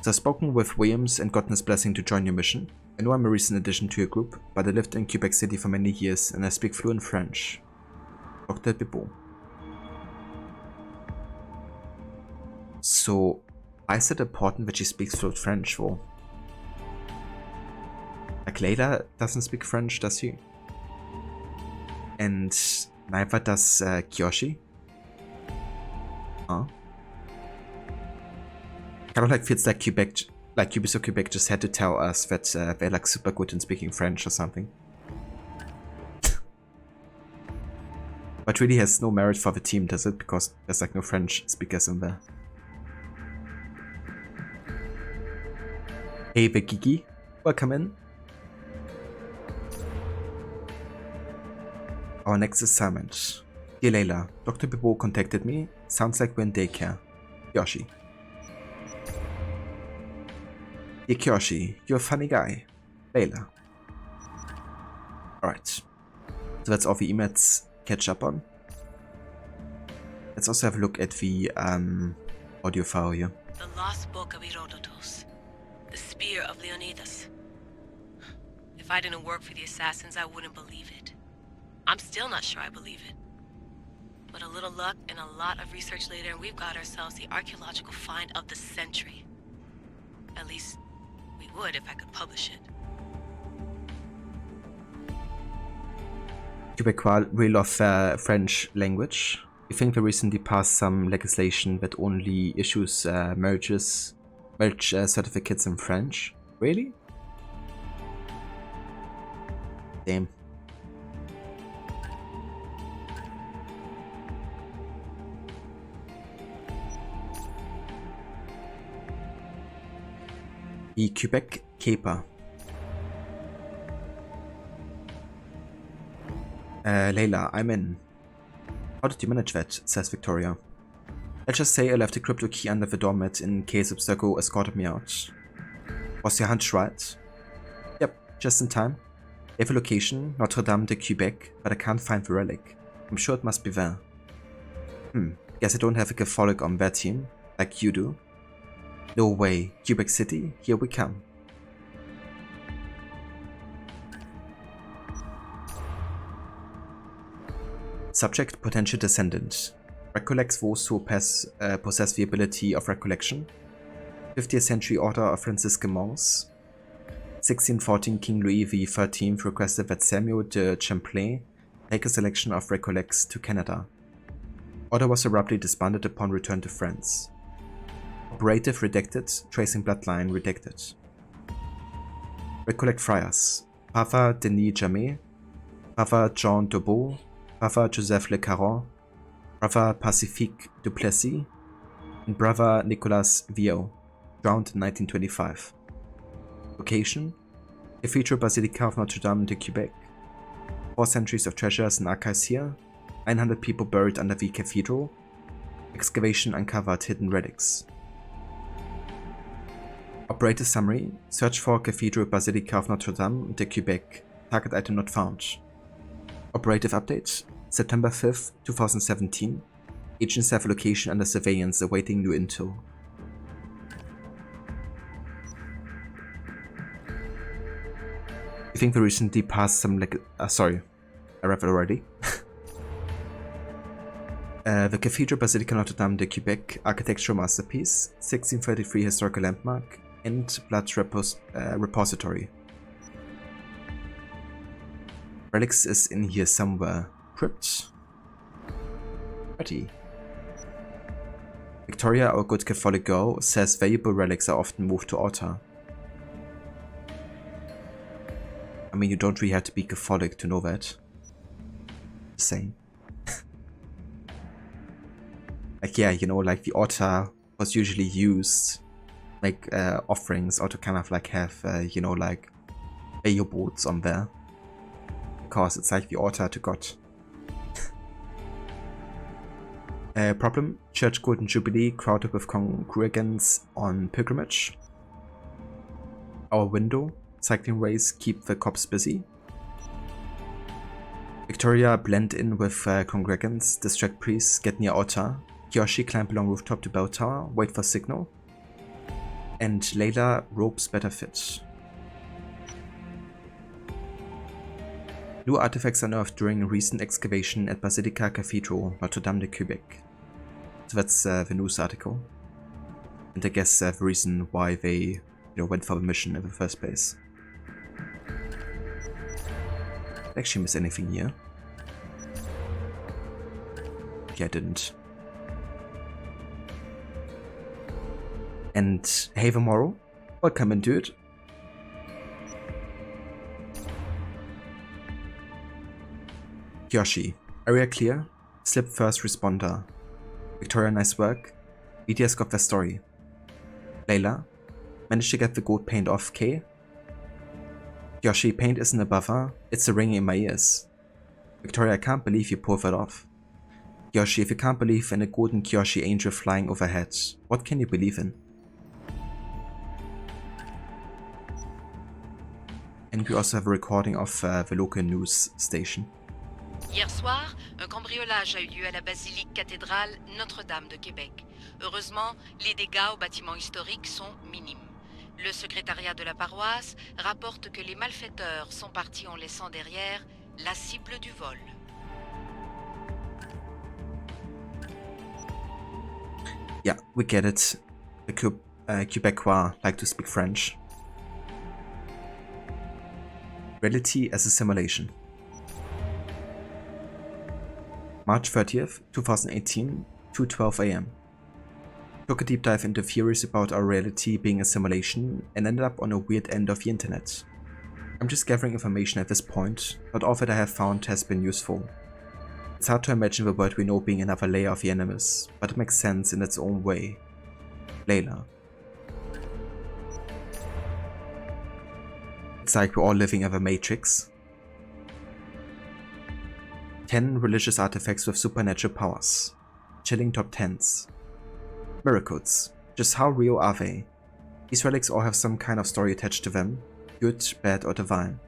So I've spoken with Williams and gotten his blessing to join your mission. I know I'm a recent addition to your group, but I lived in Quebec City for many years and I speak fluent French. Dr. Bibo. So, why is it important that she speaks fluent French for? Like Layla doesn't speak French, does she? And neither does Kiyoshi? Huh? Kind of like feels like Quebec, like Ubisoft Quebec just had to tell us that they're like super good in speaking French or something. But really has no merit for the team, does it? Because there's like no French speakers in there. Hey, the Gigi, welcome in. Our next assignment. Dear Layla, Dr. Bibo contacted me. Sounds like we're in daycare. Yoshi. Dear Kiyoshi, you're a funny guy. Layla. Alright. So that's all the emails catch up on. Let's also have a look at the audio file here. The Lost Book of Herodotus. The Spear of Leonidas. If I didn't work for the assassins, I wouldn't believe it. I'm still not sure I believe it. But a little luck and a lot of research later, and we've got ourselves the archaeological find of the century. At least, we would if I could publish it. Quebecois really love French language. You think they recently passed some legislation that only issues marriage certificates in French? Really? Damn. The Quebec Caper. Layla, I'm in. How did you manage that? Says Victoria. Let's just say I left a crypto key under the doormat in case Abstergo escorted me out. Was your hunch right? Yep, just in time. They have a location, Notre Dame de Quebec, but I can't find the relic. I'm sure it must be there. Guess I don't have a Catholic on their team, like you do. No way, Quebec City, here we come. Subject, potential descendant. Recollects those who possess the ability of recollection. 50th century order of Franciscan monks. 1614 King Louis XIII requested that Samuel de Champlain take a selection of recollects to Canada. Order was abruptly disbanded upon return to France. Operative redacted, tracing bloodline redacted. Recollect friars. Father Denis Jamet, Father Jean Daubeau, Father Joseph Le Caron, Brother Pacifique Duplessis, and Brother Nicolas Viau drowned in 1925. Location: Cathedral Basilica of Notre Dame de Quebec. 4 centuries of treasures and archives here. 900 people buried under the cathedral. Excavation uncovered hidden relics. Operator summary: search for Cathedral Basilica of Notre Dame de Quebec. Target item not found. Operative update: September 5th, 2017. Agents have a location under surveillance awaiting new intel. You think we recently passed some sorry, I read it already. The Cathedral Basilica Notre Dame de Quebec, architectural masterpiece, 1633 historical landmark, and blood repository. Relics is in here somewhere. Crypt. Pretty. Victoria, our good Catholic girl, says valuable relics are often moved to altar. I mean, you don't really have to be Catholic to know that. Same. Like, yeah, you know, like the altar was usually used, like, offerings, or to kind of like have, you know, like, boats on there. Because it's like the altar to God. Problem: Church Golden Jubilee crowded with congregants on pilgrimage. Our window: cycling race keep the cops busy. Victoria blend in with congregants, distract priests, get near altar. Kyoshi climb along rooftop to bell tower, wait for signal. And Layla robes better fit. New artifacts unearthed during recent excavation at Basilica Cathedral, Notre Dame de Quebec. So that's the news article. And I guess the reason why they, you know, went for the mission in the first place. Did I actually miss anything here? Yeah, I didn't. And hey, tomorrow, welcome in, dude. Yoshi, area clear. Slip first responder. Victoria, nice work. BTS got their story. Layla, managed to get the gold paint off K. Yoshi, paint isn't a buffer, it's a ringing in my ears. Victoria, I can't believe you pulled that off. Yoshi, if you can't believe in a golden Kyoshi angel flying overhead, what can you believe in? And we also have a recording of the local news station. Hier soir, un cambriolage a eu lieu à la basilique cathédrale Notre-Dame de Québec. Heureusement, les dégâts au bâtiment historique sont minimes. Le secrétariat de la paroisse rapporte que les malfaiteurs sont partis en laissant derrière la cible du vol. Yeah, we get it. The Quebecois like to speak French. Reality as a simulation. March 30th, 2018, 2:12 AM. Took a deep dive into theories about our reality being a simulation and ended up on a weird end of the internet. I'm just gathering information at this point, not all that I have found has been useful. It's hard to imagine the world we know being another layer of the Animus, but it makes sense in its own way. Layla. It's like we're all living in the Matrix. 10 religious artifacts with supernatural powers. Chilling top 10s. Miracles. Just how real are they? These relics all have some kind of story attached to them. Good, bad or divine.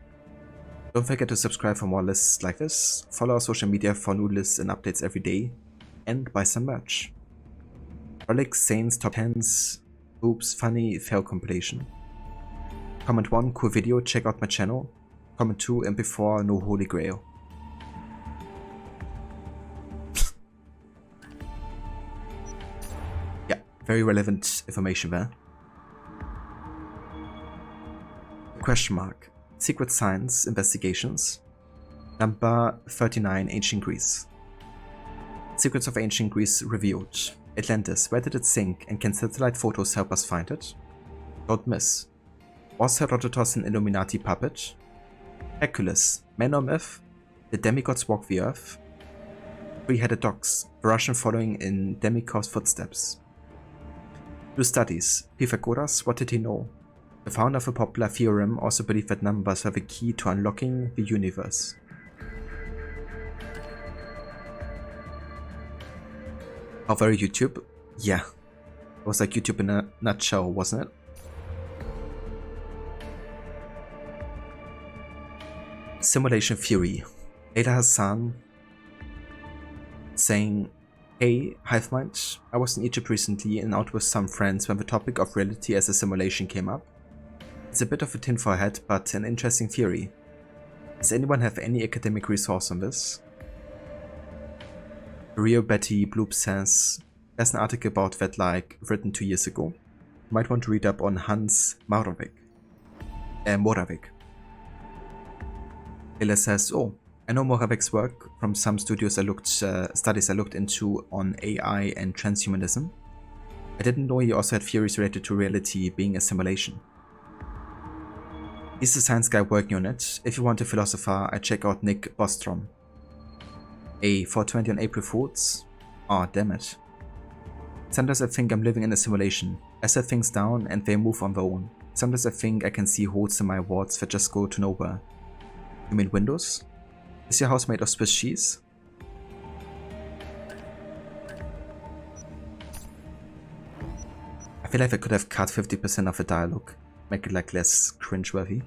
Don't forget to subscribe for more lists like this, follow our social media for new lists and updates every day, and buy some merch. Relics, Saints, top 10s, oops, funny, fail compilation. Comment 1, cool video, check out my channel. Comment 2, MP4, no holy grail. Yeah, very relevant information there. Question mark. Secret Science Investigations. Number 39, Ancient Greece. Secrets of Ancient Greece revealed. Atlantis, where did it sink, and can satellite photos help us find it? Don't miss. Was Herodotus an Illuminati puppet? Hercules, man or myth? Did demigods walk the earth? Three-headed dogs, the Russian following in Demikov's footsteps. Do studies. Pythagoras, what did he know? The founder of a popular theorem also believed that numbers were the key to unlocking the universe. How very YouTube? Yeah. It was like YouTube in a nutshell, wasn't it? Simulation theory. Ada Hassan saying, "Hey, Hivemind, I was in Egypt recently and out with some friends when the topic of reality as a simulation came up. It's a bit of a tinfoil hat, but an interesting theory. Does anyone have any academic resource on this?" Rio Betty Bloop says, "There's an article about that like written 2 years ago. You might want to read up on Hans Moravec. Ella says, "Oh, I know Moravec's work from some studies I looked into on AI and transhumanism. I didn't know he also had theories related to reality being a simulation. He's a science guy working on it. If you want a philosopher, I check out Nick Bostrom. A 420 on April Fools? Aw, damn it. Sometimes I think I'm living in a simulation. I set things down and they move on their own. Sometimes I think I can see holes in my walls that just go to nowhere. You mean windows? Is your house made of Swiss cheese?" I feel like I could have cut 50% of the dialogue, make it like less cringeworthy.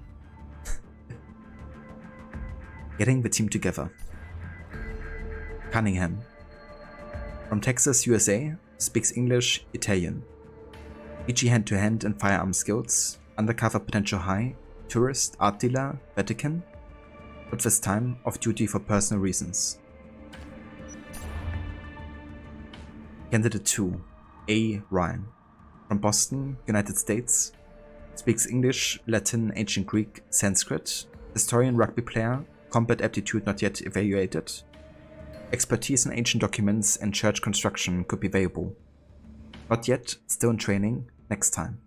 Getting the team together. Cunningham. From Texas, USA, speaks English, Italian. EG hand-to-hand and firearm skills, undercover potential high, tourist, art dealer, Vatican, but this time off duty for personal reasons. Candidate 2, A. Ryan. From Boston, United States, speaks English, Latin, Ancient Greek, Sanskrit, historian, rugby player, combat aptitude not yet evaluated. Expertise in ancient documents and church construction could be valuable. Not yet, still in training, next time.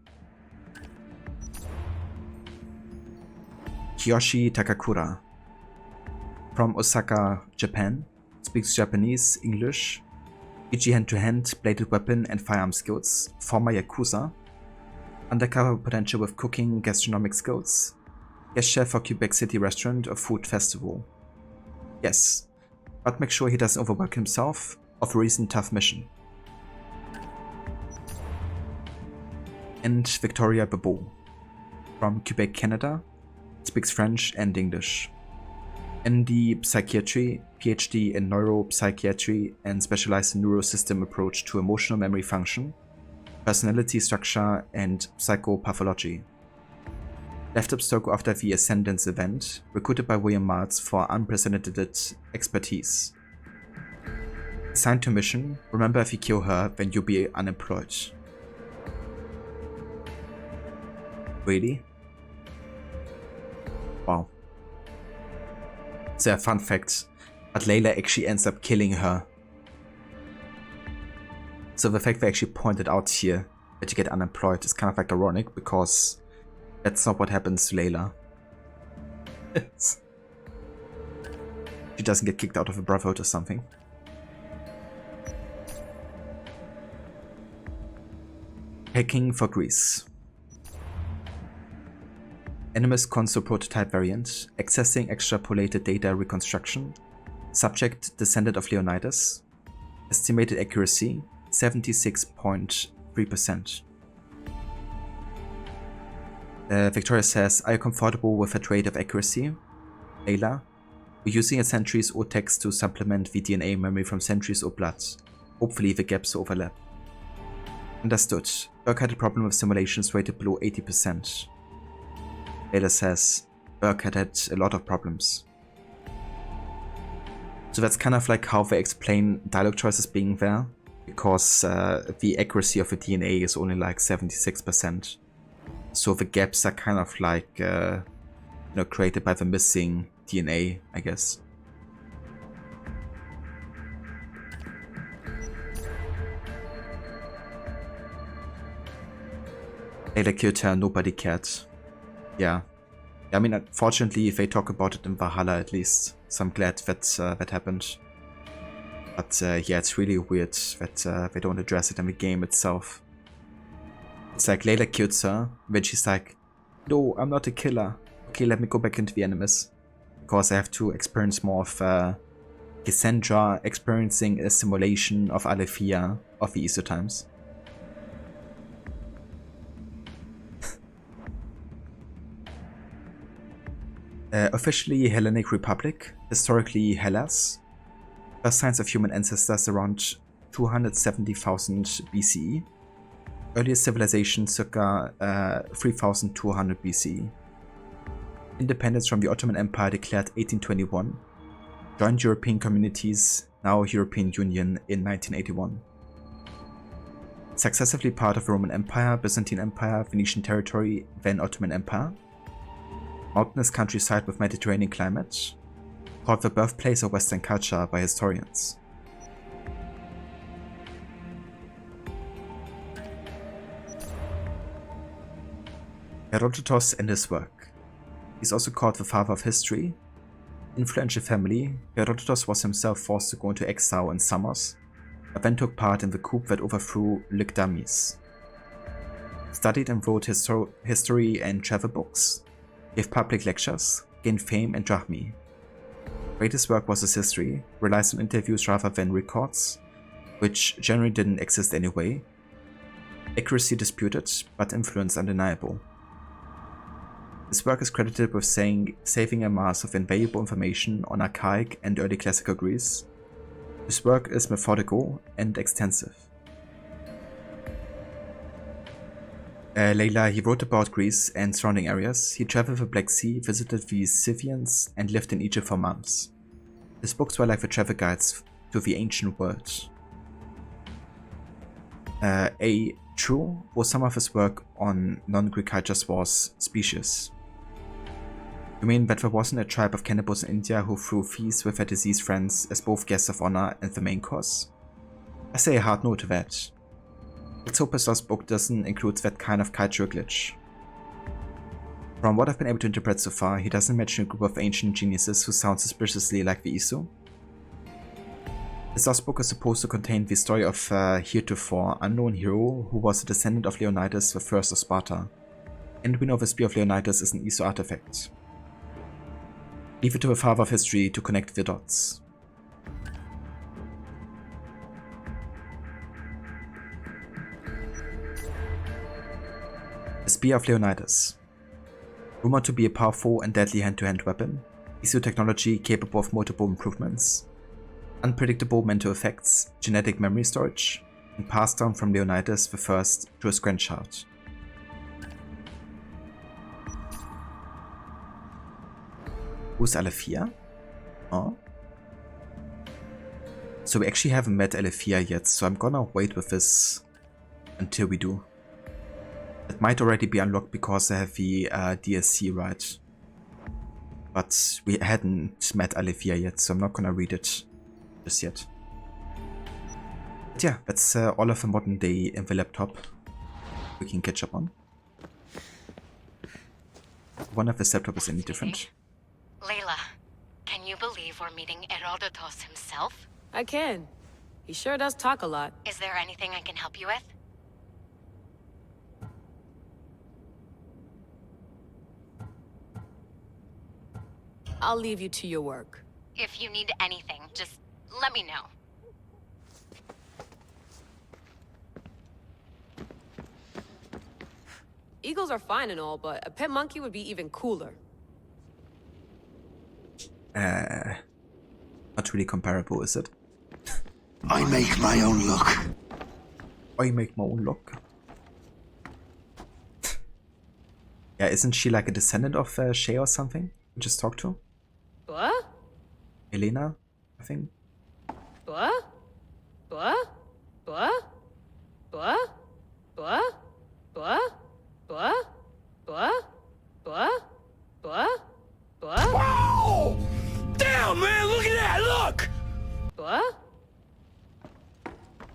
Kiyoshi Takakura. From Osaka, Japan, speaks Japanese, English, EG hand-to-hand, bladed weapon and firearm skills, former Yakuza, undercover potential with cooking, gastronomic skills, guest chef for Quebec City restaurant or food festival. Yes, but make sure he doesn't overwork himself, of a recent tough mission. And Victoria Babo. From Quebec, Canada, speaks French and English. ND Psychiatry, PhD in Neuropsychiatry and specialized in neurosystem approach to emotional memory function, personality structure and psychopathology. Left Abstergo after the Ascendance event, recruited by William Martz for unprecedented expertise. Assigned to mission, remember if you kill her, then you'll be unemployed. Really? Wow. So a fun fact, but Layla actually ends up killing her. So the fact they actually pointed out here that you get unemployed is kind of like ironic, because that's not what happens to Layla. She doesn't get kicked out of a brotherhood or something. Hacking for Greece. Animus console prototype variant, accessing extrapolated data reconstruction, subject descendant of Leonidas, estimated accuracy 76.3%. Victoria says, "Are you comfortable with that rate of accuracy?" Layla, "We're using a centuries old text to supplement the DNA memory from centuries old blood. Hopefully the gaps overlap." Understood. Burke had a problem with simulations rated below 80%. Layla says, Burke had a lot of problems. So that's kind of like how they explain dialogue choices being there, because the accuracy of the DNA is only like 76%. So the gaps are kind of like, created by the missing DNA, I guess. Layla killed her, nobody cared. Yeah. I mean, unfortunately, they talk about it in Valhalla at least, so I'm glad that that happened. But yeah, it's really weird that they don't address it in the game itself. It's like Layla kills her, when she's like, no, I'm not a killer. Okay, let me go back into the Animus. Because I have to experience more of Cassandra experiencing a simulation of Alephia of the Easter times. Officially Hellenic Republic, historically Hellas. First signs of human ancestors around 270,000 BCE. Earliest civilization circa 3200 BCE. Independence from the Ottoman Empire declared 1821. Joined European communities, now European Union, in 1981. Successively part of the Roman Empire, Byzantine Empire, Venetian territory, then Ottoman Empire. Mountainous countryside with Mediterranean climate. Called the birthplace of Western culture by historians. Herodotus and his work. He's also called the father of history. Influential family, Herodotus was himself forced to go into exile in Samos, but then took part in the coup that overthrew Lygdamis. Studied and wrote history and travel books, gave public lectures, gained fame and drachmae. Greatest work was his history, relies on interviews rather than records, which generally didn't exist anyway. Accuracy disputed, but influence undeniable. His work is credited with saving a mass of invaluable information on archaic and early classical Greece. His work is methodical and extensive. Layla, he wrote about Greece and surrounding areas. He traveled the Black Sea, visited the Scythians, and lived in Egypt for months. His books were like the travel guides to the ancient world. True, for some of his work on non-Greek cultures was specious. You mean that there wasn't a tribe of cannibals in India who threw feasts with their deceased friends as both guests of honor and the main course? I say a hard no to that. Let's hope his last book doesn't include that kind of cultural glitch. From what I've been able to interpret so far, he doesn't mention a group of ancient geniuses who sound suspiciously like the Isu. His last book is supposed to contain the story of a heretofore unknown hero who was a descendant of Leonidas, the first of Sparta. And we know the Spear of Leonidas is an Isu artifact. Leave it to the father of history to connect the dots. The Spear of Leonidas. Rumored to be a powerful and deadly hand-to-hand weapon, Isu technology capable of multiple improvements, unpredictable mental effects, genetic memory storage, and passed down from Leonidas the First to his grandchild. Who's Alephia? Oh. So we actually haven't met Alephia yet, so I'm gonna wait with this until we do. It might already be unlocked because I have the DSC, right? But we hadn't met Alephia yet, so I'm not gonna read it just yet. But yeah, that's all of the modern day in the laptop we can catch up on. I wonder if this laptop is any different. Layla, can you believe we're meeting Herodotus himself? I can. He sure does talk a lot. Is there anything I can help you with? I'll leave you to your work. If you need anything, just let me know. Eagles are fine and all, but a pet monkey would be even cooler. Not really comparable, is it? I make my own luck. I make my own luck. Yeah, isn't she like a descendant of Shay or something? We just talked to? What? Elena, I think. What? What? What? What? What? What? What? What? What? What? What? Whoa! Damn, man, look at that, look! What?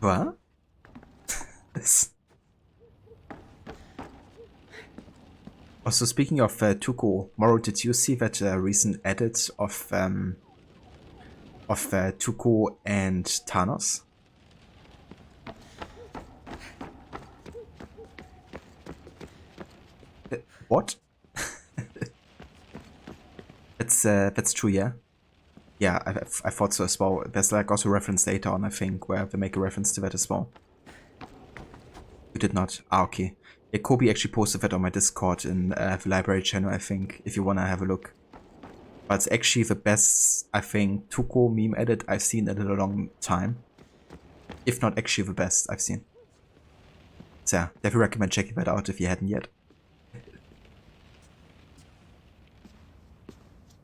What? Also, speaking of Tuco, Moro, did you see that recent edit of Tuco and Thanos? What? That's true, yeah. Yeah, I thought so as well. There's like also reference later on, I think, where they make a reference to that as well. You did not? Ah, okay. Yeah, Kobe actually posted that on my Discord in the library channel, I think, if you wanna have a look. But it's actually the best, I think, Tuko meme edit I've seen in a long time. If not actually the best I've seen. So yeah, definitely recommend checking that out if you hadn't yet.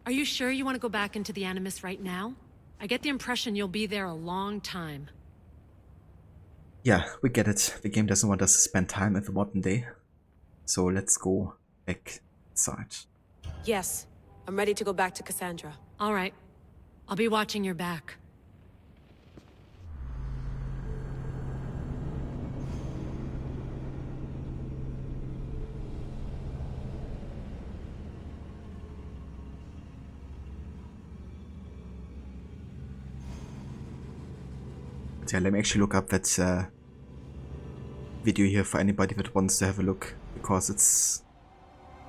Are you sure you want to go back into the Animus right now? I get the impression you'll be there a long time. Yeah, we get it. The game doesn't want us to spend time in the modern day. So let's go back inside. Yes, I'm ready to go back to Cassandra. All right. I'll be watching your back. Yeah, let me actually look up that video here for anybody that wants to have a look, because it's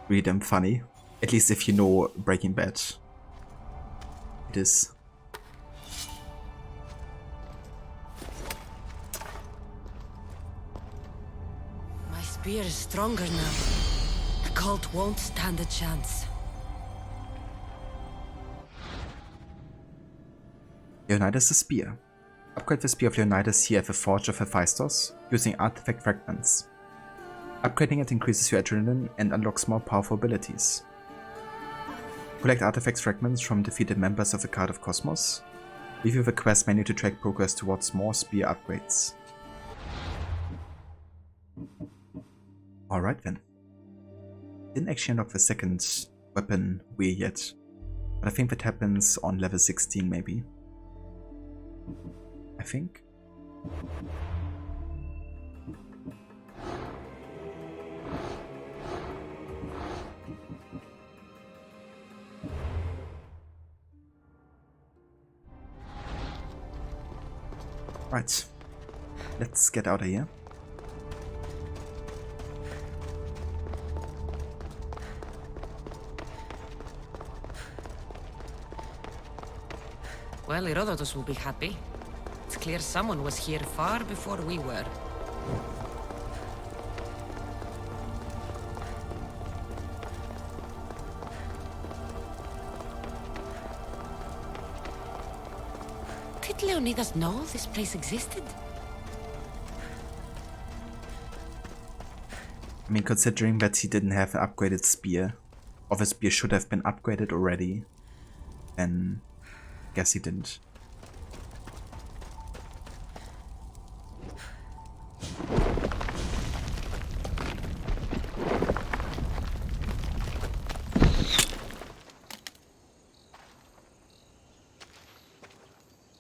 really damn funny. At least if you know Breaking Bad. It is. My spear is stronger now. The cult won't stand a chance. Leonidas' spear. Upgrade the Spear of Leonidas here at the Forge of Hephaestus using artifact fragments. Upgrading it increases your adrenaline and unlocks more powerful abilities. Collect artifact fragments from defeated members of the Guard of Cosmos. Review the quest menu to track progress towards more spear upgrades. Alright then. Didn't actually unlock the second weapon wheel yet, but I think that happens on level 16 maybe. I think. Right. Let's get out of here. Well, Herodotus will be happy. It's clear someone was here far before we were. Did Leonidas know this place existed? I mean, considering that he didn't have an upgraded spear, or the spear should have been upgraded already, then I guess he didn't.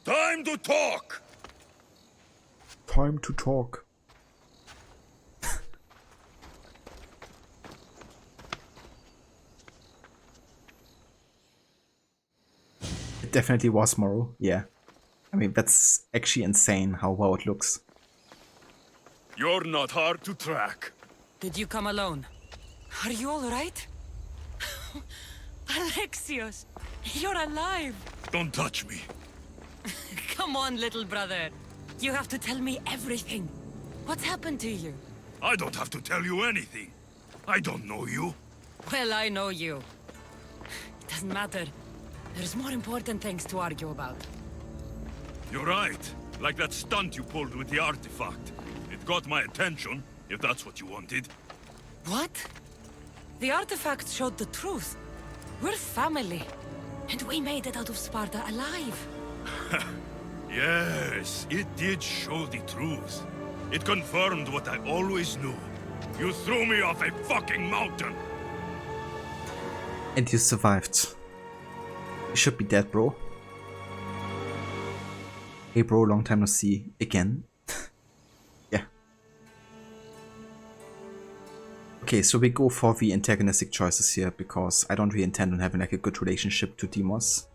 Time to talk! Time to talk. It definitely was Morrow, yeah. I mean, that's actually insane how well it looks. You're not hard to track. Did you come alone? Are you all right? Alexios, you're alive! Don't touch me. Come on, little brother. You have to tell me everything. What's happened to you? I don't have to tell you anything. I don't know you. Well, I know you. It doesn't matter. There's more important things to argue about. You're right. Like that stunt you pulled with the artifact. It got my attention, if that's what you wanted. What? The artifact showed the truth. We're family. And we made it out of Sparta alive. Yes, it did show the truth. It confirmed what I always knew. You threw me off a fucking mountain! And you survived. You should be dead, bro. Hey bro, long time no see. Again. Yeah. Okay, so we go for the antagonistic choices here, because I don't really intend on having like a good relationship to Deimos.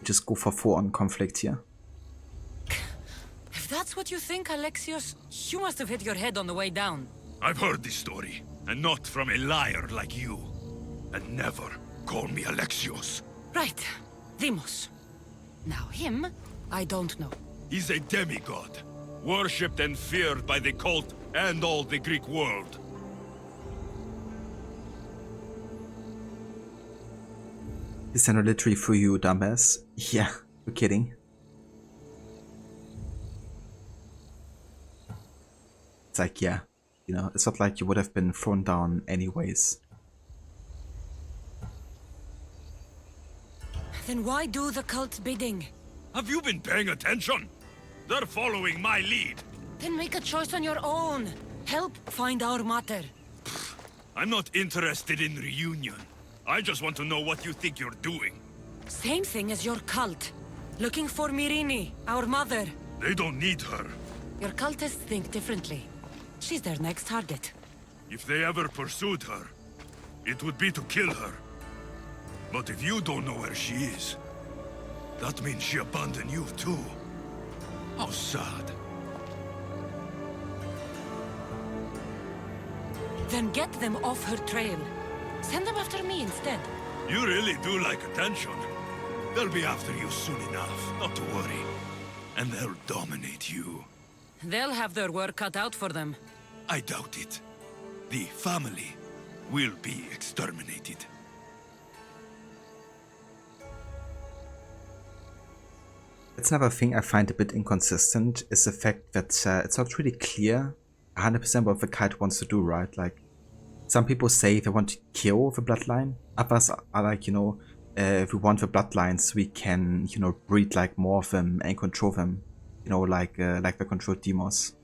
Just go for full-on conflict here. If that's what you think, Alexios, you must have hit your head on the way down. I've heard this story, and not from a liar like you. And never call me Alexios. Right. Demos. Now him, I don't know. He's a demigod, worshipped and feared by the cult and all the Greek world. Cassandra literally for you, dumbass. Yeah, you're kidding. It's like, yeah, you know, it's not like you would have been thrown down anyways. Then why do the cult's bidding? Have you been paying attention? They're following my lead. Then make a choice on your own. Help find our mater. I'm not interested in reunion. I just want to know what you think you're doing. Same thing as your cult. Looking for Myrine, our mother. They don't need her. Your cultists think differently. She's their next target. If they ever pursued her, it would be to kill her. But if you don't know where she is, that means she abandoned you too. How sad. Then get them off her trail. Send them after me instead. You really do like attention. They'll be after you soon enough, not to worry. And they'll dominate you. They'll have their work cut out for them. I doubt it. The family will be exterminated. That's another thing I find a bit inconsistent, is the fact that it's not really clear 100% what the kite wants to do, right? Like, some people say they want to kill the bloodline, others are like, you know, if we want the bloodlines, we can, you know, breed like more of them and control them, you know, like the controlled demos.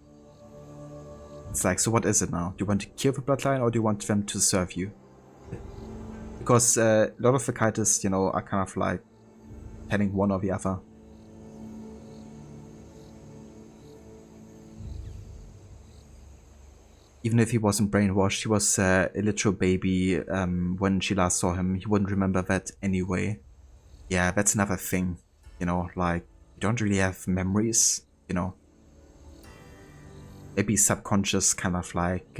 It's like, so what is it now? Do you want to kill the bloodline or do you want them to serve you? Because a lot of the kites, you know, are kind of like telling one or the other. Even if he wasn't brainwashed, he was a literal baby when she last saw him. He wouldn't remember that anyway. Yeah, that's another thing, you know, like, you don't really have memories, you know. Maybe subconscious kind of like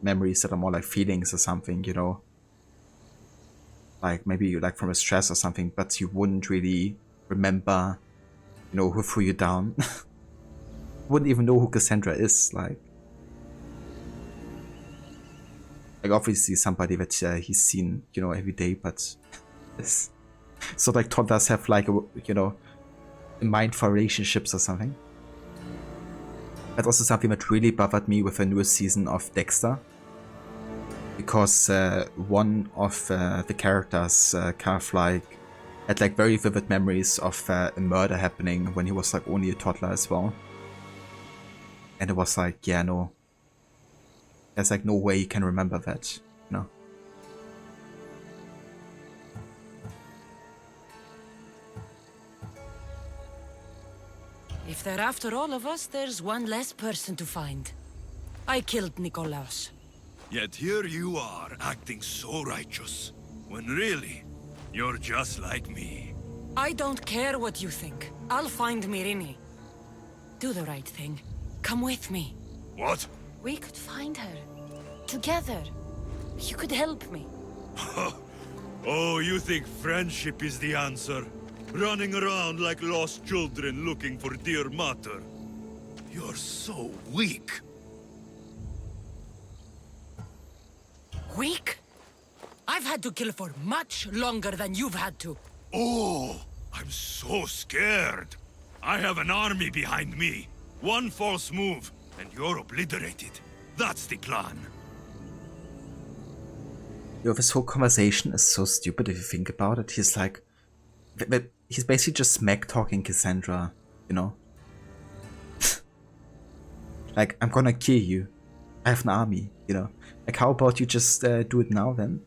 memories that are more like feelings or something, you know. Like maybe like from a stress or something, but you wouldn't really remember, you know, who threw you down. Wouldn't even know who Cassandra is, like obviously somebody that he's seen, you know, every day, but it's sort of like toddlers have like a, you know, a mind for relationships or something. That's also something that really bothered me with the newest season of Dexter, because one of the characters kind of like had like very vivid memories of a murder happening when he was like only a toddler as well, and it was like, yeah, no. There's like no way you can remember that, you know. If they're after all of us, there's one less person to find. I killed Nikolaos. Yet here you are, acting so righteous, when really, you're just like me. I don't care what you think. I'll find Myrine. Do the right thing. Come with me. What? We could find her. Together. You could help me. Oh, you think friendship is the answer? Running around like lost children looking for dear mater. You're so weak. Weak? I've had to kill for much longer than you've had to. Oh, I'm so scared. I have an army behind me. One false move, and you're obliterated. That's the plan. Yo, this whole conversation is so stupid if you think about it. He's like, he's basically just smack-talking Cassandra, you know? Like, I'm gonna kill you. I have an army, you know? Like, how about you just do it now then?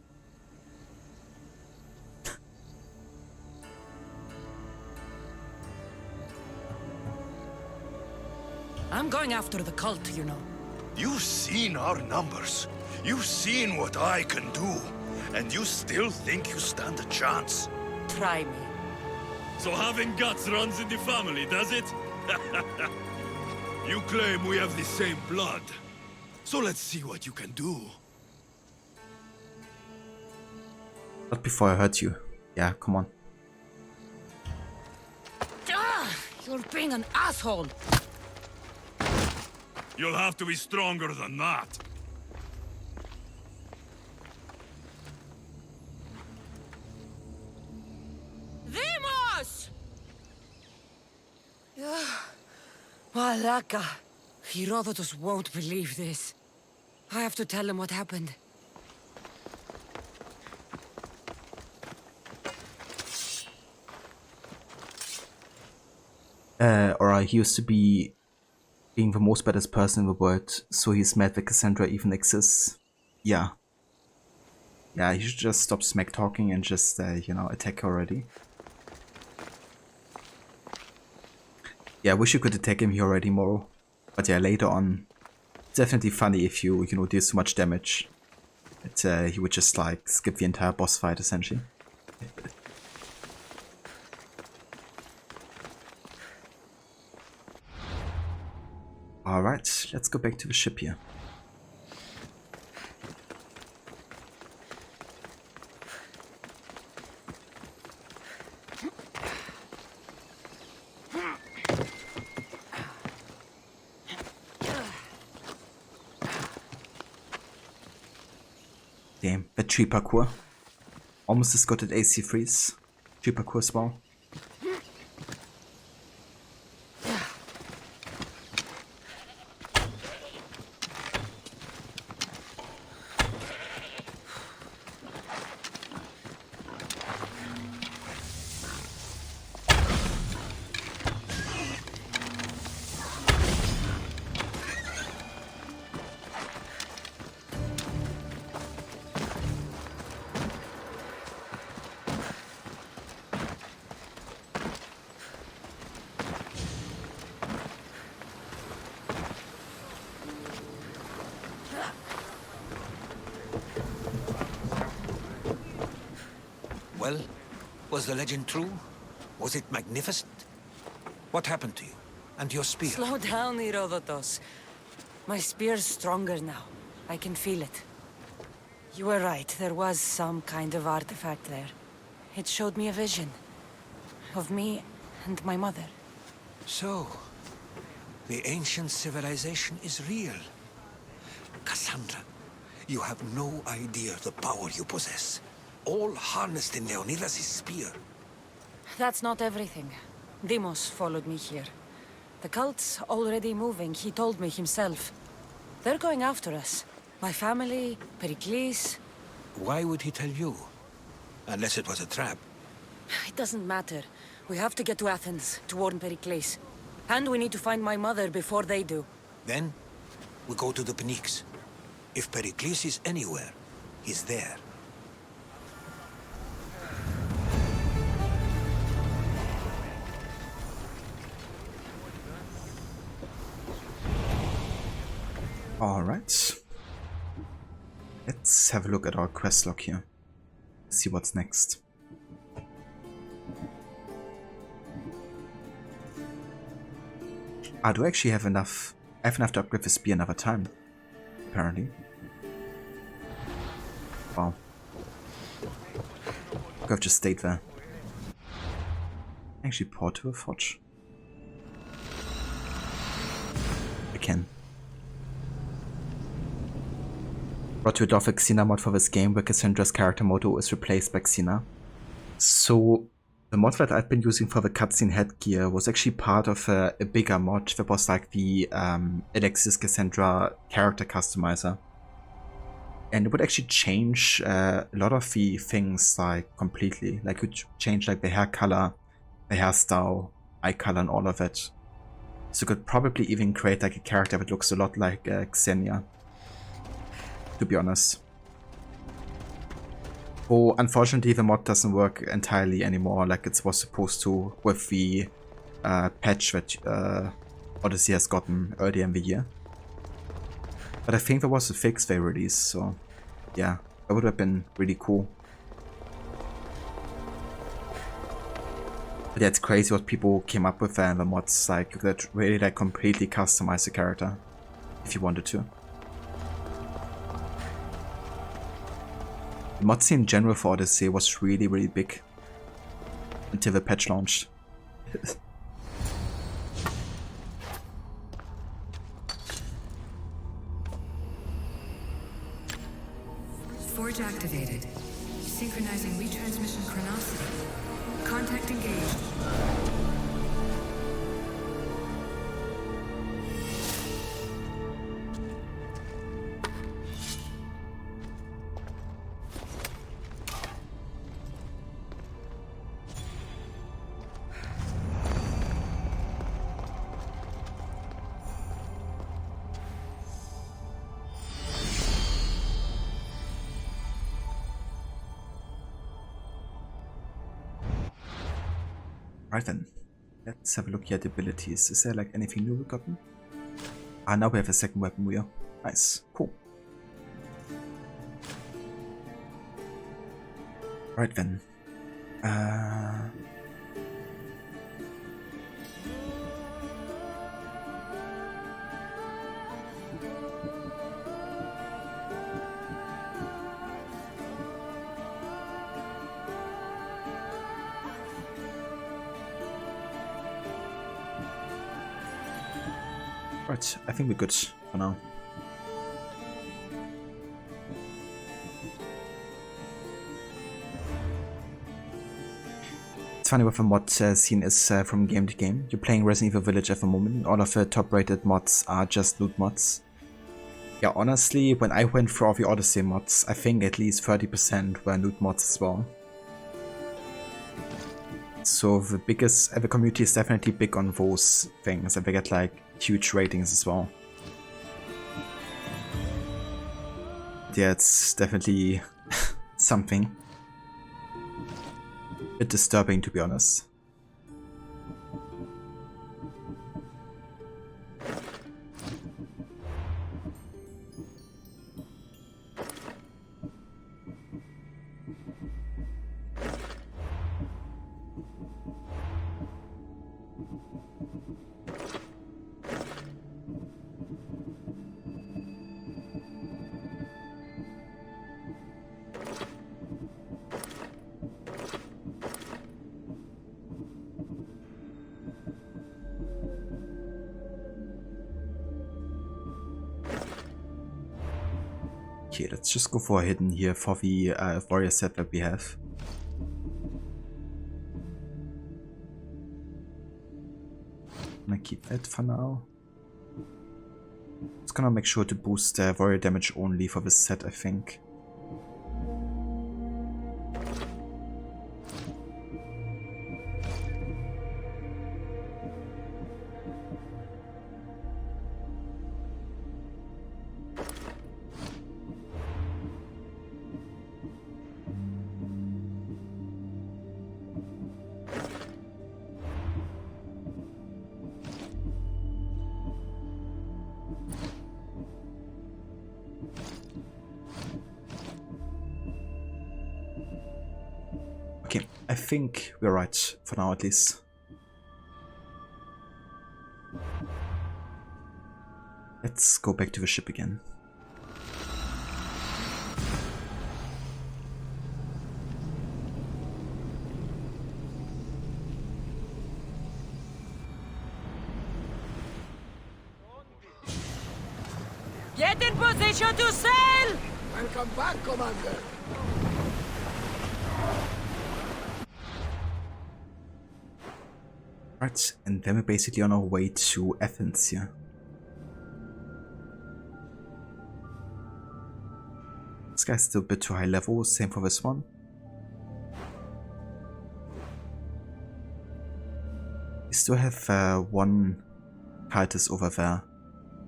I'm going after the cult, you know. You've seen our numbers. You've seen what I can do. And you still think you stand a chance? Try me. So having guts runs in the family, does it? You claim we have the same blood. So let's see what you can do. Not before I hurt you. Yeah, come on. You're being an asshole. You'll have to be stronger than that. Demos! Malaka. Herodotus won't believe this. I have to tell him what happened. Alright, he used to be being the most badass person in the world, so he's mad that Cassandra even exists. Yeah. Yeah, he should just stop smack talking and just, you know, attack already. Yeah, I wish you could attack him here already more. But yeah, later on, it's definitely funny if you know, deal so much damage that he would just like skip the entire boss fight essentially. Alright, let's go back to the ship here. Damn, that tree parkour. Almost as good at AC freeze. Tree parkour as well. Well, was the legend true? Was it magnificent? What happened to you? And your spear? Slow down, Herodotus. My spear's stronger now. I can feel it. You were right, there was some kind of artifact there. It showed me a vision. Of me and my mother. So, the ancient civilization is real. Cassandra, you have no idea the power you possess. All harnessed in Leonidas' spear. That's not everything. Demos followed me here. The cult's already moving, he told me himself. They're going after us. My family, Pericles. Why would he tell you? Unless it was a trap. It doesn't matter. We have to get to Athens to warn Pericles. And we need to find my mother before they do. Then, we go to the Pnyx. If Pericles is anywhere, he's there. Alright. Let's have a look at our quest log here. See what's next. I do actually have enough. I have enough to upgrade the spear another time. Apparently. Wow. Could have just stayed there. Actually port to a forge. I can. Brought to a Dothic Xena mod for this game where Cassandra's character motto is replaced by Xena. So the mod that I'd been using for the cutscene headgear was actually part of a bigger mod that was like the Alexis Cassandra character customizer. And it would actually change a lot of the things like completely. Like it would change like the hair color, the hairstyle, eye color and all of it. So you could probably even create like a character that looks a lot like Xenia. To be honest. Oh, unfortunately the mod doesn't work entirely anymore like it was supposed to with the patch that Odyssey has gotten earlier in the year. But I think there was a fix they released, so yeah, that would have been really cool. But yeah, it's crazy what people came up with there in the mods, like that really like completely customize the character if you wanted to. The mod scene in general for Odyssey was really, really big until the patch launched. Forge activated. Synchronizing retransmission chronicity. Contact engaged. Right then, let's have a look here at the abilities. Is there like anything new we've gotten? Ah, now we have a second weapon wheel. Nice, cool. Right then. Right, I think we're good for now. It's funny what the mod scene is from game to game. You're playing Resident Evil Village at the moment. All of the top rated mods are just loot mods. Yeah, honestly, when I went through all the Odyssey mods, I think at least 30% were loot mods as well. So the community is definitely big on those things, and they get like huge ratings as well. Yeah, it's definitely something. A bit disturbing, to be honest. Okay, let's just go for a hidden here for the warrior set that we have. I'm gonna keep that for now. It's gonna make sure to boost warrior damage only for this set, I think. Okay, I think we're right for now at least. Let's go back to the ship again. Get in position to sail! Welcome back, Commander. Right, and then we're basically on our way to Athens here. This guy's still a bit too high level, same for this one. We still have one Titus over there,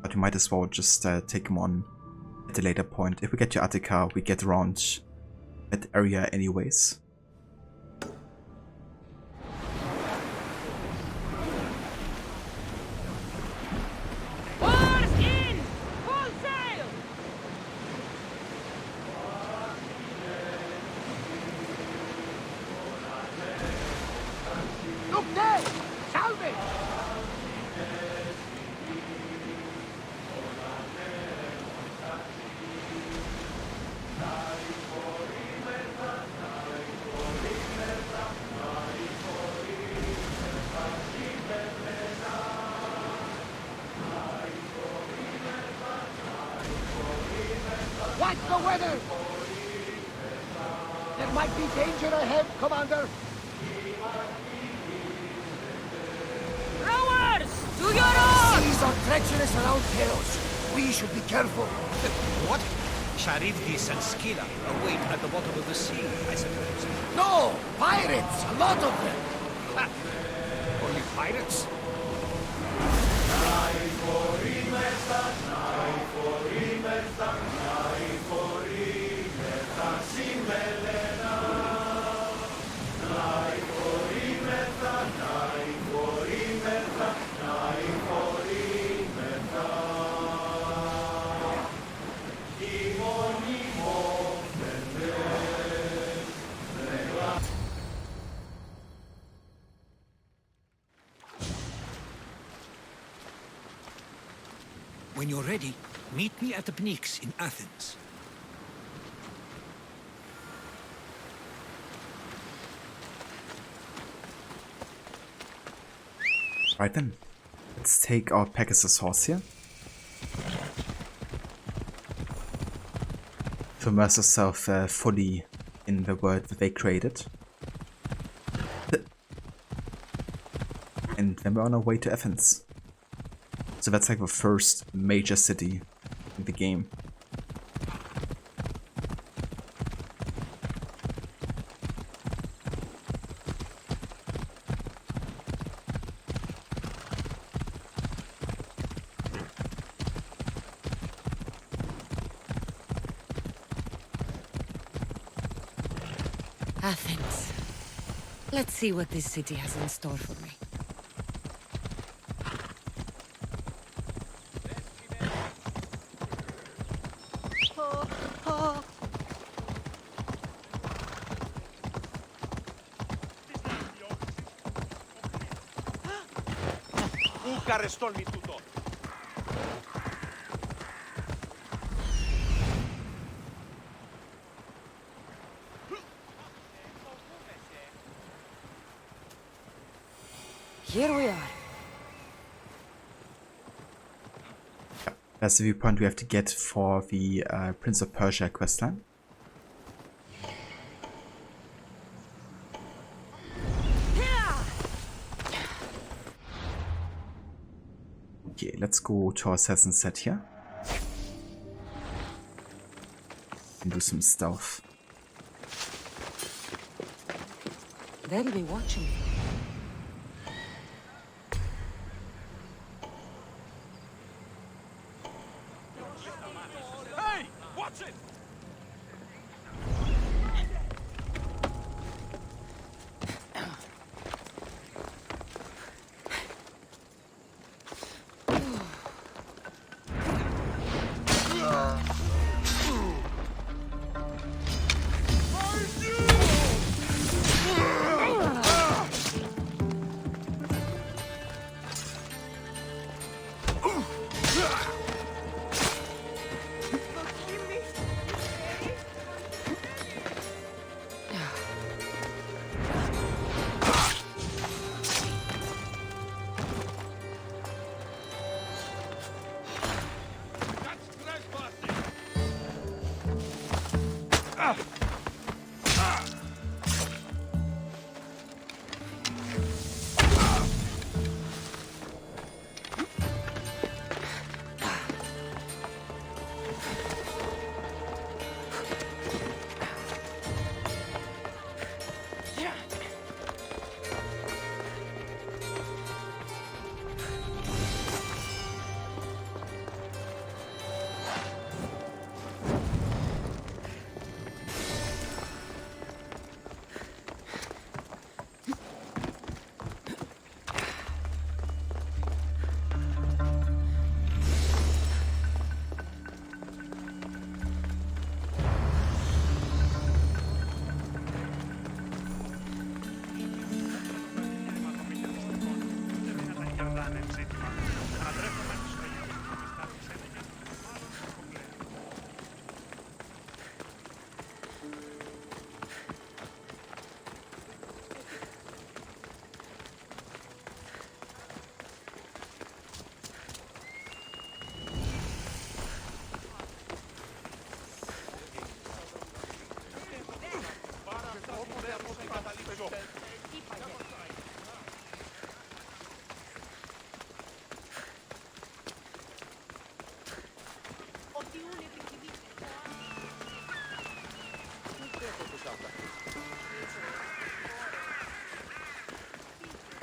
but we might as well just take him on at a later point. If we get to Attica, we get around that area anyways. Look there! Salve! Watch the weather! There might be danger ahead, Commander! Rowers! To your oars! Seas are treacherous around Teros. We should be careful. What? Charybdis and Scylla await at the bottom of the sea, I suppose. No! Pirates! A lot of them! Ha! Only pirates? When you're ready, meet me at the Pnyx in Athens. Right then, let's take our Pegasus horse here to immerse ourselves fully in the world that they created. And then we're on our way to Athens. So that's like the first major city in the game. Athens. Let's see what this city has in store for me. Stolmi tutto. Here we are. That's the viewpoint we have to get for the Prince of Persia questline. Okay, let's go to our assassin set here and do some stealth. They'll be watching. Hey! Watch it!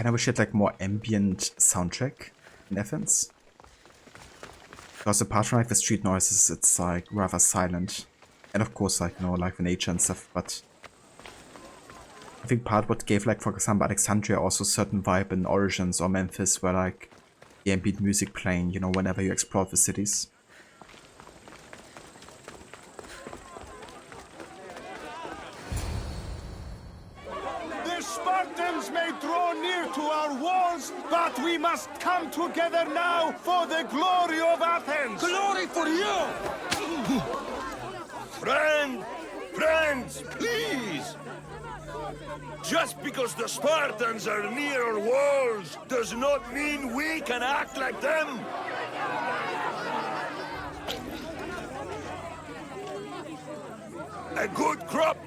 kinda wish it like more ambient soundtrack in Athens. Because apart from like the street noises, it's like rather silent. And of course like, you know, like the nature and stuff, but I think part what gave like, for example, Alexandria also certain vibe in Origins or Memphis where like the ambient music playing, you know, whenever you explore the cities. The Spartans may draw near to our walls, but we must come together now for the glory of Athens! Glory for you! Friends, please! Just because the Spartans are near our walls does not mean we can act like them! A good crop!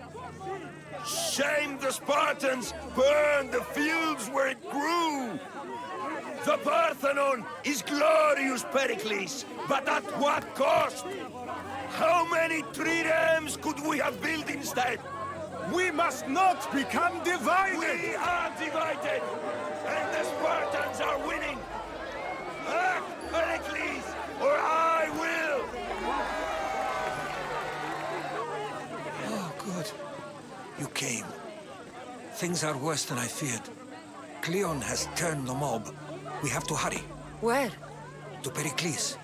Shame the Spartans burned the fields where it grew! The Parthenon is glorious, Pericles, but at what cost? How many triremes could we have built instead? We must not become divided! We are divided! And the Spartans are winning! Act, Pericles, or I will! Oh, good. You came. Things are worse than I feared. Cleon has turned the mob. We have to hurry. Where? To Pericles.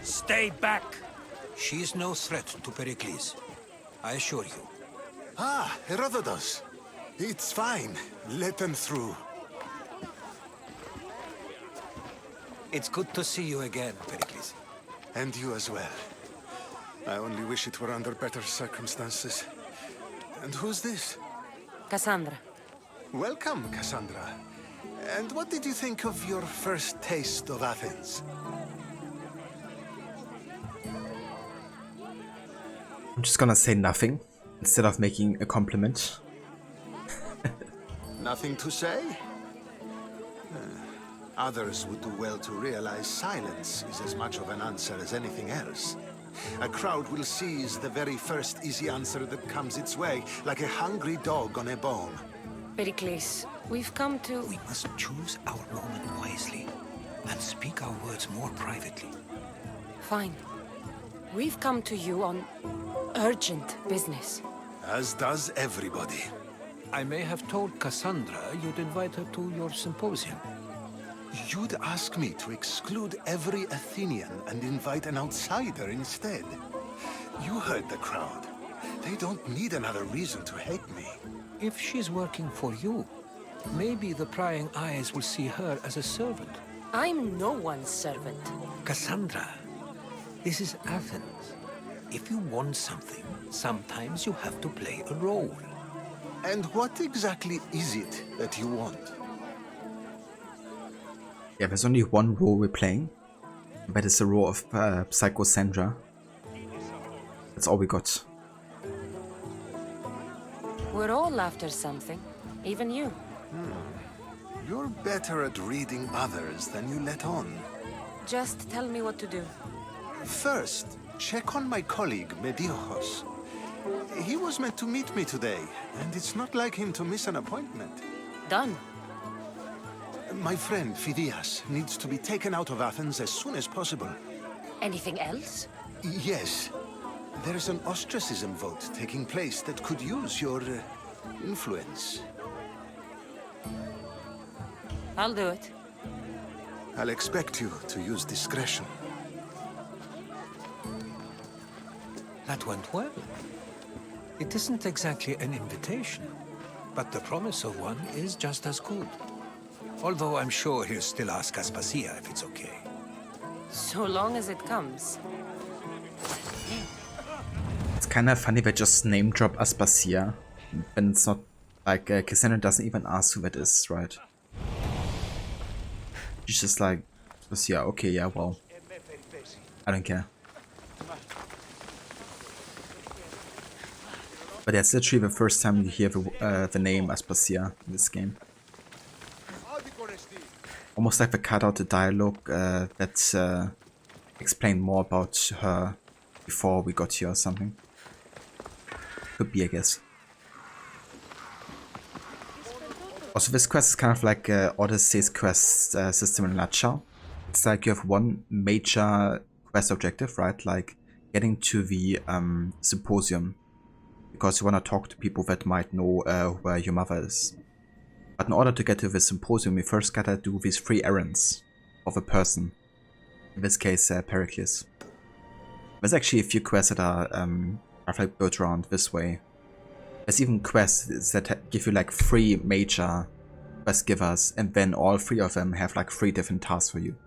Stay back! She is no threat to Pericles. I assure you. Ah, Herodotus. It's fine. Let them through. It's good to see you again, Pericles. And you as well. I only wish it were under better circumstances. And who's this? Cassandra. Welcome, Cassandra. And what did you think of your first taste of Athens? I'm just gonna say nothing instead of making a compliment. Nothing to say? Others would do well to realize silence is as much of an answer as anything else. A crowd will seize the very first easy answer that comes its way, like a hungry dog on a bone. Pericles, we've come to... We must choose our moment wisely and speak our words more privately. Fine. We've come to you on urgent business. As does everybody. I may have told Cassandra you'd invite her to your symposium. You'd ask me to exclude every Athenian and invite an outsider instead. You heard the crowd. They don't need another reason to hate me. If she's working for you, maybe the prying eyes will see her as a servant. I'm no one's servant. Cassandra, this is Athens. If you want something, sometimes you have to play a role. And what exactly is it that you want? Yeah, there's only one role we're playing. That is the role of Psychosandra. That's all we got. We're all after something. Even you. You're better at reading others than you let on. Just tell me what to do. First, check on my colleague, Mediochos. He was meant to meet me today, and it's not like him to miss an appointment. Done. My friend, Phidias, needs to be taken out of Athens as soon as possible. Anything else? Yes. There's an ostracism vote taking place that could use your influence. I'll do it. I'll expect you to use discretion. That went well. It isn't exactly an invitation, but the promise of one is just as good. Although I'm sure he'll still ask Aspasia if it's okay. So long as it comes. It's kind of funny they just name drop Aspasia, when it's not like Cassandra doesn't even ask who that is, right? She's just like, Aspasia, okay, yeah, well, I don't care. But that's literally the first time you hear the name Aspasia in this game. Almost like they cut out the dialogue that explained more about her before we got here or something. Could be, I guess. Also, this quest is kind of like Odyssey's quest system in a nutshell. It's like you have one major quest objective, right? Like getting to the symposium, because you want to talk to people that might know where your mother is. But in order to get to the symposium, you first gotta do these 3 errands of a person. In this case, Pericles. There's actually a few quests that are like built around this way. There's even quests that give you like 3 major quest givers, and then all 3 of them have like 3 different tasks for you.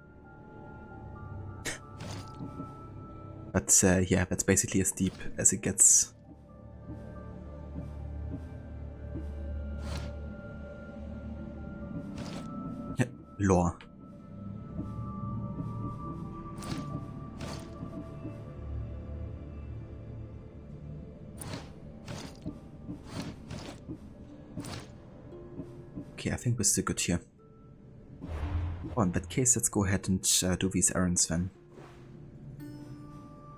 But yeah, that's basically as deep as it gets. Lore. Okay, I think we're still good here. Oh, in that case, let's go ahead and do these errands then.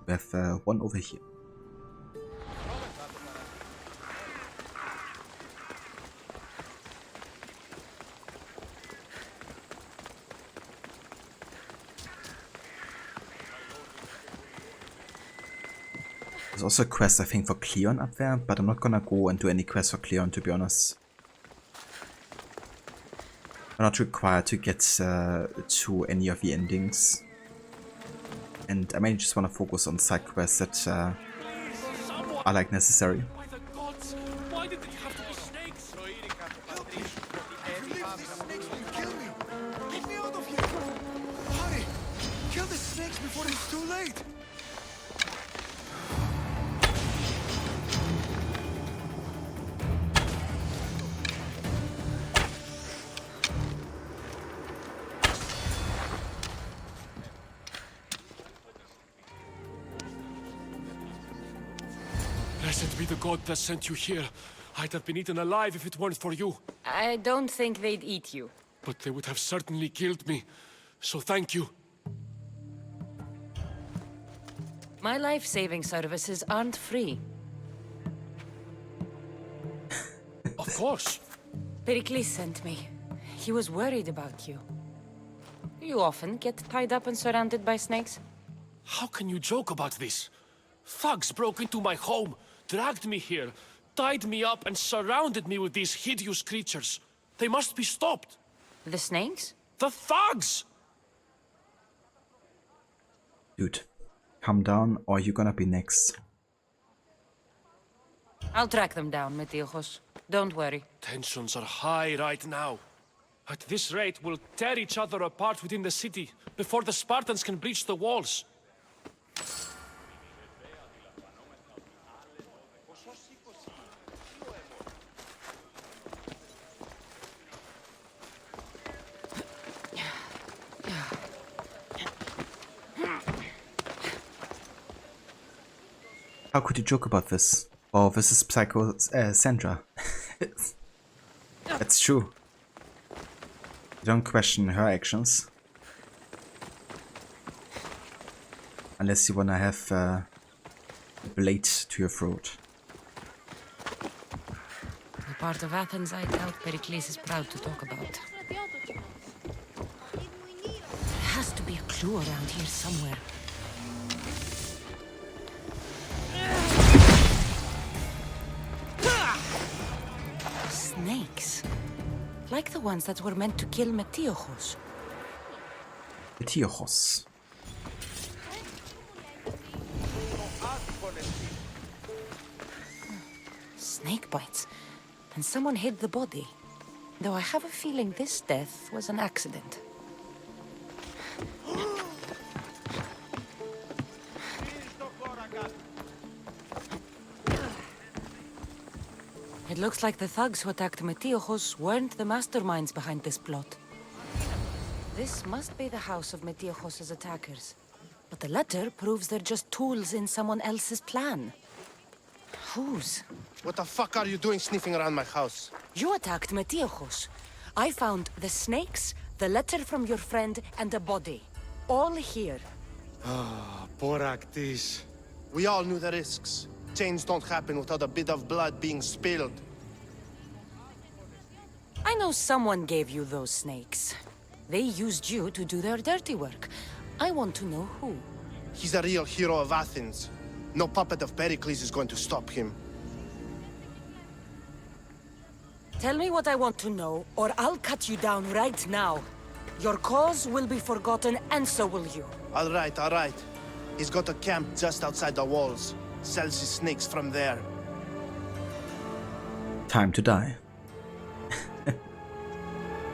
We have one over here. There's also a quest, I think, for Cleon up there, but I'm not gonna go and do any quests for Cleon, to be honest. I'm not required to get to any of the endings. And I mainly just want to focus on side quests that are like necessary. By the gods, why did it have to be snakes? Help me! If you leave these snakes, will you kill me? Get me out of here! Hurry! Kill the snakes before it's too late! Blessed be the god that sent you here. I'd have been eaten alive if it weren't for you. I don't think they'd eat you. But they would have certainly killed me. So thank you. My life-saving services aren't free. Of course. Pericles sent me. He was worried about you. You often get tied up and surrounded by snakes? How can you joke about this? Thugs broke into my home, dragged me here, tied me up and surrounded me with these hideous creatures. They must be stopped. The snakes? The thugs! Dude, calm down or you're gonna be next. I'll track them down, Metiojos. Don't worry. Tensions are high right now. At this rate, we'll tear each other apart within the city before the Spartans can breach the walls. How could you joke about this? Oh, this is Psycho Sandra. That's true. You don't question her actions. Unless you wanna have a blade to your throat. The part of Athens I doubt Pericles is proud to talk about. There has to be a clue around here somewhere. Snakes. Like the ones that were meant to kill Metiojos. Metiojos. Snake bites. And someone hid the body. Though I have a feeling this death was an accident. It looks like the thugs who attacked Metiojos weren't the masterminds behind this plot. This must be the house of Metiojos' attackers. But the letter proves they're just tools in someone else's plan. Whose? What the fuck are you doing sniffing around my house? You attacked Metiojos. I found the snakes, the letter from your friend, and a body. All here. Ah, Boraktis. We all knew the risks. Change don't happen without a bit of blood being spilled. I know someone gave you those snakes. They used you to do their dirty work. I want to know who. He's a real hero of Athens. No puppet of Pericles is going to stop him. Tell me what I want to know, or I'll cut you down right now. Your cause will be forgotten, and so will you. All right, all right. He's got a camp just outside the walls. Sells his snakes from there. Time to die.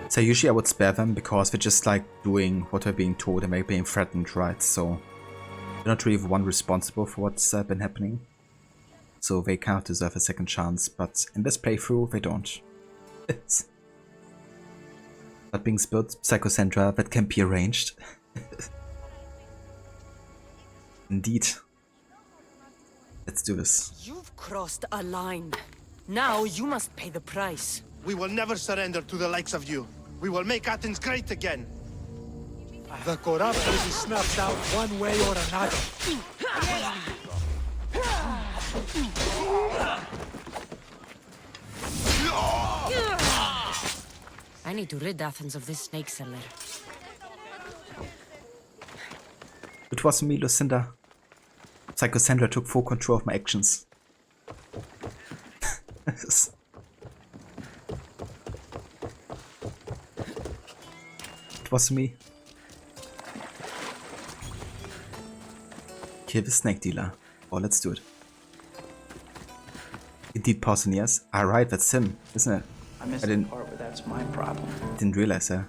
So usually I would spare them because they're just like doing what they're being told and they're being threatened, right? So they're not really the one responsible for what's been happening. So they kind of deserve a second chance, but in this playthrough they don't. That being spilled, Psychocentra, that can be arranged. Indeed. Let's do this. You've crossed a line. Now you must pay the price. We will never surrender to the likes of you. We will make Athens great again. The corrupt will be snuffed out one way or another. I need to rid Athens of this snake seller. It was me, Lucinda. Psychocentra took full control of my actions. It was me. Kill the snake dealer. Oh, let's do it. Indeed, Pausanias. Alright, that's him, isn't it? I missed the part where that's my problem. Didn't realize that.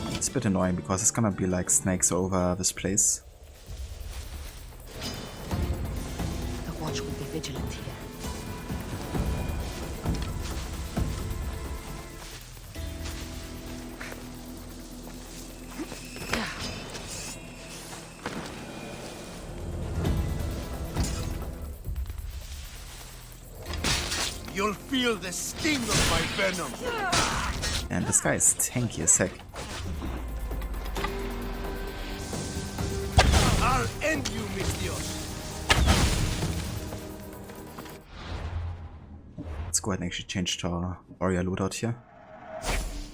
It's a bit annoying because it's gonna be like snakes all over this place. The watch will be vigilant here. You'll feel the sting of my venom. And this guy is tanky as heck. I'll end you, Mystios. Let's go ahead and actually change to our warrior loadout here.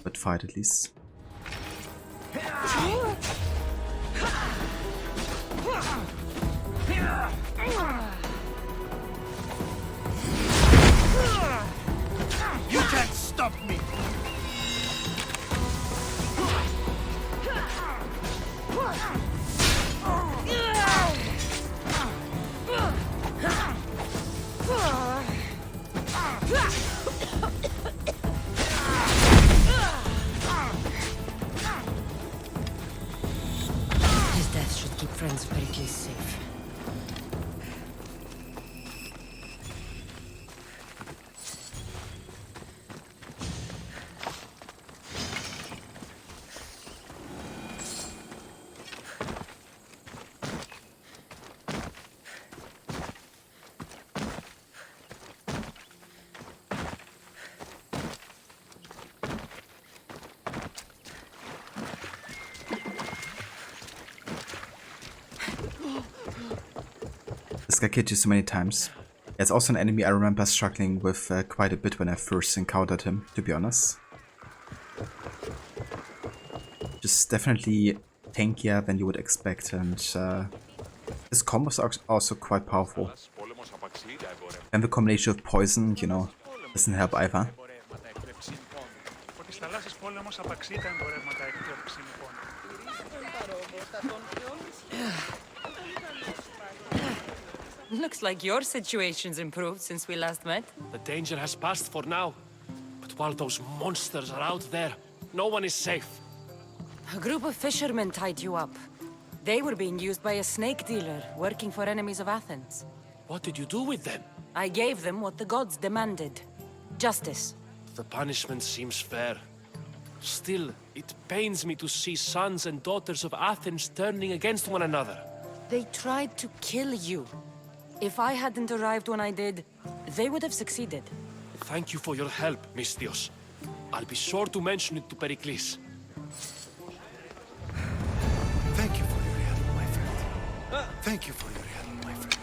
But fight at least. You can't stop me. His death should keep friends of Pericles safe. This guy killed you so many times. It's also an enemy I remember struggling with quite a bit when I first encountered him, to be honest. Just definitely tankier than you would expect, and his combos are also quite powerful. And the combination of poison, you know, doesn't help either. Looks like your situation's improved since we last met. The danger has passed for now. But while those monsters are out there, no one is safe. A group of fishermen tied you up. They were being used by a snake dealer working for enemies of Athens. What did you do with them? I gave them what the gods demanded. Justice. The punishment seems fair. Still, it pains me to see sons and daughters of Athens turning against one another. They tried to kill you. If I hadn't arrived when I did, they would have succeeded. Thank you for your help, Misthios. I'll be sure to mention it to Pericles. Thank you for your help, my friend. Thank you for your help, my friend.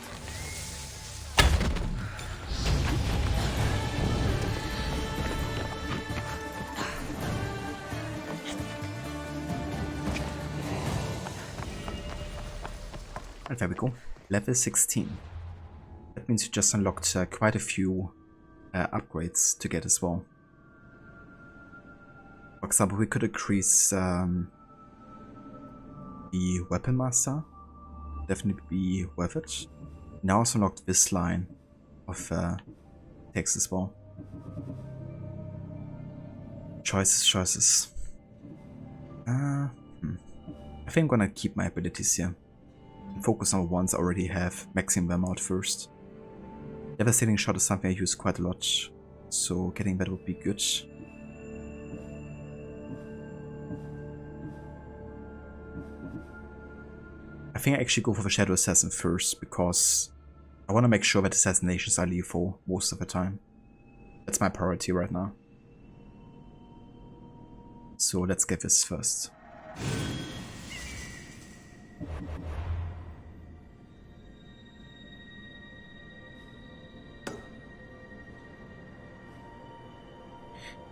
And there we go. Level 16. That means you just unlocked quite a few upgrades to get as well. For example, we could increase the Weapon Master. Definitely be worth it. Now also unlocked this line of text as well. Choices. I think I'm gonna keep my abilities here. And focus on the ones I already have, maxing them out first. Devastating Shot is something I use quite a lot, so getting that would be good. I think I actually go for the Shadow Assassin first, because I want to make sure that assassinations are lethal most of the time. That's my priority right now. So let's get this first.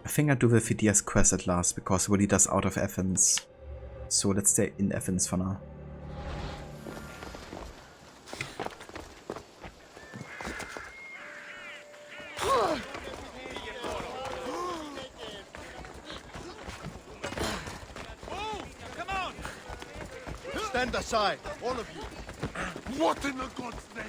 I think I'll do the Phidias quest at last, because it will lead us out of Athens. So let's stay in Athens for now. Stand aside, all of you. What in the God's name?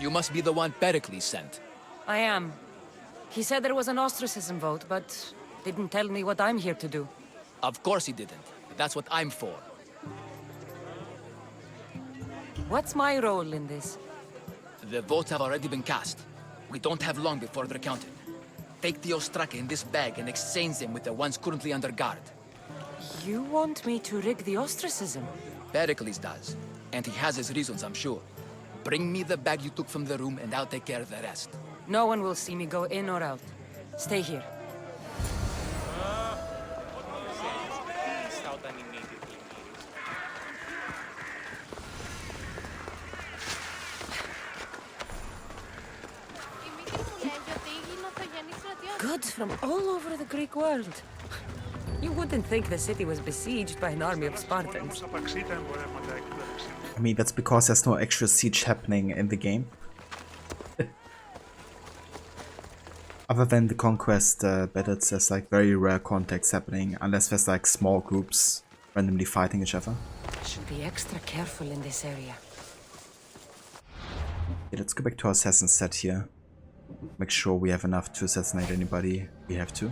You must be the one Pericles sent. I am. He said there was an ostracism vote, but didn't tell me what I'm here to do. Of course he didn't. That's what I'm for. What's my role in this? The votes have already been cast. We don't have long before they're counted. Take the Ostraka in this bag and exchange them with the ones currently under guard. You want me to rig the ostracism? Pericles does. And he has his reasons, I'm sure. Bring me the bag you took from the room and I'll take care of the rest. No one will see me go in or out. Stay here. Goods from all over the Greek world. You wouldn't think the city was besieged by an army of Spartans. I mean, that's because there's no actual siege happening in the game. Other than the conquest battles, there's like very rare contacts happening, unless there's like small groups randomly fighting each other. Should be extra careful in this area. Yeah, let's go back to our assassin set here. Make sure we have enough to assassinate anybody we have to.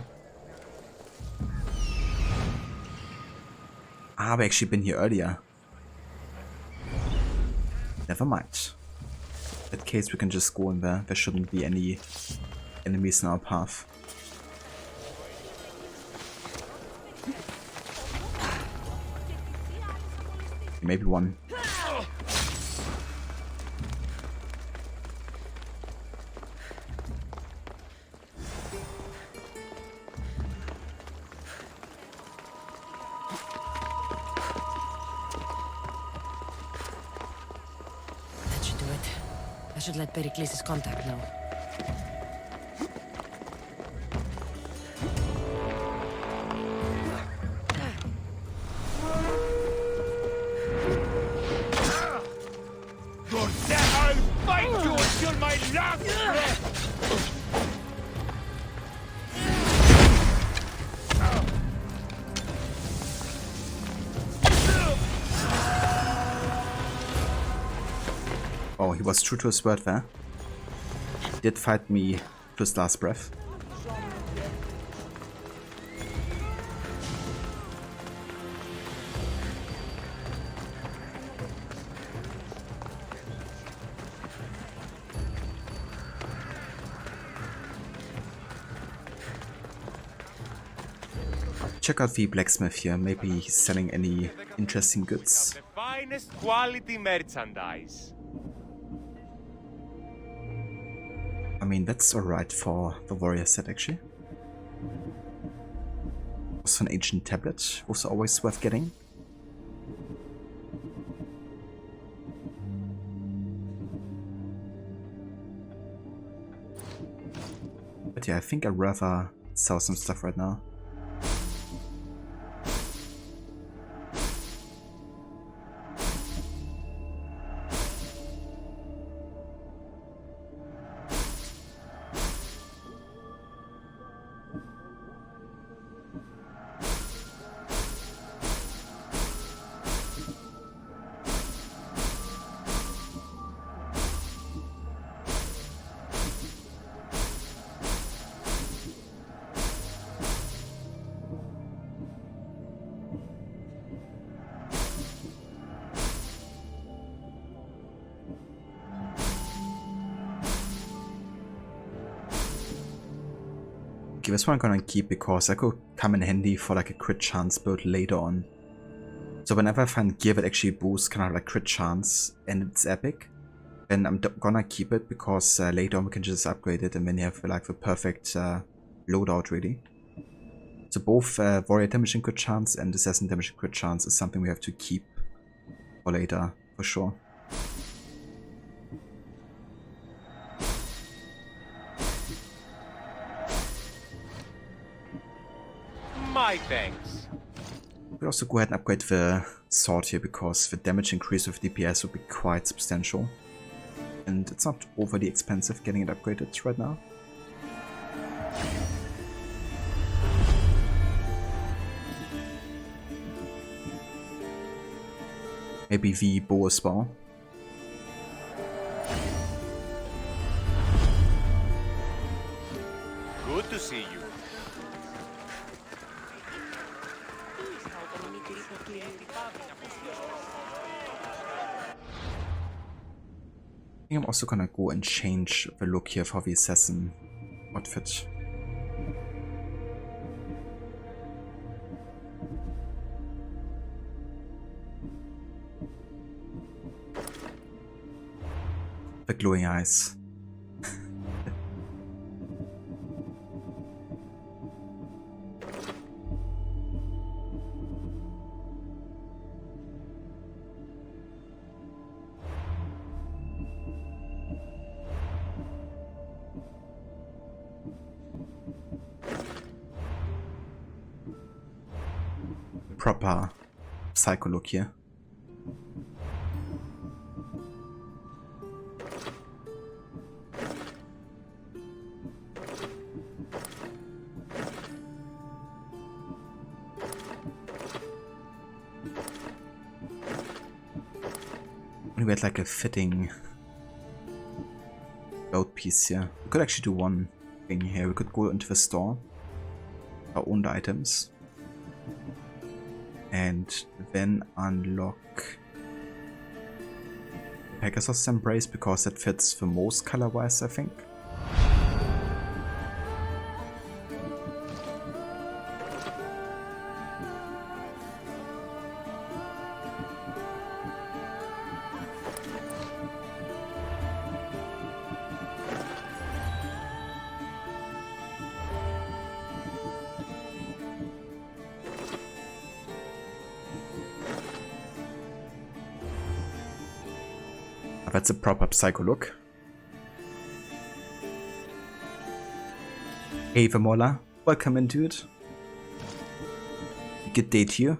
Ah, we've actually been here earlier. Never mind. In that case, we can just go in there. There shouldn't be any enemies in our path. Maybe one. I should let Pericles' contact know. Till my last breath! Oh, he was true to his word there. He did fight me to his last breath. Check out the blacksmith here, maybe he's selling any interesting goods. The finest quality merchandise. I mean, that's alright for the warrior set actually. Also an ancient tablet, also always worth getting. But yeah, I think I'd rather sell some stuff right now. Okay, this one I'm gonna keep because that could come in handy for like a crit chance build later on. So whenever I find gear that actually boosts kind of like crit chance and it's epic, then I'm gonna keep it because later on we can just upgrade it and then you have like the perfect loadout really. So both warrior damage and crit chance and assassin damage and crit chance is something we have to keep for later for sure. My thanks. We'll also go ahead and upgrade the sword here because the damage increase with DPS would be quite substantial. And it's not overly expensive getting it upgraded right now. Maybe the bow as well. Good to see you. I think I'm also gonna go and change the look here for the assassin outfit. The glowing eyes. Proper psycho look here. We had like a fitting belt piece here. We could actually do one thing here. We could go into the store, our own items, and then unlock Pegasus Embrace because that fits the most color-wise, I think. That's a proper psycho look. Hey Vamola, welcome in, dude. Good day to you.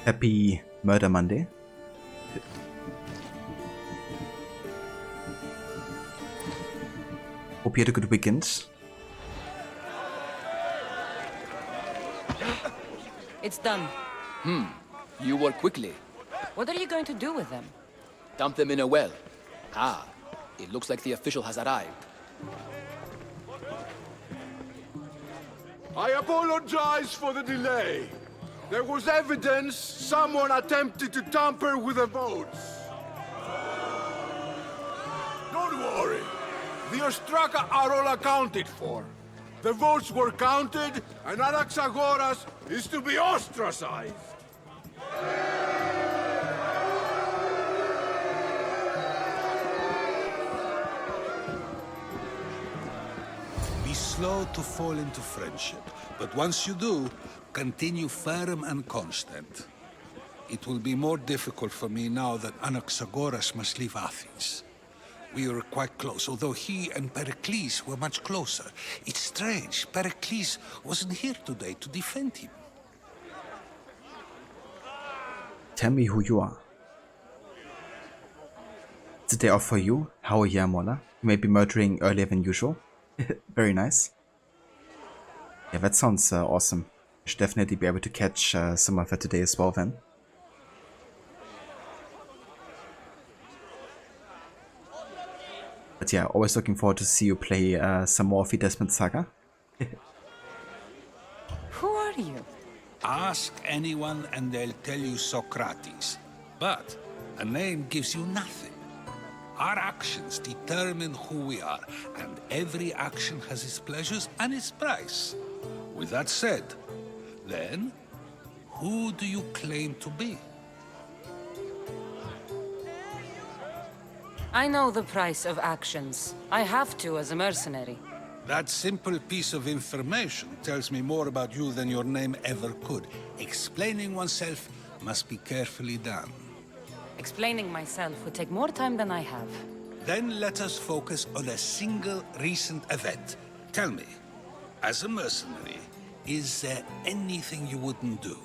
Happy Murder Monday. Hope you had a good weekend. It's done. You work quickly. What are you going to do with them? Dump them in a well. Ah, it looks like the official has arrived. I apologize for the delay. There was evidence someone attempted to tamper with the votes. Don't worry. The Ostraka are all accounted for. The votes were counted, and Anaxagoras is to be ostracized. Be slow to fall into friendship, but once you do, continue firm and constant. It will be more difficult for me now that Anaxagoras must leave Athens. We were quite close, although he and Pericles were much closer. It's strange, Pericles wasn't here today to defend him. Tell me who you are. It's a day off for you. How are you, Mola? You may be murdering earlier than usual. Very nice. Yeah, that sounds awesome. I should definitely be able to catch some of that today as well then. But yeah, always looking forward to see you play some more of the Desmond Saga. Who are you? Ask anyone and they'll tell you Socrates. But a name gives you nothing. Our actions determine who we are, and every action has its pleasures and its price. With that said, then, who do you claim to be? I know the price of actions. I have to as a mercenary. That simple piece of information tells me more about you than your name ever could. Explaining oneself must be carefully done. Explaining myself would take more time than I have. Then let us focus on a single recent event. Tell me, as a mercenary, is there anything you wouldn't do?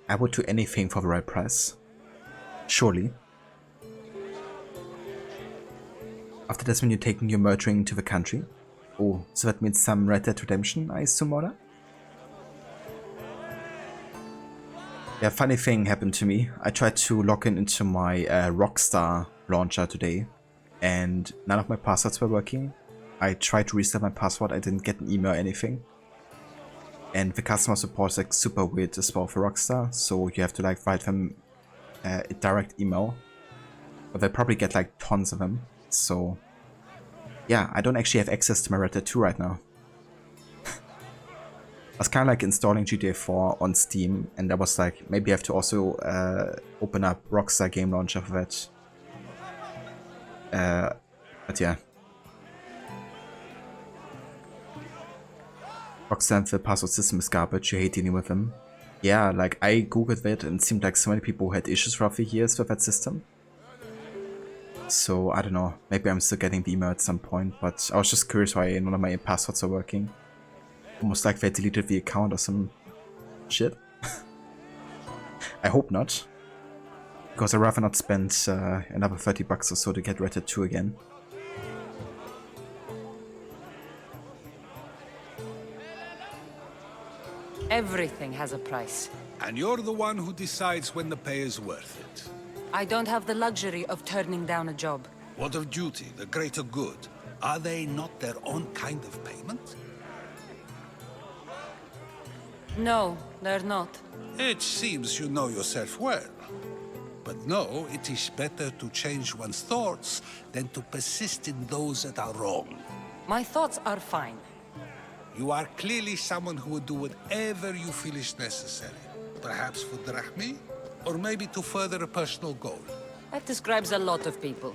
I would do anything for the right price. Surely. After this, when you're taking your murdering to the country. Oh, so that means some Red Dead Redemption, I assume, Oda? Yeah, funny thing happened to me. I tried to log in into my Rockstar launcher today, and none of my passwords were working. I tried to reset my password, I didn't get an email or anything. And the customer support is like super weird as well for Rockstar, so you have to like write them a direct email. But they probably get like tons of them, so yeah, I don't actually have access to my Red Dead 2 right now. I was kind of like installing GTA 4 on Steam, and I was like, maybe I have to also open up Rockstar Game Launcher for that. But yeah. Rockstar, the password system is garbage, you hate dealing with them. Yeah, like I googled it and it seemed like so many people had issues throughout the years with that system. So I don't know, maybe I'm still getting the email at some point, but I was just curious why none of my passwords are working. Almost like they deleted the account or some shit. I hope not. Because I'd rather not spend another $30 or so to get Red Dead 2 again. Everything has a price. And you're the one who decides when the pay is worth it. I don't have the luxury of turning down a job. What of duty, the greater good? Are they not their own kind of payment? No, they're not. It seems you know yourself well. But no, it is better to change one's thoughts than to persist in those that are wrong. My thoughts are fine. You are clearly someone who would do whatever you feel is necessary. Perhaps for drachmi, or maybe to further a personal goal. That describes a lot of people.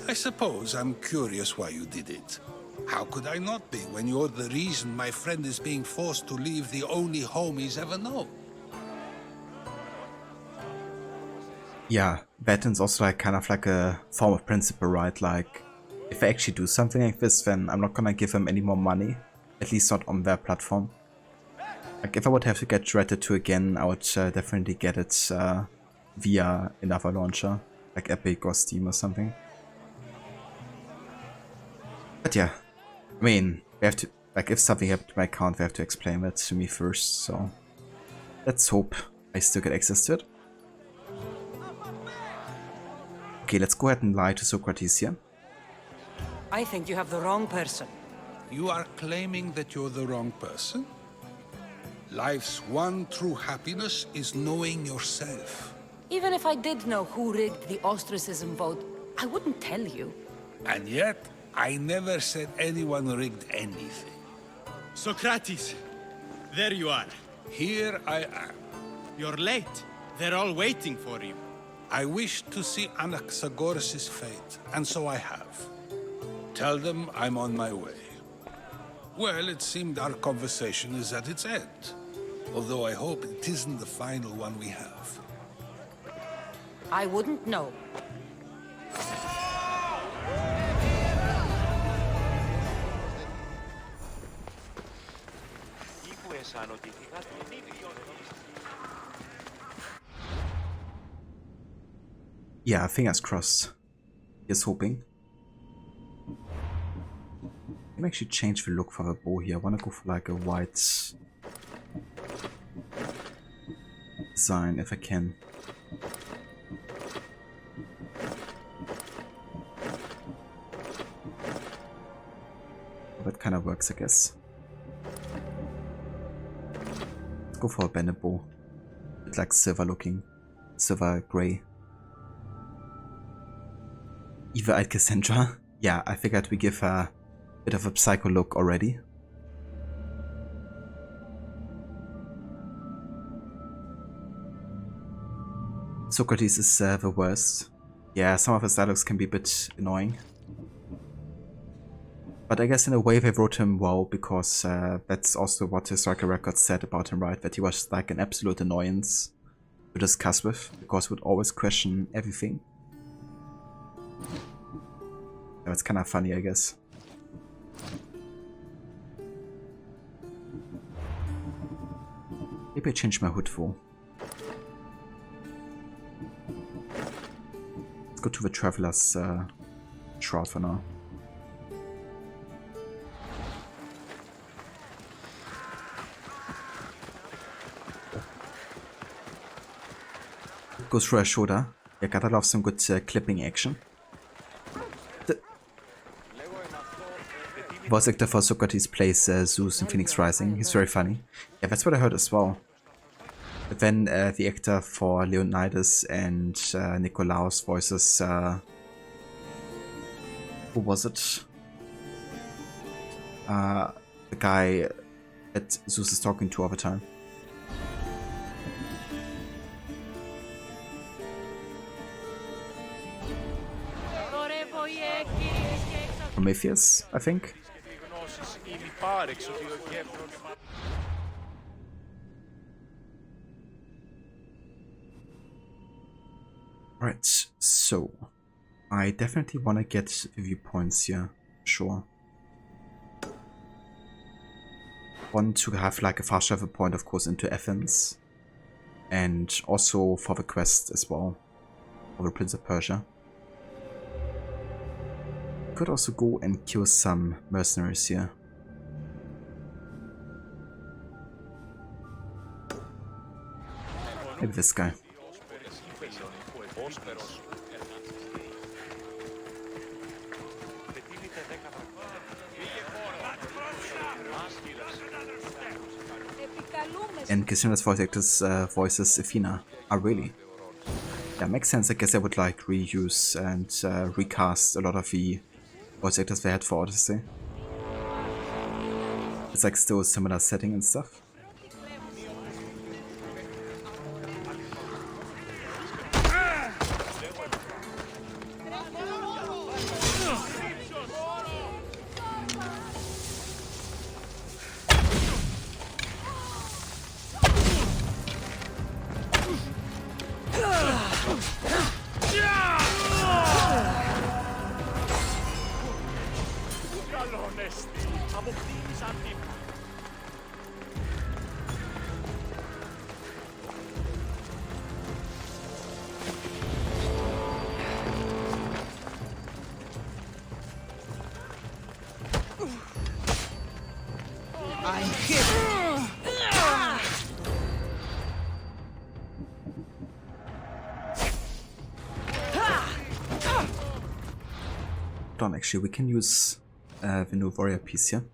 I suppose I'm curious why you did it. How could I not be when you're the reason my friend is being forced to leave the only home he's ever known? Yeah, Baton's also like kind of like a form of principle, right? Like, if I actually do something like this, then I'm not gonna give them any more money. At least not on their platform. Like, if I would have to get Red Dead 2 again, I would definitely get it via another launcher. like Epic or Steam or something. But yeah, I mean, we have to, like, if something happened to my account, they have to explain that to me first, so let's hope I still get access to it. Okay, let's go ahead and lie to Socrates here. I think you have the wrong person. You are claiming that you're the wrong person? Life's one true happiness is knowing yourself. Even if I did know who rigged the ostracism vote, I wouldn't tell you. And yet, I never said anyone rigged anything. Socrates! There you are. Here I am. You're late. They're all waiting for you. I wish to see Anaxagoras' fate, and so I have. Tell them I'm on my way. Well, it seemed our conversation is at its end. Although I hope it isn't the final one we have. I wouldn't know. Yeah, fingers crossed. Here's hoping. Let me actually change the look for the bow here. I want to go for like a white design if I can. That kind of works, I guess. Let's go for a bandit bow. It's like silver looking. Silver grey. Evil-eyed Cassandra. Yeah, I figured we give her a bit of a psycho look already. Socrates is the worst. Yeah, some of his dialogues can be a bit annoying. But I guess in a way they wrote him well, because that's also what historical records said about him, right? That he was like an absolute annoyance to discuss with, because he would always question everything. So it's kind of funny, I guess. Maybe I change my hood for. Let's go to the Traveler's Shroud for now. Goes through her shoulder. Yeah, gotta love some good clipping action. The voice actor for Socrates plays Zeus in Phoenix Rising. He's very funny. Yeah, that's what I heard as well. But then the actor for Leonidas and Nikolaos voices... who was it? The guy that Zeus is talking to all the time. Prometheus, I think. Right, so I definitely want to get the viewpoints here, sure. Want to have like a fast travel point, of course, into Athens, and also for the quest as well, for the Prince of Persia. Could also go and kill some mercenaries here. Maybe this guy. And Cassandra's voice actors voices Athena. Ah, really? Yeah, makes sense. I guess I would like reuse and recast a lot of the voice actors they had for Odyssey. It's like still a similar setting and stuff. Hold on, actually, we can use the new warrior piece here.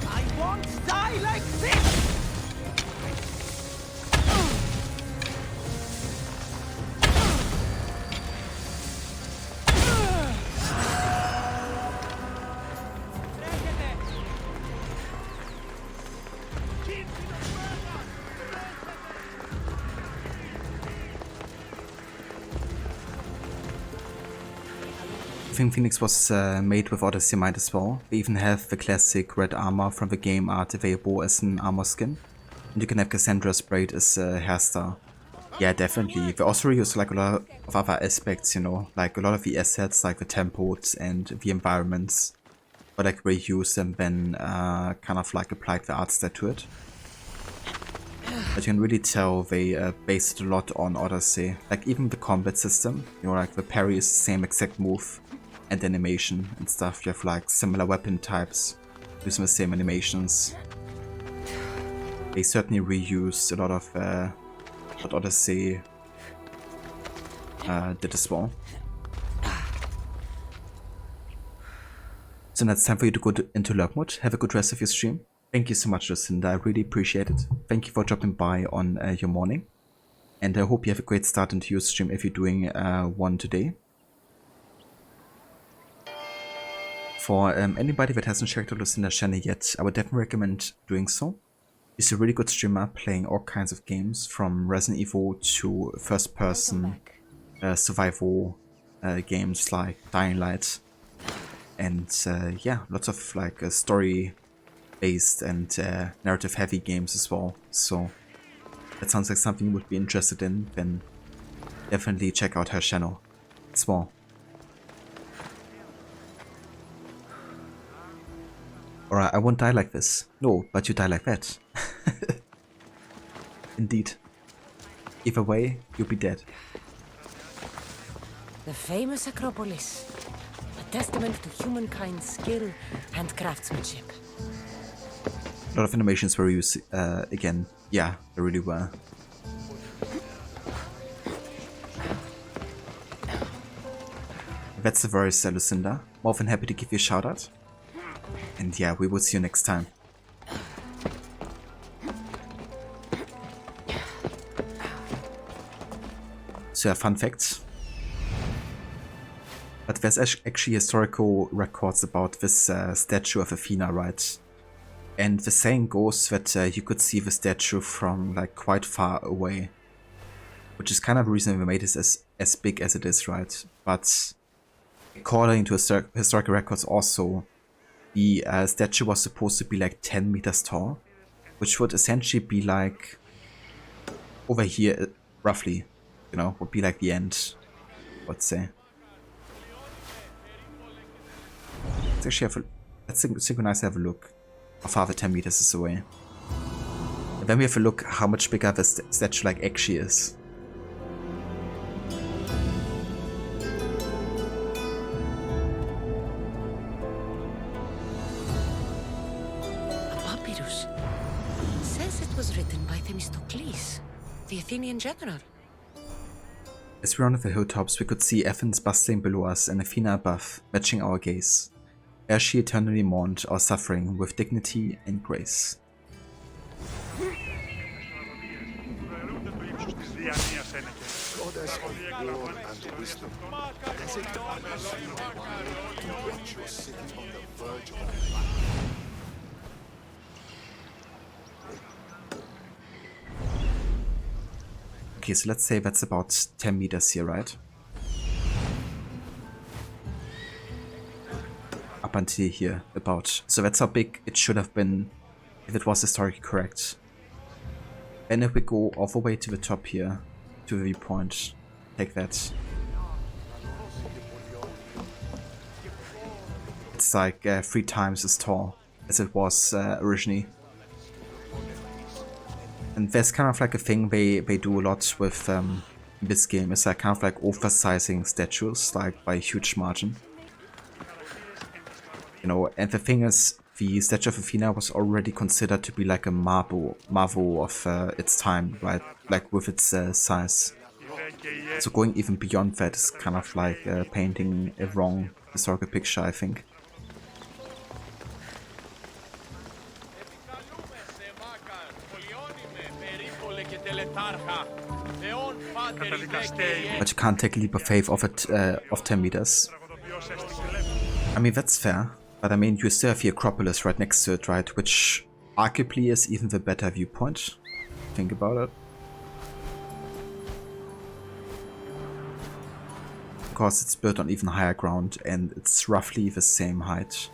I won't die like this! I think Phoenix was made with Odyssey might as well. They even have the classic red armor from the game art available as an armor skin. And you can have Cassandra's braid as a hairstyle. Yeah, definitely. They also reuse like a lot of other aspects, you know, like a lot of the assets like the temples and the environments. But like reuse and then kind of like applied the art style to it. But you can really tell they based a lot on Odyssey. Like even the combat system, you know, like the parry is the same exact move and animation and stuff. You have like similar weapon types using the same animations. They certainly reused a lot of what Odyssey did as well. So now it's time for you to go into lurk mode. Have a good rest of your stream. Thank you so much, Lucinda. I really appreciate it. Thank you for dropping by on your morning. And I hope you have a great start into your stream if you're doing one today. For anybody that hasn't checked out Lucinda's channel yet, I would definitely recommend doing so. She's a really good streamer playing all kinds of games from Resident Evil to first-person survival games like Dying Light. And yeah, lots of like story-based and narrative-heavy games as well. So that sounds like something you would be interested in, then definitely check out her channel as well. Alright, I won't die like this. No, but you die like that. Indeed. Either way, you'll be dead. The famous Acropolis. A testament to humankind's skill and craftsmanship. A lot of animations were used again. Yeah, they really were. That's the verse, Lucinda. More than happy to give you a shout out. And yeah, we will see you next time. So yeah, fun facts. But there's actually historical records about this statue of Athena, right? And the saying goes that you could see the statue from like quite far away. Which is kind of the reason we made it as big as it is, right? But according to historical records also, the statue was supposed to be like 10 meters tall, which would essentially be like over here, roughly, you know, would be like the end, let's say. Let's actually let's synchronize, have a look how far the 10 meters is away. And then we have a look how much bigger the statue like actually is. Written by Themistocles, the Athenian general. As we run off the hilltops, we could see Athens bustling below us and Athena above, matching our gaze. There she eternally mourned our suffering with dignity and grace. Goddess of war and wisdom, is it when you are sitting on the verge of life? Okay, so let's say that's about 10 meters here, right? Up until here, about. So that's how big it should have been if it was historically correct. And if we go all the way to the top here, to the viewpoint, take that. It's like 3 times as tall as it was originally. And there's kind of like a thing they do a lot with this game, is like kind of like oversizing statues like by a huge margin. You know, and the thing is, the statue of Athena was already considered to be like a marvel of its time, right? Like with its size. So going even beyond that is kind of like painting a wrong historical picture, I think. But you can't take a leap of faith of it, of 10 meters. I mean, that's fair. But I mean, you still have the Acropolis right next to it, right? Which arguably is even the better viewpoint. Think about it. Because it's built on even higher ground and it's roughly the same height.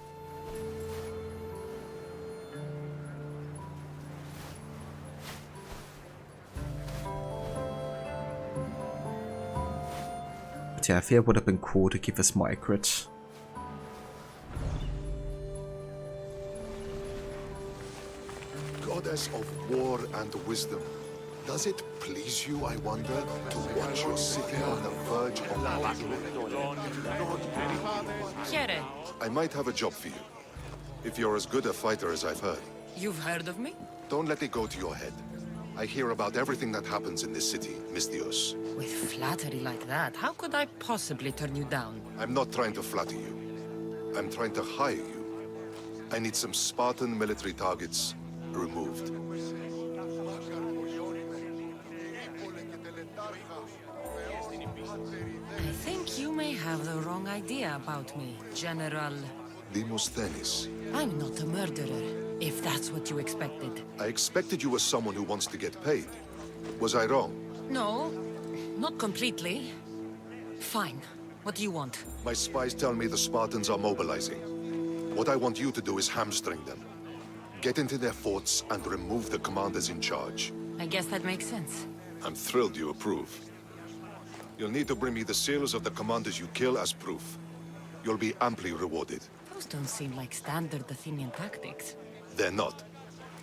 But yeah, I feel it would have been cool to keep this more accurate. Goddess of war and wisdom, does it please you, I wonder, to watch your city on the verge of battle? Chiere, I might have a job for you, if you're as good a fighter as I've heard. you've heard of me? Don't let it go to your head. I hear about everything that happens in this city, Mystios. With flattery like that, how could I possibly turn you down? I'm not trying to flatter you. I'm trying to hire you. I need some Spartan military targets removed. I think you may have the wrong idea about me, General. Demosthenes. I'm not a murderer, if that's what you expected. I expected you were someone who wants to get paid. Was I wrong? No, not completely. Fine. What do you want? My spies tell me the Spartans are mobilizing. What I want you to do is hamstring them. Get into their forts and remove the commanders in charge. I guess that makes sense. I'm thrilled you approve. You'll need to bring me the seals of the commanders you kill as proof. You'll be amply rewarded. Those don't seem like standard Athenian tactics. They're not.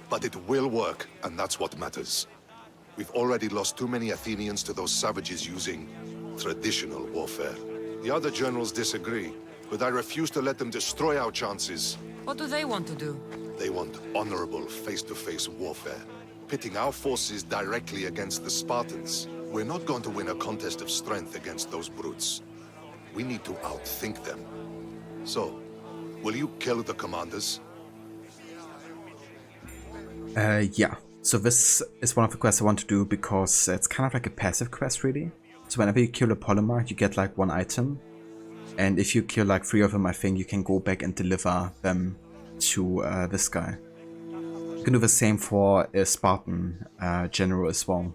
But it will work, and that's what matters. We've already lost too many Athenians to those savages using traditional warfare. The other generals disagree, but I refuse to let them destroy our chances. What do they want to do? They want honorable face-to-face warfare, pitting our forces directly against the Spartans. We're not going to win a contest of strength against those brutes. We need to outthink them. So, will you kill the commanders? Yeah. So this is one of the quests I want to do because it's kind of like a passive quest, really. So whenever you kill a polymer, you get like one item. And if you kill like 3 of them, I think you can go back and deliver them to this guy. You can do the same for a Spartan general as well.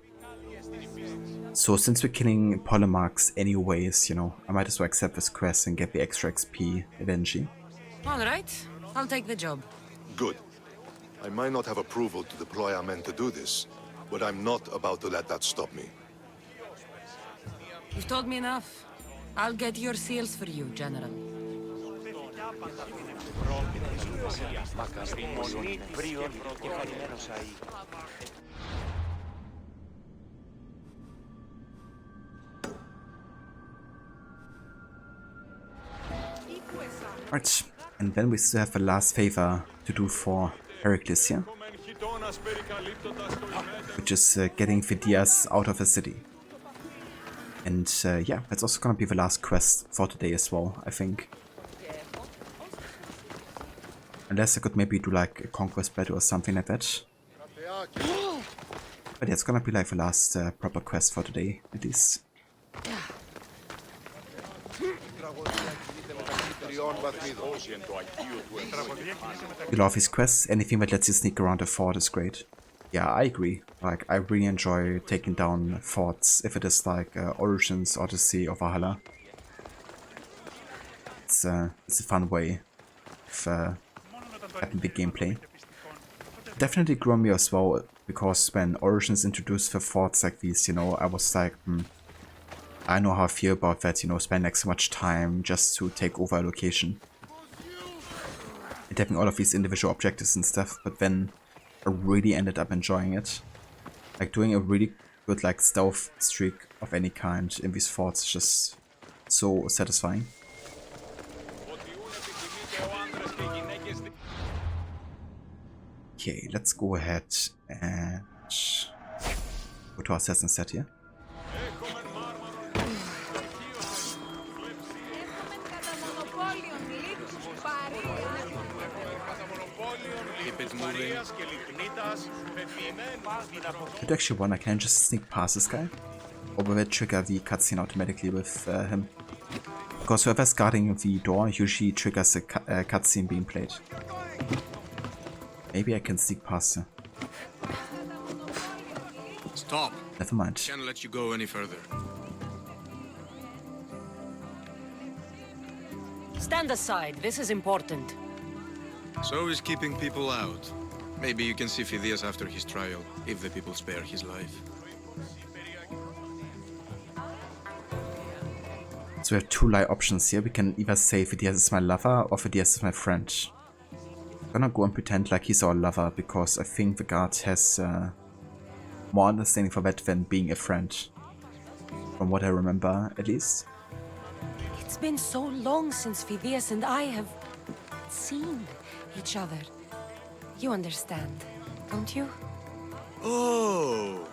So since we're killing polymarchs anyways, you know, I might as well accept this quest and get the extra XP eventually. Alright, I'll take the job. Good. I might not have approval to deploy our men to do this, but I'm not about to let that stop me. You've told me enough. I'll get your seals for you, General. Right, and then we still have the last favor to do for Heracles here, which is getting Phidias out of the city. And yeah, that's also gonna be the last quest for today as well, I think. Unless I could maybe do like a conquest battle or something like that. But yeah, it's gonna be like the last proper quest for today, at least. You love his quests, anything that lets you sneak around a fort is great. Yeah, I agree. Like, I really enjoy taking down forts, if it is like Origins, Odyssey, or Valhalla. It's a fun way of having the gameplay. Definitely grew on me as well, because when Origins introduced the forts like these, you know, I was like, I know how I feel about that, you know, spending like so much time just to take over a location. And having all of these individual objectives and stuff, but then I really ended up enjoying it. Like doing a really good like stealth streak of any kind in these forts is just so satisfying. Okay, let's go ahead and go to our assassin set here. I do actually wonder, can I just sneak past this guy? Or will it trigger the cutscene automatically with him? Because whoever's guarding the door usually triggers a cutscene being played. Maybe I can sneak past her. Stop. Never mind. Can't let you go any further. Stand aside. This is important. So is keeping people out. Maybe you can see Phidias after his trial, if the people spare his life. So we have two lie options here. We can either say Phidias is my lover or Phidias is my friend. I'm gonna go and pretend like he's our lover because I think the guard has more understanding for that than being a friend. From what I remember, at least. It's been so long since Phidias and I have seen each other. You understand, don't you? Oh,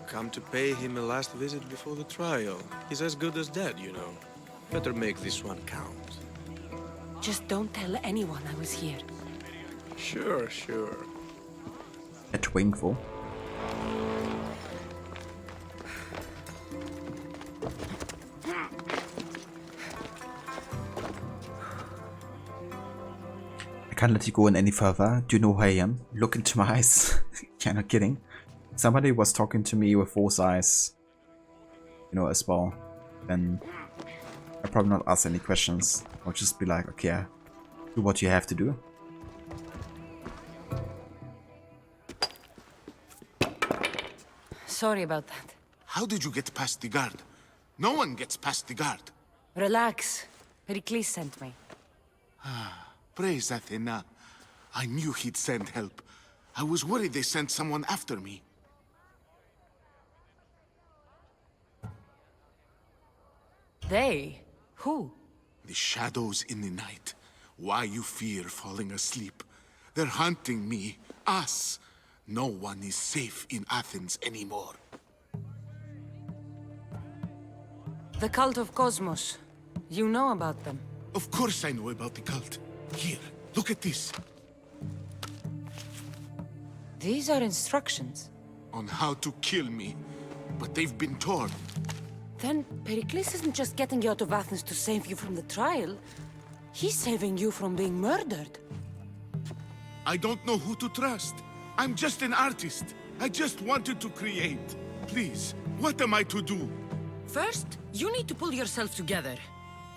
come to pay him a last visit before the trial. He's as good as dead, you know. Better make this one count. Just don't tell anyone I was here. Sure, sure. At Wingful. I can't let you go in any further. Do you know who I am? Look into my eyes. Yeah, not kidding. Somebody was talking to me with those eyes, you know, as well. Then I'll probably not ask any questions. I'll just be like, okay, do what you have to do. Sorry about that. How did you get past the guard? No one gets past the guard. Relax. Pericles sent me. Praise Athena. I knew he'd send help. I was worried they sent someone after me. They? Who? The shadows in the night. Why you fear falling asleep? They're hunting me. Us. No one is safe in Athens anymore. The cult of Cosmos. You know about them? Of course I know about the cult. Here, look at this. These are instructions. On how to kill me. But they've been torn. Then Pericles isn't just getting you out of Athens to save you from the trial. He's saving you from being murdered. I don't know who to trust. I'm just an artist. I just wanted to create. Please, what am I to do? First, you need to pull yourself together.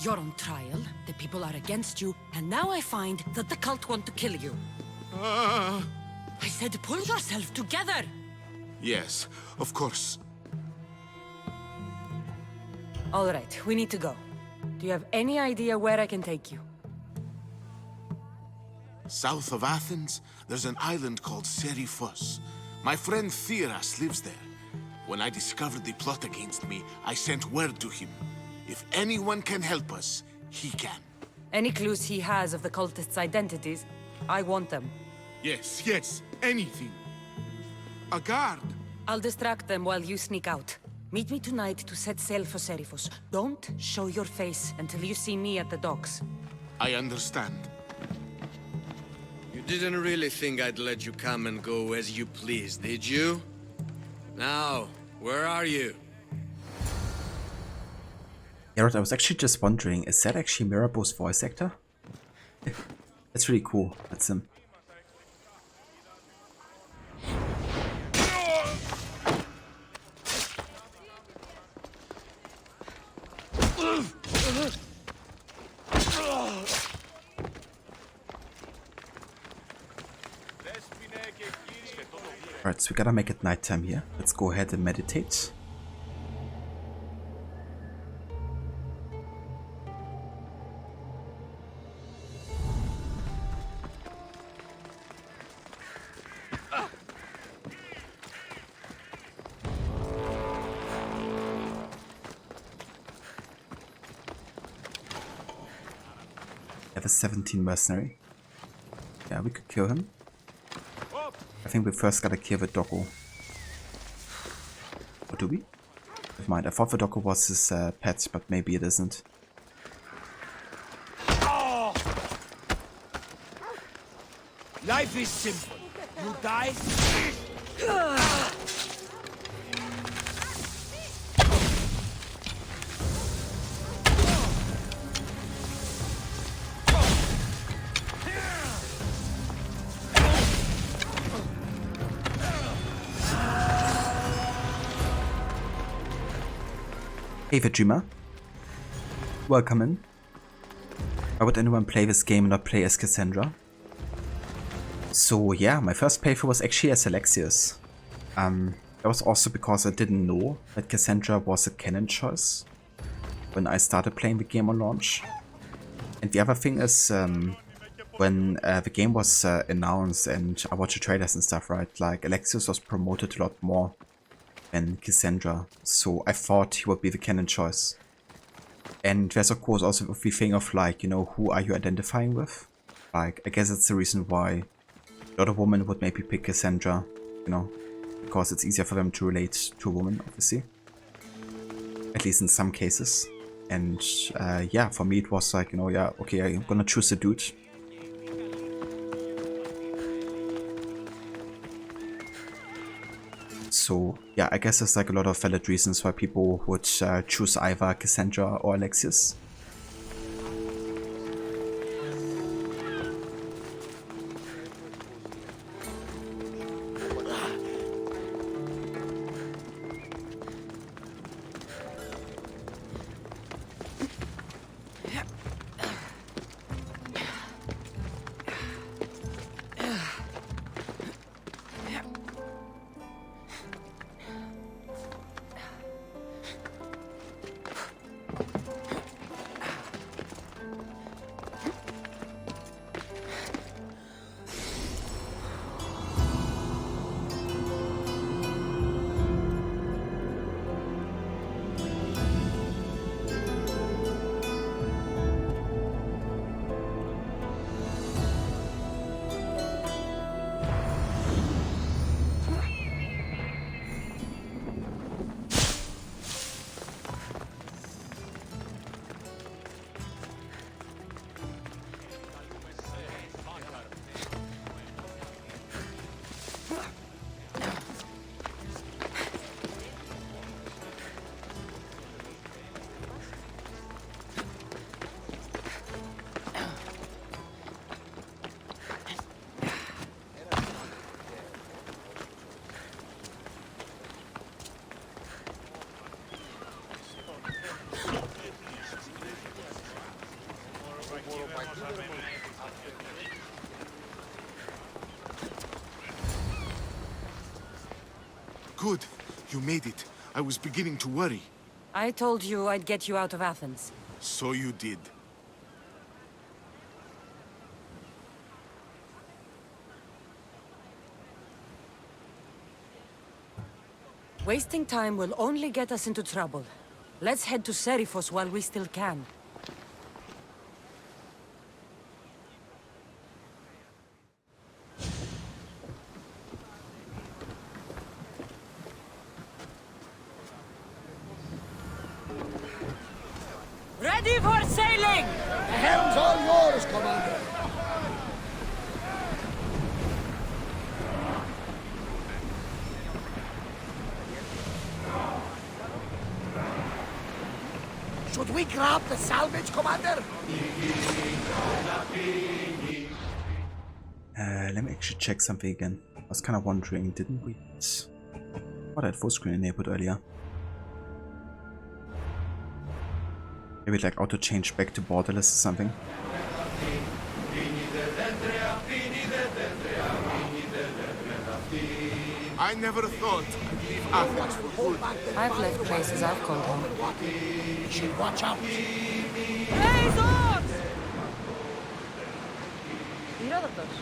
You're on trial, the people are against you, and now I find that the cult want to kill you. I said pull yourself together! Yes, of course. All right, we need to go. Do you have any idea where I can take you? South of Athens, there's an island called Seriphos. My friend Theras lives there. When I discovered the plot against me, I sent word to him. If anyone can help us, he can. Any clues he has of the cultists' identities? I want them. Yes, anything. A guard. I'll distract them while you sneak out. Meet me tonight to set sail for Seriphos. Don't show your face until you see me at the docks. I understand. You didn't really think I'd let you come and go as you please, did you? Now, where are you? Yeah, right, I was actually just wondering, is that actually Mirabo's voice actor? That's really cool. That's him. Alright, so we gotta make it nighttime here. Let's go ahead and meditate. level 17 mercenary. Yeah, we could kill him. I think we first gotta kill the doggo. Or do we? Never mind, I thought the doggo was his pet, but maybe it isn't. Life is simple. You die. Hey Vegima. Welcome in. Why would anyone play this game and not play as Cassandra? So yeah, my first playthrough was actually as Alexius. That was also because I didn't know that Cassandra was a canon choice when I started playing the game on launch. And the other thing is, when the game was announced and I watched the trailers and stuff, right, like Alexius was promoted a lot more than Cassandra, so I thought he would be the canon choice. And there's of course also the thing of like, you know, who are you identifying with? Like, I guess that's the reason why a lot of women would maybe pick Cassandra, you know, because it's easier for them to relate to a woman, obviously. At least in some cases. And yeah, for me it was like, you know, yeah, okay, I'm gonna choose a dude. So yeah, I guess there's like a lot of valid reasons why people would choose either Cassandra or Alexius. Good. You made it. I was beginning to worry. I told you I'd get you out of Athens. So you did. Wasting time will only get us into trouble. Let's head to Seriphos while we still can. Ready for sailing! The helm's all yours, Commander. Should we grab the salvage, Commander? Let me actually check something again. I was kind of wondering, didn't we? What had full screen enabled earlier? Maybe like auto change back to borderless or something. I never thought I'd leave Athens for good. I've left places I've called home. We should watch out. Herodotus,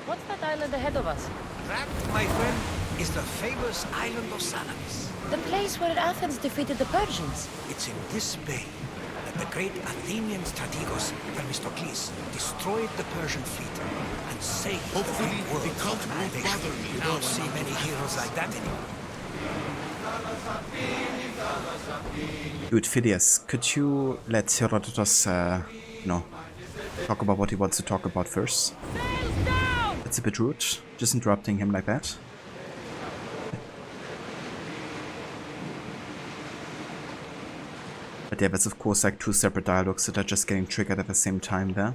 what's that island ahead of us? That, my friend, is the famous island of Salamis. The place where Athens defeated the Persians. It's in this bay that the great Athenian strategos Themistocles destroyed the Persian fleet and saved the free world from annihilation. You don't see many heroes like that anymore. Dude, Phidias, could you let Herodotus, talk about what he wants to talk about first? It's a bit rude, just interrupting him like that. But yeah, that's of course like two separate dialogues that are just getting triggered at the same time there.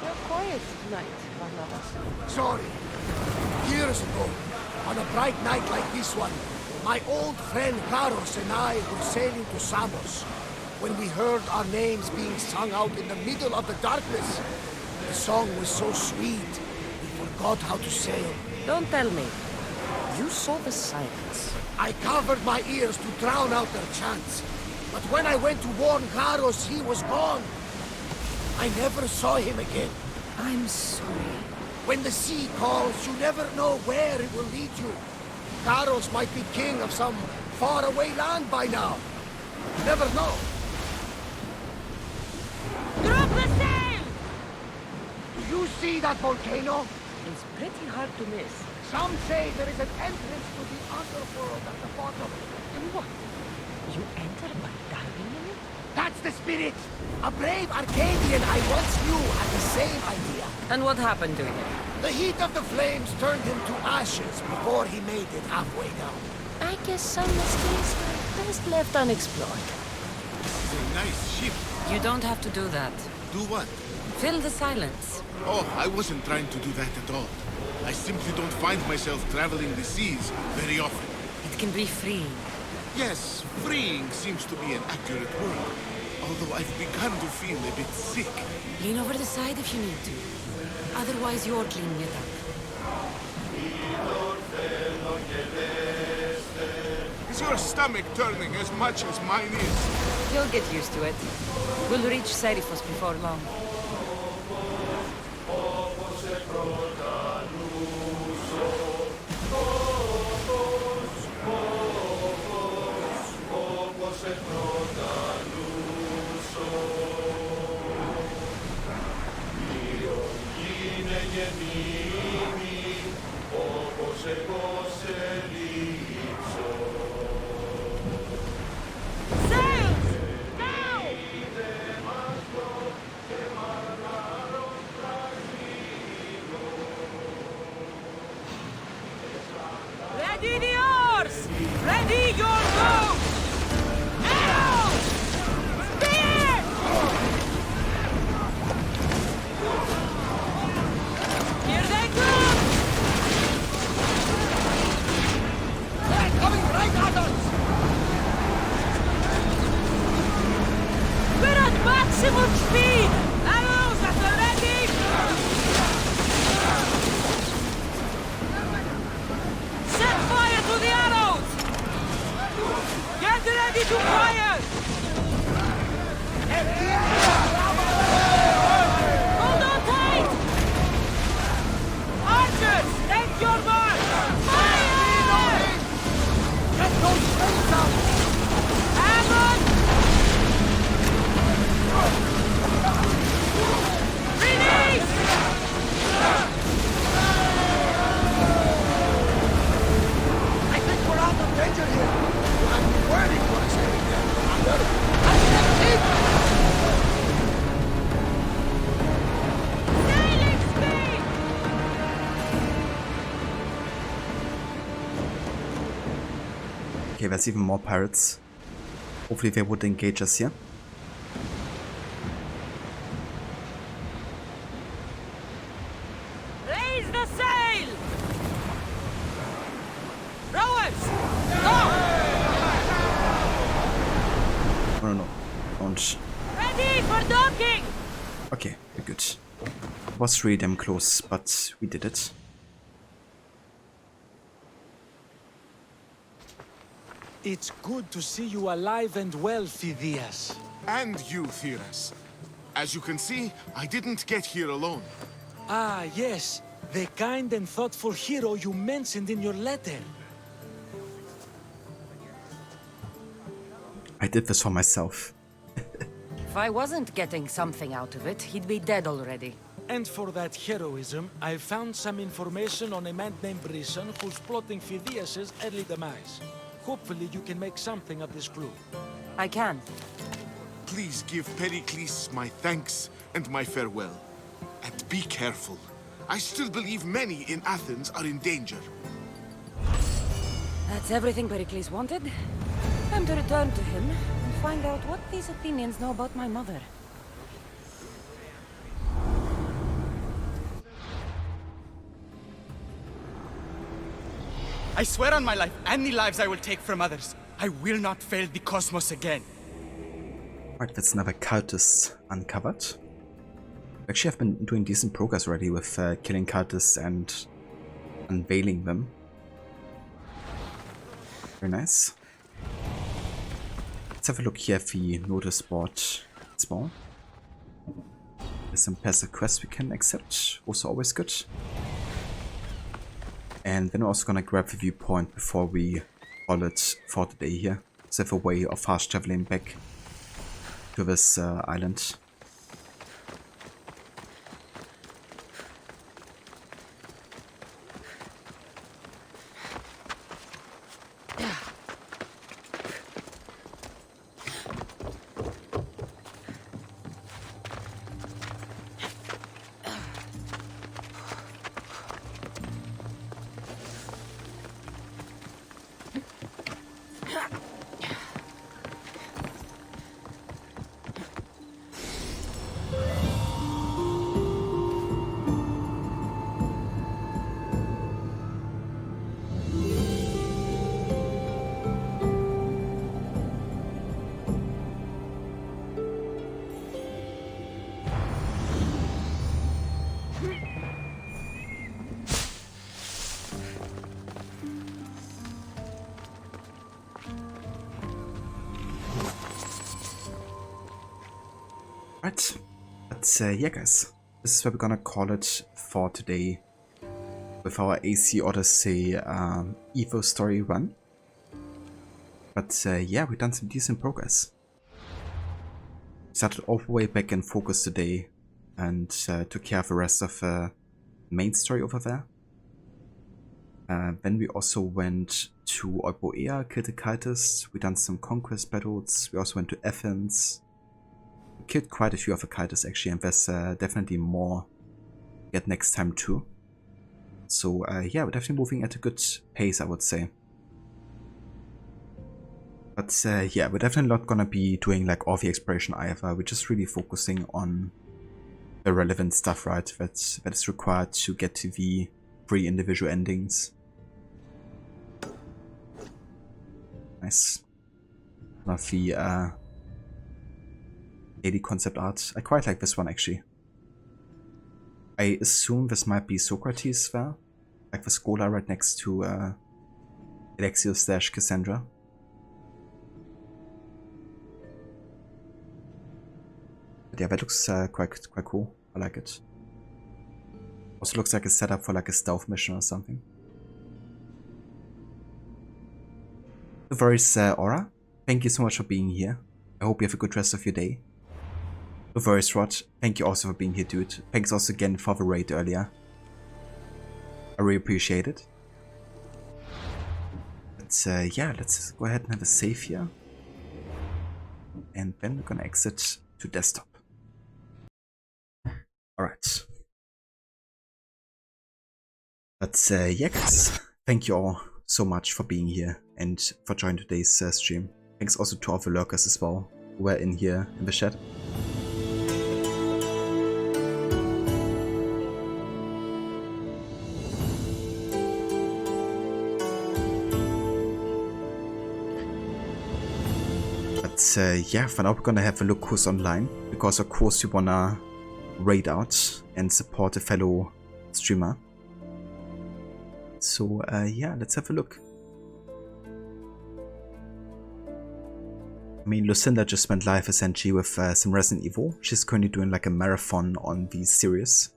You're quiet tonight, Leonidas. Sorry. Years ago, on a bright night like this one, my old friend Garos and I were sailing to Samos when we heard our names being sung out in the middle of the darkness. The song was so sweet, we forgot how to sail. Don't tell me. You saw the silence. I covered my ears to drown out their chants. But when I went to warn Garos, he was gone. I never saw him again. I'm sorry. When the sea calls, you never know where it will lead you. Garos might be king of some faraway land by now. You never know. Drop the sail! Do you see that volcano? It's pretty hard to miss. Some say there is an entrance to the underworld at the bottom. And what? You enter by diving in it? That's the spirit! A brave Arcadian I once knew had the same idea. And what happened to him? The heat of the flames turned him to ashes before he made it halfway down. I guess some mysteries are best left unexplored. This is a nice ship. You don't have to do that. Do what? Fill the silence. Oh, I wasn't trying to do that at all. I simply don't find myself traveling the seas very often. It can be freeing. Yes, freeing seems to be an accurate word. Although I've begun to feel a bit sick. Lean over the side if you need to. Otherwise, you're cleaning it up. Is your stomach turning as much as mine is? You'll get used to it. We'll reach Serifos before long. Ready the oars! Ready your boat! Arrows! Spear! Here they come! They're coming right at us! We're at maximum speed! Arrows at the ready! Set fire to the arrows! Get ready to fire! Hold on tight! Archers, take your mark! Fire! Get those flames out! Hammond! Release! I think we're out of danger here. I'm waiting for us getting there. I'm ready. I can't keep! Sailing speed! Okay, there's even more pirates. Hopefully they would engage us here. Raise the sail! Rowers! Go! No. Don't. Ready for docking! Okay, we're good. It was really damn close, but we did it. It's good to see you alive and well, Phidias. And you, Theras. As you can see, I didn't get here alone. Ah, yes. The kind and thoughtful hero you mentioned in your letter. I did this for myself. If I wasn't getting something out of it, he'd be dead already. And for that heroism, I found some information on a man named Brisson who's plotting Phidias' early demise. Hopefully you can make something of this clue. I can. Please give Pericles my thanks and my farewell. And be careful. I still believe many in Athens are in danger. That's everything Pericles wanted. Time to return to him and find out what these Athenians know about my mother. I swear on my life, and the lives I will take from others, I will not fail the cosmos again. Right, that's another cultist uncovered. Actually, I've been doing decent progress already with killing cultists and unveiling them. Very nice. Let's have a look here if we notice spot spawn. There's some passive quests we can accept, also always good. And then we're also gonna grab the viewpoint before we call it for the day here. So have a way of fast traveling back to this island. Right, but yeah guys, this is where we're gonna call it for today with our AC Odyssey Evo story run. But yeah, we've done some decent progress. Started all the way back in Focus today and took care of the rest of the main story over there. Then we also went to Euboea, killed the cultists, we done some conquest battles, we also went to Athens. Killed quite a few of the cultists actually, and there's definitely more yet next time too. So yeah, we're definitely moving at a good pace, I would say. But yeah, we're definitely not gonna be doing like all the exploration either. We're just really focusing on the relevant stuff, right? That is required to get to the 3 individual endings. Nice. Love the daily concept art. I quite like this one actually. I assume this might be Socrates there, like the scholar right next to Alexios/Cassandra. But yeah, that looks quite cool. I like it. Also looks like a setup for like a stealth mission or something. No worries, Aura. Thank you so much for being here. I hope you have a good rest of your day. No worries, Rod. Thank you also for being here, dude. Thanks also again for the raid earlier. I really appreciate it. But yeah, let's go ahead and have a save here. And then we're gonna exit to desktop. Alright. But yeah guys, thank you all so much for being here and for joining today's stream. Thanks also to all the lurkers as well who were in here in the chat. But yeah, for now we're gonna have a look who's online, because of course we wanna raid out and support a fellow streamer. So yeah, let's have a look. I mean, Lucinda just went live essentially with some Resident Evil. She's currently doing like a marathon on the series.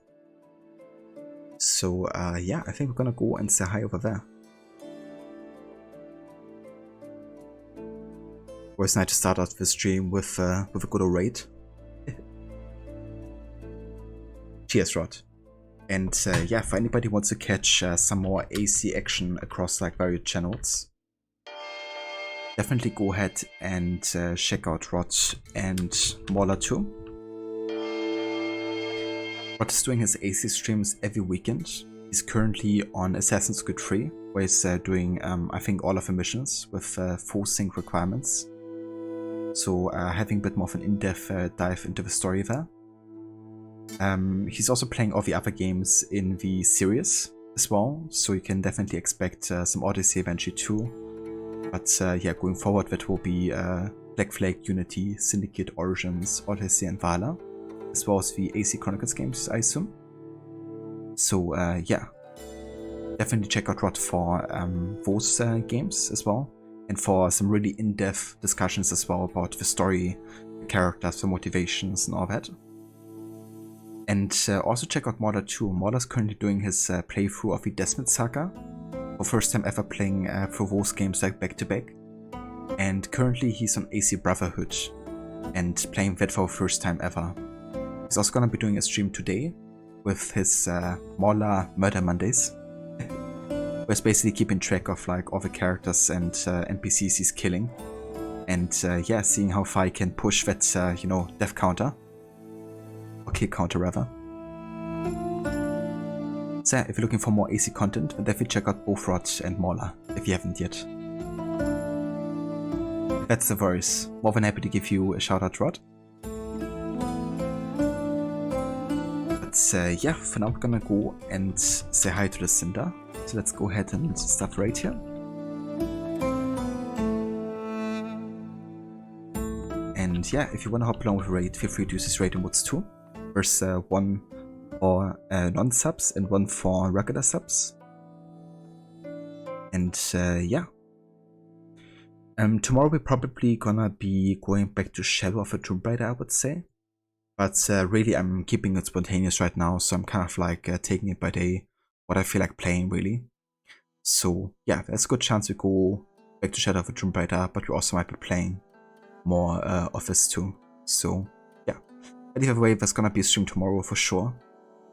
So yeah, I think we're gonna go and say hi over there. Always nice to start out the stream with a good old raid. Cheers, Rod. And yeah, for anybody who wants to catch some more AC action across like various channels, definitely go ahead and check out Rod and Mauler too. Rod is doing his AC streams every weekend. He's currently on Assassin's Creed 3, where he's doing, I think, all of the missions with full sync requirements. So having a bit more of an in-depth dive into the story there. He's also playing all the other games in the series as well, so you can definitely expect some Odyssey eventually too. But yeah, going forward that will be Black Flag, Unity, Syndicate, Origins, Odyssey and Valhalla, as well as the AC Chronicles games, I assume. So yeah, definitely check out Rod for those games as well, and for some really in-depth discussions as well about the story, the characters, the motivations and all that. And also check out Mauler too. Mauler's currently doing his playthrough of the Desmond Saga, for first time ever playing through those games like back to back. And currently he's on AC Brotherhood and playing that for the first time ever. He's also gonna be doing a stream today with his Mauler Murder Mondays, where he's basically keeping track of like all the characters and NPCs he's killing, and yeah, seeing how far he can push that you know, death counter, or kill counter rather. So yeah, if you're looking for more AC content, then definitely check out both Rod and Mauler if you haven't yet. That's the voice. More than happy to give you a shout out, Rod. But yeah, for now we're gonna go and say hi to the Cinder. So let's go ahead and start right here. And yeah, if you wanna hop along with a raid, feel free to use these raid emotes too. There's one for non-subs and one for regular subs. And yeah. Tomorrow we're probably gonna be going back to Shadow of a Tomb Raider, I would say. But really I'm keeping it spontaneous right now, so I'm kind of like taking it by day, what I feel like playing really. So yeah, there's a good chance we go back to Shadow of a Tomb Raider, but we also might be playing more of this too. So yeah, but either way, there's gonna be a stream tomorrow for sure.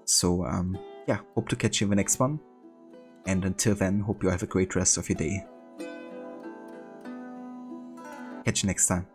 So yeah, hope to catch you in the next one. And until then, hope you have a great rest of your day. Catch you next time.